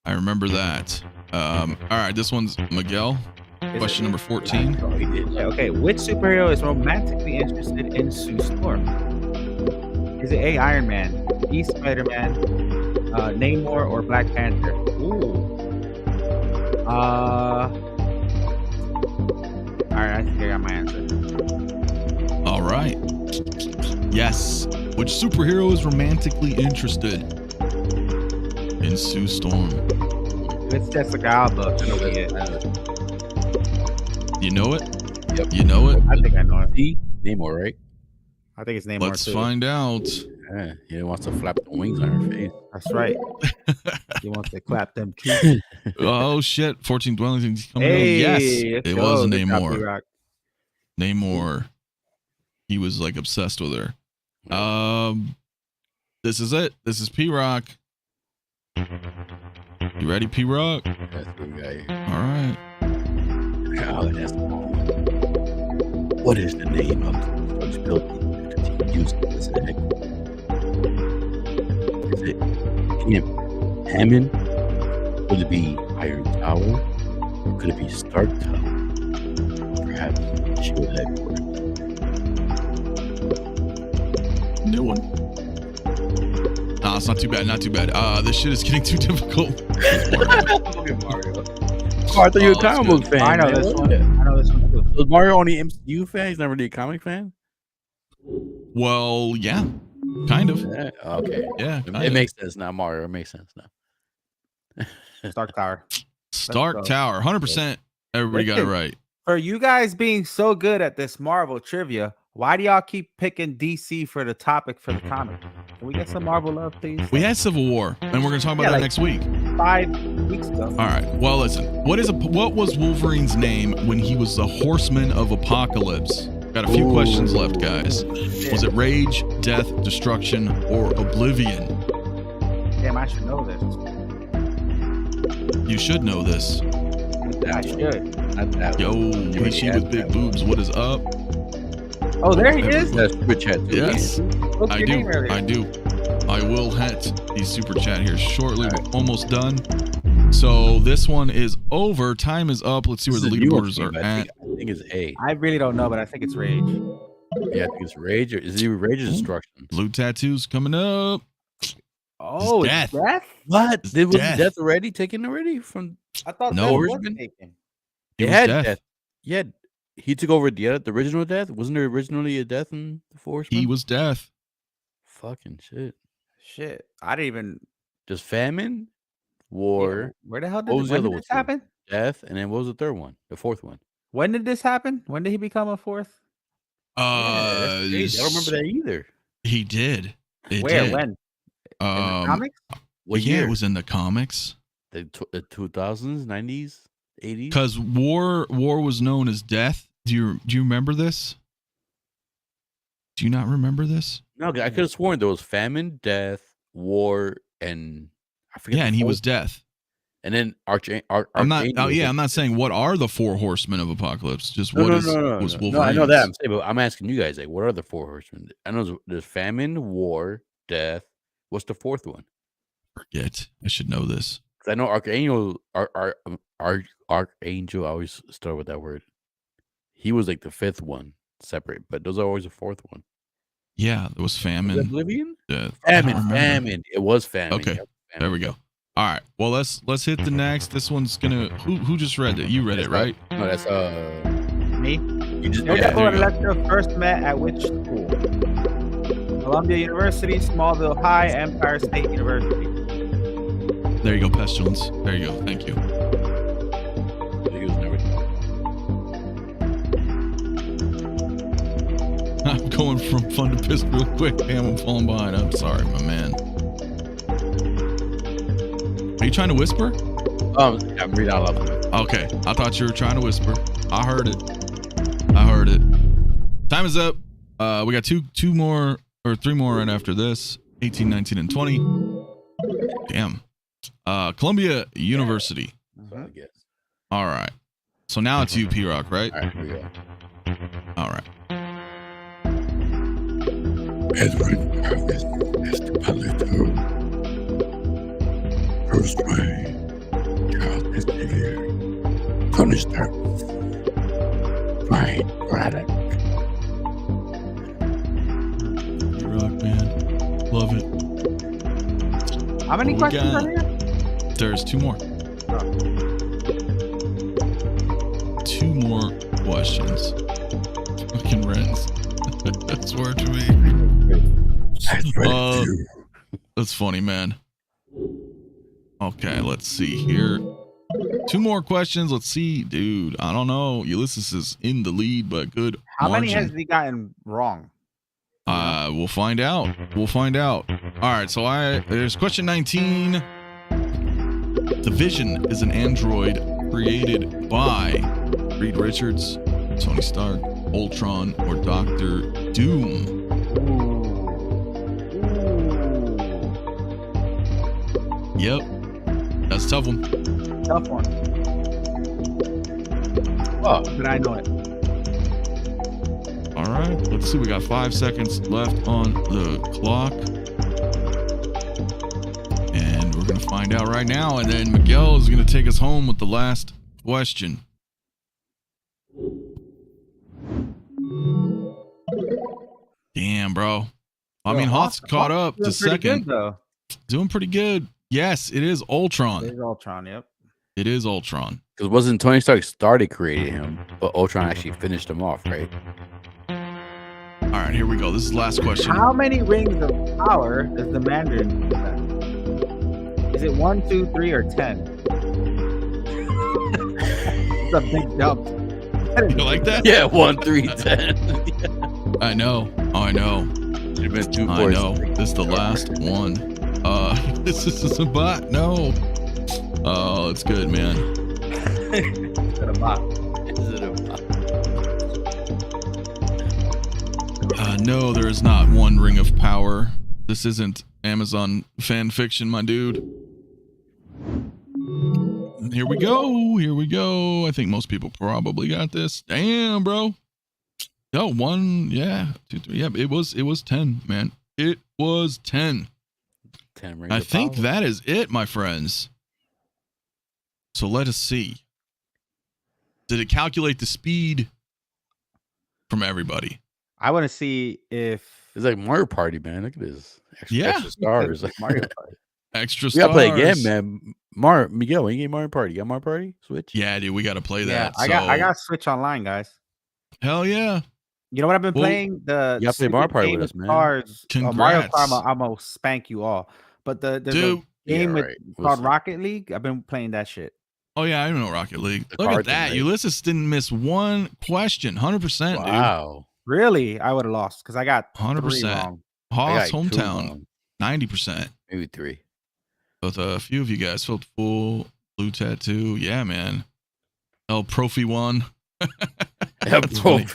A: I remember that. All right, this one's Miguel. Question number 14.
C: Oh, he did.
B: Yeah, okay. Which superhero is romantically interested in Sue Storm? Is it A, Iron Man, B, Spider-Man, Namor, or Black Panther? Ooh. All right, I think I got my answer.
A: All right. Yes. Which superhero is romantically interested in Sue Storm?
B: It's Jessica Alba.
A: You know it?
C: Yep.
A: You know it?
B: I think I know it.
C: See? Namor, right?
B: I think it's Namor
A: Let's
B: too.
A: find out.
C: Yeah, he wants to flap the wings on her face.
B: That's right. You want to clap them cheeks?
A: Oh shit! 14 Dwellings coming
B: Hey,
A: out. Yes,
B: let's
A: it
B: go.
A: was
B: Good job,
A: Namor.
B: P-Rock.
A: Namor. He was like obsessed with her. This is it. This is P-Rock. You ready, P-Rock?
C: That's the guy.
A: All right.
C: Oh, that's the one. What is the name of the first building that he used as a headquarters? Is it Hammond? Could it be Iron Tower? Or could it be Stark Tower? Perhaps Shield Headquarters.
A: New one. Nah, it's not too bad. Not too bad. This shit is getting too difficult.
C: Look at Mario. Oh, I thought you were a comic book fan.
B: I know
C: man.
B: this one. I know this one too.
C: Was Mario only MCU fan? He's not really a comic fan?
A: Well, yeah, kind of.
C: Yeah. Okay.
A: Yeah,
C: It makes sense now, Mario. It makes sense now.
B: Stark Tower.
A: Stark
B: go.
A: Tower, 100%. Everybody got it
B: Listen.
A: right.
B: For you guys being so good at this Marvel trivia, why do y'all keep picking DC for the topic for the comic? Can we get some Marvel love, please?
A: We had Civil War, and we're going to talk about
B: Yeah,
A: that
B: like-
A: next week.
B: 5 weeks ago.
A: All right. Well, listen. What was Wolverine's name when he was the Horseman of Apocalypse? Got a few questions left, guys. Was it Rage, Death, Destruction, or Oblivion?
B: Damn, I should know this.
A: You should know this.
B: I should.
C: Not that
A: Yo,
C: one. You
A: she
C: already
A: with
C: had
A: big
C: that
A: boobs. What is up?
B: Oh, there he is.
C: one. That's super chat. too.
A: Yes,
B: What's
A: I
B: your name
A: do.
B: earlier?
A: I do. I will hit the super chat here shortly. We're almost done. So this one is over. Time is up. Let's see where
C: This
A: the
C: is a new one
A: leaderboards
C: for
A: are
C: me,
A: at.
C: I think it's A.
B: I really don't know, but I think it's Rage.
C: Yeah, I think it's Rage. Or, is it Rage or Destruction?
A: Blue tattoos coming up.
B: Oh, it's
A: Death.
B: Death?
C: What?
A: It's
C: Was
A: Death.
C: Death already taken already from?
B: I thought
A: No.
B: Death was
C: Horseman?
B: taken.
A: It
C: It
A: was
C: had
A: Death.
C: Death. Yeah, he took over the original Death. Wasn't there originally a Death in the Force?
A: He was Death.
C: Fucking shit.
B: Shit. I didn't even.
C: Just famine,
B: Yeah,
C: war,
B: where the hell did,
C: What was the
B: when
C: other
B: did
C: one,
B: this
C: too?
B: happen?
C: Death, and then what was the third one? The fourth one.
B: When did this happen? When did he become a fourth?
C: Yeah, that's crazy. I don't remember that either.
A: He did. It
B: Where?
A: did.
B: When? In the comics?
C: What
A: yeah,
C: year?
A: it was in the comics.
C: The 2000s, 90s, 80s.
A: Because war was known as Death. Do you remember this? Do you not remember this?
C: No, I could have sworn there was famine, death, war, and I forget.
A: Yeah,
C: the
A: and he was
C: fourth-
A: Death.
C: And then
A: I'm not.
C: Archangel
A: Oh
C: was
A: yeah,
C: like-
A: I'm not saying what are the four horsemen of Apocalypse. Just
C: No,
A: what
C: no,
A: is
C: no,
A: was
C: no.
A: Wolverine?
C: No, I know that. I'm saying, but I'm asking you guys, like, what are the four horsemen? I know there's famine, war, death. What's the fourth one?
A: Forget. I should know this.
C: 'Cause I know Archangel. Archangel. I always start with that word. He was like the fifth one, separate, but those are always the fourth one.
A: Yeah, there was
C: Was it
A: famine.
C: Oblivion?
A: Death. I don't remember.
C: Famine. It was famine.
A: Okay,
C: Yep,
A: There
C: famine.
A: we go. All right. Well, let's hit the next. This one's gonna. Who just read it? You read it, right?
C: No, that's
B: Me?
C: You just,
B: Your
C: yeah,
B: Devil
A: there
B: and
A: you go.
B: Electra first met at which school? Columbia University, Smallville High, Empire State University.
A: There you go, Pestilence. There you go. Thank you.
C: he was never.
A: I'm going from fun to piss real quick. Damn, I'm falling behind. I'm sorry, my man. Are you trying to whisper?
C: I'm reading out loud.
A: Okay, I thought you were trying to whisper. I heard it. I heard it. Time is up. We got two more or three more right after this. 18, 19, and 20. Damn. Columbia University.
C: So I guess.
A: All right. So now it's you, P-Rock, right?
C: All right, here we go.
A: All right.
E: Edward Harvest is the Palito. Bruce Wayne, Charles Xavier, Tony Stark, Brian Braddock.
A: P-Rock, man. Love it.
B: How many
A: What we
B: questions
A: got?
B: are there?
A: There's two more. Two more questions. Fucking Renz. That's word to me.
E: That's right, you.
A: That's funny, man. Okay, let's see here. Two more questions. Let's see, dude. I don't know. Ulysses is in the lead, but good
B: How
A: margin.
B: many has he gotten wrong?
A: We'll find out. We'll find out. All right, so there's question 19. The Vision is an android created by Reed Richards, Tony Stark, Ultron, or Doctor Doom. Yep. That's a tough one.
B: Tough one.
C: Oh,
B: But I know it.
A: All right, let's see. We got 5 seconds left on the clock. And we're going to find out right now. And then Miguel is going to take us home with the last question. Damn, bro. I mean, Hoth's caught up to
B: Doing pretty
A: second.
B: good, though.
A: Doing pretty good. Yes, it is Ultron.
B: There's Ultron, yep.
A: It is Ultron.
C: because wasn't Tony Stark started creating him, but Ultron actually finished him off, right?
A: All right, here we go. This is the last question.
B: How many rings of power does the Mandarin possess? Is it 1, 2, 3, or 10? It's a big jump.
A: You like that?
C: Yeah, 1, 3, 10.
A: I know. I know.
C: You've been 2, 4.
A: I know. This is the last one. This is a bot. No. Oh, it's good, man.
B: Is it a bot?
C: Is it a
A: No, there is not one ring of power. This isn't Amazon fan fiction, my dude. Here we go. Here we go. I think most people probably got this. Damn, bro. Oh, 1, yeah, 2, 3. Yeah, it was 10, man. It was 10.
C: 10 rings
A: I
C: of
A: think
C: power.
A: that is it, my friends. So let us see. Did it calculate the speed from everybody?
B: I want to see if
C: It's like Mario Party, man. Look at this.
A: Yeah.
C: Extra stars.
B: Mario Kart.
A: Extra
C: We
A: stars.
C: gotta play again, man. Miguel, when you get Mario Party, you got Mario Party? Switch?
A: Yeah, dude, we got to play
B: Yeah,
A: that.
B: I got Switch Online, guys.
A: Hell yeah.
B: You know what I've been
A: Well,
B: playing? The
C: you gotta play Mario
B: stupid
C: Party
B: game
C: with us, man.
B: Cars. Mario Kart,
A: Congrats.
B: I'm gonna spank you all. But there's
A: Dude.
B: a game
C: Yeah,
B: with
C: right. We'll
B: called
C: see.
B: Rocket League. I've been playing that shit.
A: Oh, yeah, I know Rocket League.
C: The
A: Look
C: car
A: at
C: thing,
A: that.
C: right?
A: Ulysses didn't miss one question. 100%,
C: Wow.
B: Really? I would have lost because I got
A: 100%.
B: 3 wrong.
A: dude.
C: I
A: Haas
C: got 2
A: hometown,
C: wrong.
A: 90%.
C: Maybe 3.
A: With a few of you guys filled full blue tattoo. Yeah, man. El Profi won. That's funny.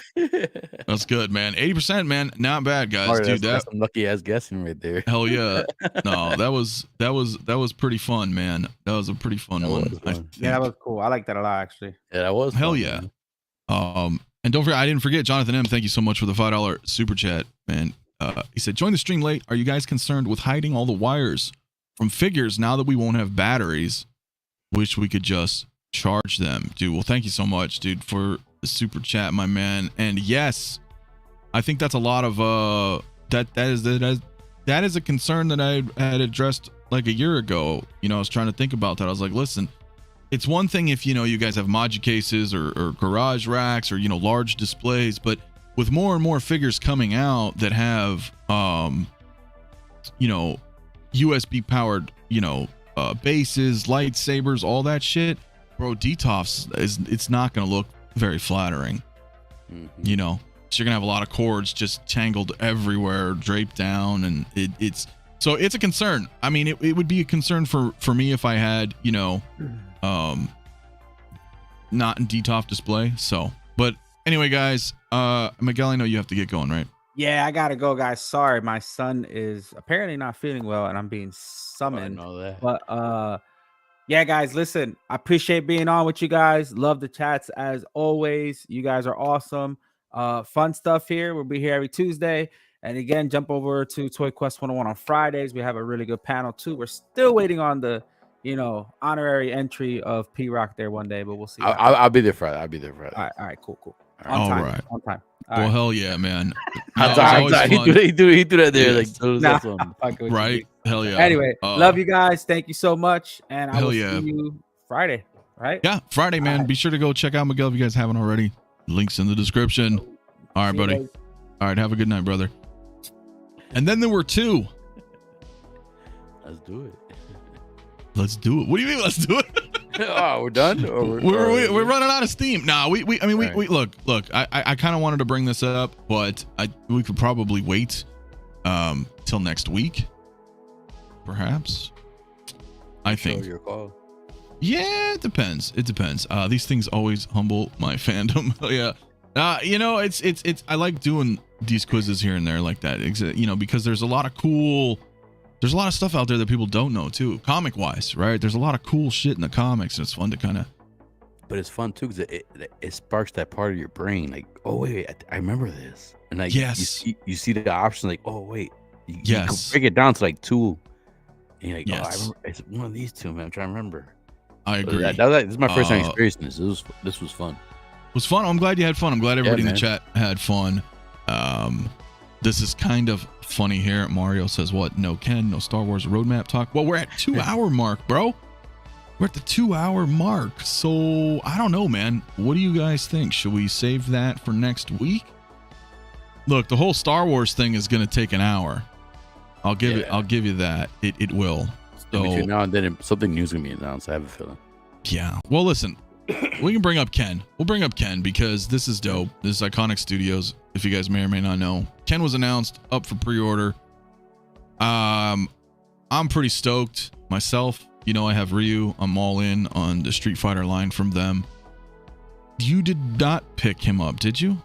A: That's good, man. 80%, man. Not bad, guys.
C: Mario,
A: Dude,
C: that's some lucky ass guessing right there.
A: hell yeah. No, that was pretty fun, man. That was a pretty fun
C: That
A: one.
C: was
A: I
C: fun.
B: Yeah, that
A: think.
B: was cool. I like that a lot, actually.
C: Yeah, that was
A: Hell
C: fun,
A: yeah.
C: man.
A: And don't forget, I didn't forget Jonathan M. Thank you so much for the $5 super chat, man. He said, join the stream late. Are you guys concerned with hiding all the wires from figures now that we won't have batteries? Wish we could just charge them, dude. Well, thank you so much, dude, for the super chat, my man. And yes, I think that's a lot of that is a concern that I had addressed like a year ago. You know, I was trying to think about that. I was like, listen, it's one thing if, you know, you guys have Moji cases or garage racks or, you know, large displays, but with more and more figures coming out that have, you know, USB powered, you know, bases, lightsabers, all that shit, bro, DTOFs it's not going to look very flattering, you know? So you're going to have a lot of cords just tangled everywhere, draped down, and it's a concern. I mean, it would be a concern for me if I had, you know, not in DTOF display. So, but anyway, guys, Miguel, I know you have to get going, right?
B: Yeah, I gotta go, guys. Sorry, my son is apparently not feeling well, and I'm being summoned.
C: I know that.
B: But yeah, guys, listen, I appreciate being on with you guys. Love the chats as always. You guys are awesome. Fun stuff here. We'll be here every Tuesday. And again, jump over to Toy Quest 101 on Fridays. We have a really good panel too. We're still waiting on the, you know, honorary entry of P Rock there one day, but we'll see.
C: I'll be there Friday. I'll be there Friday.
B: All right, cool.
A: All right.
B: On time.
A: Well, hell yeah, man.
C: I'm
A: No, it's
C: sorry.
A: always fun.
C: He threw that there.
A: Yes.
C: Like,
B: Nah,
C: that's one.
B: fuck with you,
A: Right?
B: dude.
A: Hell yeah.
B: Anyway, love you guys. Thank you so much. And I
A: Hell
B: will
A: yeah.
B: see you Friday, right?
A: Yeah, Friday, man.
B: right.
A: Be sure to go check out Miguel if you guys haven't already. Links in the description. All right,
B: See you
A: buddy.
B: guys.
A: All right, have a good night, brother. And then there were 2.
C: Let's do it.
A: Let's do it. What do you mean? Let's do it.
C: Oh, we're done. Or
A: We're running out of steam. Nah, we
C: Right.
A: look. I kind of wanted to bring this up, but we could probably wait till next week, perhaps. I think.
C: Your call.
A: Yeah, it depends. It depends. These things always humble my fandom. Yeah. You know, it's I like doing these quizzes here and there like that. You know, because there's a lot of stuff out there that people don't know too, comic wise, right? There's a lot of cool shit in the comics, and it's fun to kind of.
C: But it's fun too because it sparks that part of your brain. Like, oh wait, I remember this, and like
A: Yes.
C: you see the option. Like, oh wait, you can
A: Yes.
C: break it down to like 2, and you're like, oh, I
A: Yes.
C: remember, it's one of these 2, man. I'm trying to remember.
A: I agree.
C: This is my first time experiencing this. This was fun.
A: It was fun. I'm glad you had fun. I'm glad everybody in the
C: man.
A: chat had fun. This is kind of funny here. Mario says, what? No Ken, no Star Wars roadmap talk. Well, we're at 2-hour mark, bro. We're at the 2-hour mark. So I don't know, man. What do you guys think? Should we save that for next week? Look, the whole Star Wars thing is going to take an hour. I'll give you that. It will. So
C: between now and then, something new is gonna be announced. I have a feeling.
A: yeah. Well, listen, we can bring up Ken. We'll bring up Ken because this is dope. This is Iconiq Studios. If you guys may or may not know, Ken was announced up for pre-order. I'm pretty stoked myself. You know, I have Ryu. I'm all in on the Street Fighter line from them. You did not pick him up, did you?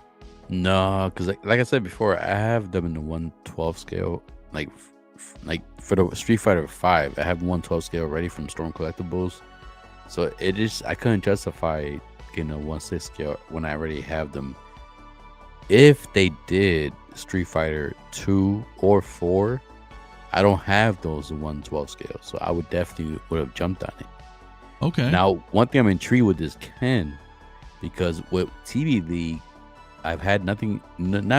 C: No, because like I said before, I have them in the 112 scale. Like for the Street Fighter 5, I have 112 scale ready from Storm Collectibles. So it is, I couldn't justify getting a 1/6 scale when I already have them. If they did Street Fighter 2 or 4, I don't have those in 112 scale, so I would definitely would have jumped on it.
A: Okay.
C: Now, one thing I'm intrigued with is Ken, because with TV League, I've had not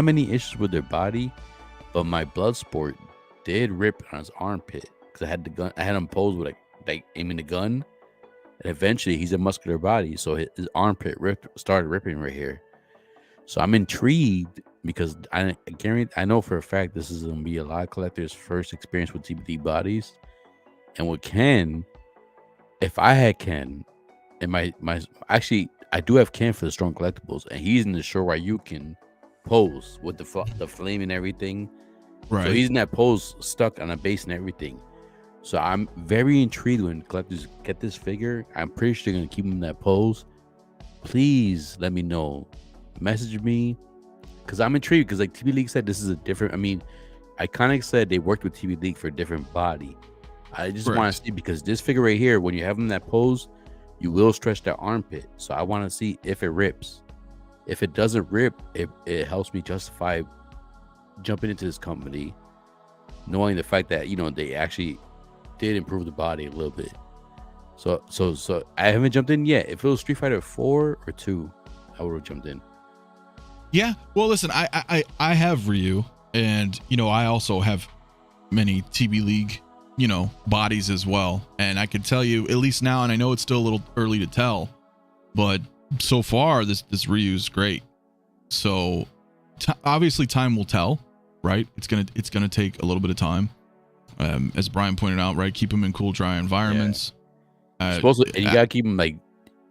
C: many issues with their body, but my Bloodsport did rip on his armpit because I had the gun. I had him posed with like aiming the gun. And eventually, he's a muscular body, so his armpit started ripping right here. So I'm intrigued because I know for a fact this is gonna be a lot of collectors' first experience with TBD bodies. And with Ken, if I had Ken, and actually I do have Ken for the Strong Collectibles, and he's in the Shoryuken pose with the flame and everything.
A: Right.
C: So he's in that pose, stuck on a base and everything. So I'm very intrigued when collectors get this figure. I'm pretty sure they're gonna keep him in that pose. Please let me know. Message me, because I'm intrigued. Because like TV League said, this is a different. I mean, Iconiq said they worked with TV League for a different body. I just want to see, because this figure right here, when you have him in that pose, you will stretch that armpit. So I want to see if it rips. If it doesn't rip, it helps me justify jumping into this company, knowing the fact that they actually did improve the body a little bit. So I haven't jumped in yet. If it was Street Fighter 4 or 2, I would have jumped in.
A: Yeah. Well, listen, I have Ryu, and I also have many TB League, bodies as well. And I can tell you, at least now, and I know it's still a little early to tell, but so far this Ryu's great. So obviously time will tell, right? It's gonna take a little bit of time. As Brian pointed out, right? Keep them in cool, dry environments.
C: And you gotta keep them like,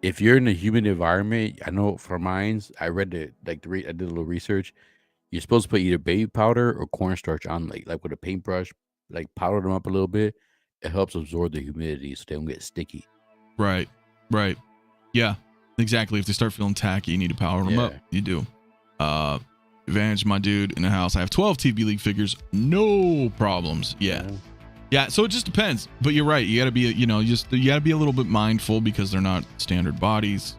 C: if you're in a humid environment. I know for mines, I read it I did a little research. You're supposed to put either baby powder or cornstarch on, like with a paintbrush, like powder them up a little bit. It helps absorb the humidity so they don't get sticky.
A: Right. Yeah, exactly. If they start feeling tacky, you need to power them up. You do. Advantage, my dude, in the house. I have 12 TB League figures, no problems. Yeah. So it just depends. But you're right. You got to be, you got to be a little bit mindful because they're not standard bodies.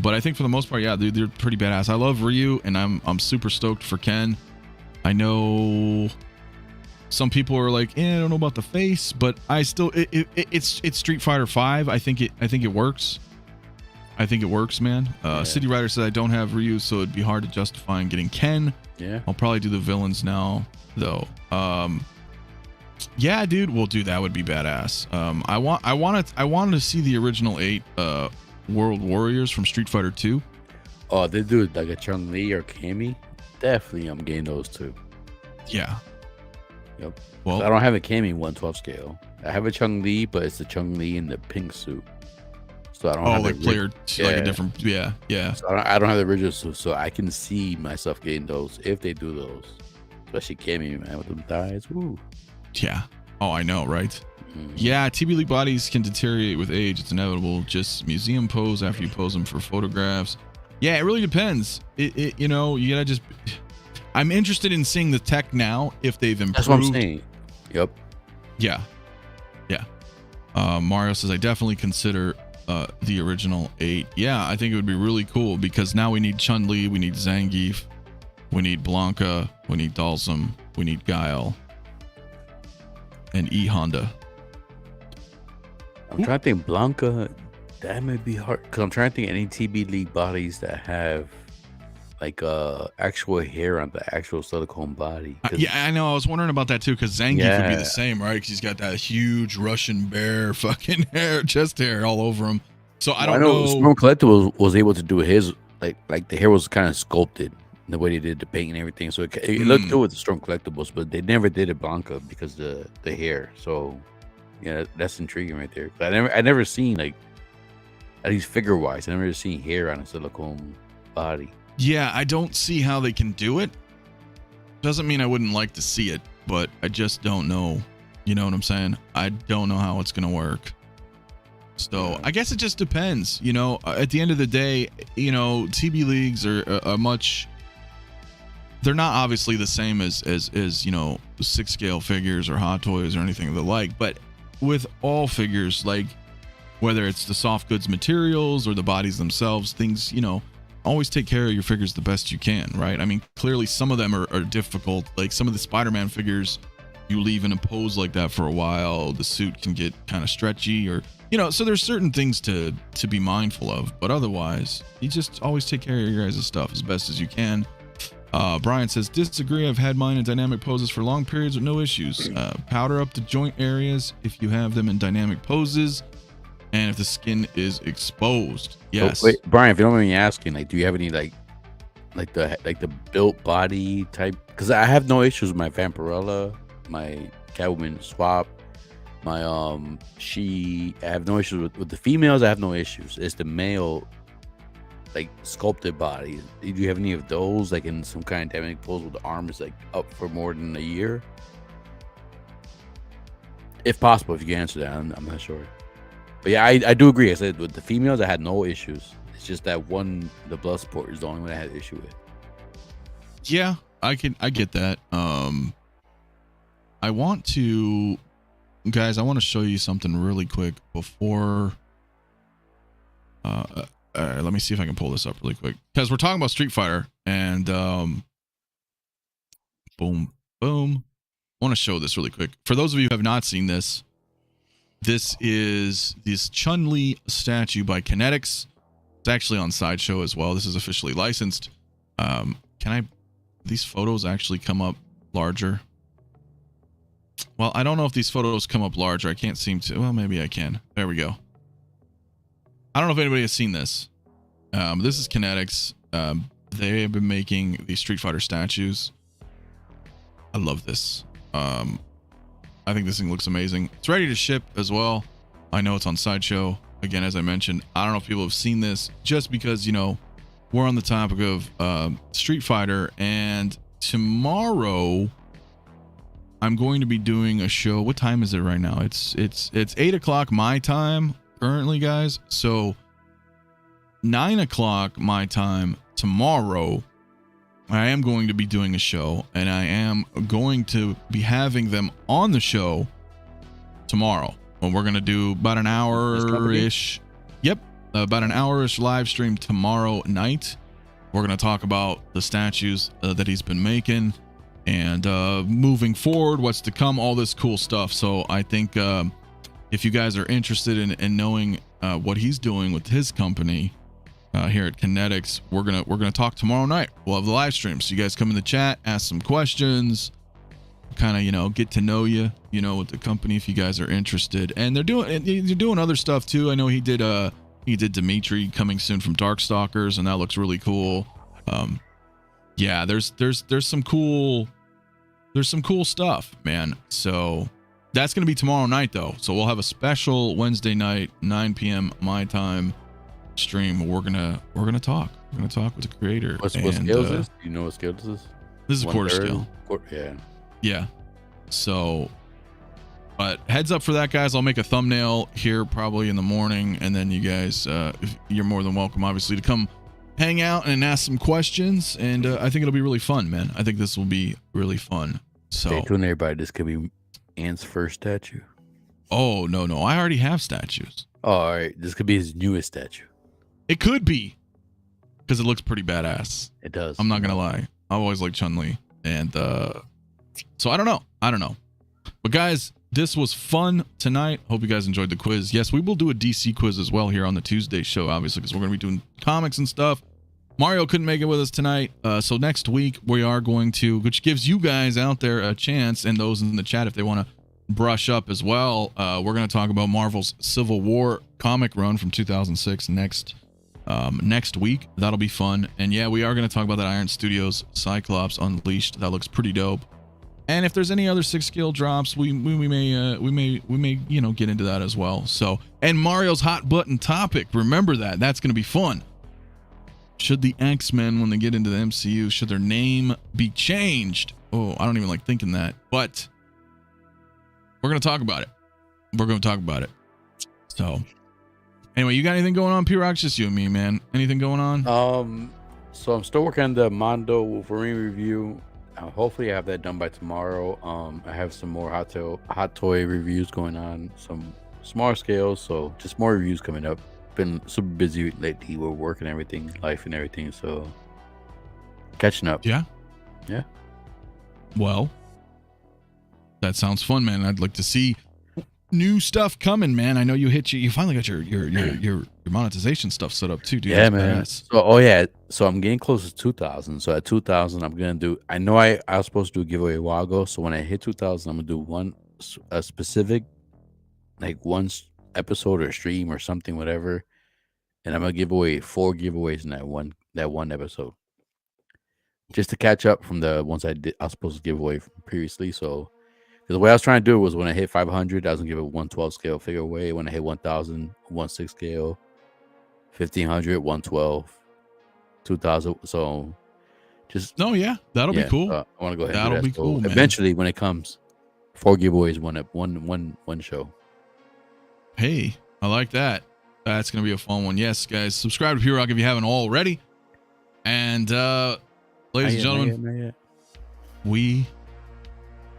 A: But I think for the most part, yeah, they're pretty badass. I love Ryu, and I'm super stoked for Ken. I know some people are like, I don't know about the face, but I still, it's Street Fighter 5. I think it works. I think it works, man. City Rider said I don't have Ryu, so it'd be hard to justify in getting Ken.
C: Yeah.
A: I'll probably do the villains now, though. Yeah, dude. Well, dude, that would be badass. I wanted to see the original 8 World Warriors from Street Fighter 2.
C: Oh, they do like a Chun-Li or Cammy. Definitely, I'm getting those too.
A: Yeah.
C: Yep.
A: Well,
C: I don't have a Cammy 112 scale. I have a Chun-Li, but it's the Chun-Li in the pink suit. So I don't have
A: like player, like a different, yeah.
C: So I don't have the original suit, so I can see myself getting those if they do those. Especially Cammy, man, with them thighs. Woo.
A: Yeah. Oh, I know, right? Yeah, TB League bodies can deteriorate with age. It's inevitable. Just museum pose after you pose them for photographs. Yeah, it really depends. You gotta just. I'm interested in seeing the tech now if they've improved.
C: That's what I'm saying. Yep.
A: Yeah. Mario says I definitely consider the original 8. Yeah, I think it would be really cool because now we need Chun-Li, we need Zangief, we need Blanca, we need Dalsum, we need Guile, and E Honda.
C: I'm trying to think Blanca. That may be hard because I'm trying to think any TB League bodies that have like actual hair on the actual silicone body.
A: Yeah, I know. I was wondering about that too because Zangief would be the same, right? Because he's got that huge Russian bear fucking hair, chest hair all over him. So I don't know.
C: Storm Collectibles was able to do his like the hair was kind of sculpted the way they did the paint and everything. So it looked good with the Storm Collectibles, but they never did it Blanca because the hair. So Yeah, that's intriguing right there. I never seen like, at least figure wise, I never seen hair on a silicone body.
A: Yeah, I don't see how they can do it. Doesn't mean I wouldn't like to see it, but I just don't know. You know what I'm saying? I don't know how it's gonna work. So I guess it just depends. You know, at the end of the day, you know, TB leagues are a much. They're not obviously the same as you know, 6 scale figures or Hot Toys or anything of the like, but with all figures, like whether it's the soft goods materials or the bodies themselves, things, you know, always take care of your figures the best you can, right? I mean, clearly some of them are difficult. Like some of the Spider-Man figures, you leave in a pose like that for a while, the suit can get kind of stretchy, or, you know, so there's certain things to be mindful of, but otherwise you just always take care of your guys' stuff as best as you can. Brian says, disagree. I've had mine in dynamic poses for long periods with no issues. Powder up the joint areas if you have them in dynamic poses, and if the skin is exposed. Yes.
C: So, wait, Brian, if you don't mind me asking, like, do you have any like the built body type? Because I have no issues with my Vampirella, my Catwoman swap, my I have no issues with the females. I have no issues. It's the male, like sculpted bodies. Do you have any of those, like in some kind of dynamic pose with the arm is like up for more than a year? If possible, if you can answer that, I'm not sure. But yeah, I do agree. I said with the females, I had no issues. It's just that one, the blood sport, is the only one I had an issue with.
A: Yeah, I get that. I want to, guys, I want to show you something really quick before. Let me see if I can pull this up really quick, because we're talking about Street Fighter, and boom. I want to show this really quick for those of you who have not seen this. This is this Chun-Li statue by Kinetics. It's actually on Sideshow as well. This is officially licensed. These photos actually come up larger? Well, I don't know if these photos come up larger. I can't seem to. Well, maybe I can. There we go. I don't know if anybody has seen this. This is Kinetics. They have been making these Street Fighter statues. I love this. I think this thing looks amazing. It's ready to ship as well. I know it's on Sideshow. Again, as I mentioned, I don't know if people have seen this, just because, you know, we're on the topic of Street Fighter, and tomorrow I'm going to be doing a show. What time is it right now? It's 8 o'clock my time currently, guys. So 9 o'clock my time tomorrow, I am going to be doing a show, and I am going to be having them on the show tomorrow. Well, we're going to do about an hour-ish. Yep. About an hour-ish live stream tomorrow night. We're going to talk about the statues that he's been making, and moving forward, what's to come, all this cool stuff. So I think if you guys are interested in knowing what he's doing with his company here at Kinetics, we're gonna talk tomorrow night. We'll have the live stream, so you guys come in the chat, ask some questions, kind of, you know, get to know you with the company if you guys are interested. And they're doing other stuff too. I know he did Dimitri coming soon from Darkstalkers, and that looks really cool. Yeah, there's some cool stuff, man. So that's gonna be tomorrow night though. So we'll have a special Wednesday night 9 p.m. my time stream. We're gonna talk. We're gonna talk with the creator.
C: What scale is this? Do you know what scale this is?
A: This is quarter scale. Yeah. So, but heads up for that, guys. I'll make a thumbnail here probably in the morning, and then you guys, you're more than welcome, obviously, to come hang out and ask some questions. And I think it'll be really fun, man. I think this will be really fun. So
C: stay tuned, everybody. This could be Ant's first statue.
A: Oh no, I already have statues.
C: Oh, all right. This could be his newest statue.
A: It could be, because it looks pretty badass.
C: It does.
A: I'm not gonna lie. I've always liked Chun-Li, and so I don't know. But guys, this was fun tonight. Hope you guys enjoyed the quiz. Yes, we will do a DC quiz as well here on the Tuesday show, obviously, because we're gonna be doing comics and stuff. Mario couldn't make it with us tonight, so next week we are going to, which gives you guys out there a chance, and those in the chat if they want to brush up as well. We're going to talk about Marvel's Civil War comic run from 2006 next week. That'll be fun. And yeah, we are going to talk about that Iron Studios Cyclops Unleashed. That looks pretty dope. And if there's any other 6 skill drops, we may get into that as well. So, and Mario's hot button topic, remember that's going to be fun. Should the X-Men, when they get into the MCU, should their name be changed? Oh, I don't even like thinking that, but we're going to talk about it. So, anyway, you got anything going on, P-Rock? Just you and me, man. Anything going on?
C: So I'm still working on the Mondo Wolverine review. Hopefully I have that done by tomorrow. I have some more hot toy reviews going on, some smaller scales, so just more reviews coming up. Been super busy lately with work and everything, life and everything, so catching up.
A: Yeah.
C: Yeah.
A: Well, that sounds fun, man. I'd like to see new stuff coming, man. I know you finally got your monetization stuff set up too, dude.
C: Yeah,
A: That's
C: man.
A: badass.
C: So I'm getting close to 2,000. So at 2,000, I'm gonna do. I know I was supposed to do a giveaway a while ago. So when I hit 2,000, I'm gonna do a specific, like episode or stream or something, whatever, and I'm gonna give away 4 giveaways in that one episode, just to catch up from the ones I was supposed to give away previously. So. Because the way I was trying to do it was when I hit 500, I was going to give a 112 scale figure away. When I hit 1,000, 16 scale, 1,500, 112, 2,000. So just.
A: No, yeah, that'll be cool.
C: I want to go ahead
A: that'll
C: and do
A: be
C: that.
A: cool, man.
C: Eventually, when it comes, 4 giveaways, one show.
A: Hey, I like that. That's going to be a fun one. Yes, guys, subscribe to P-Rock if you haven't already. And ladies and gentlemen, we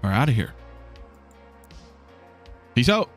A: are out of here. Peace out.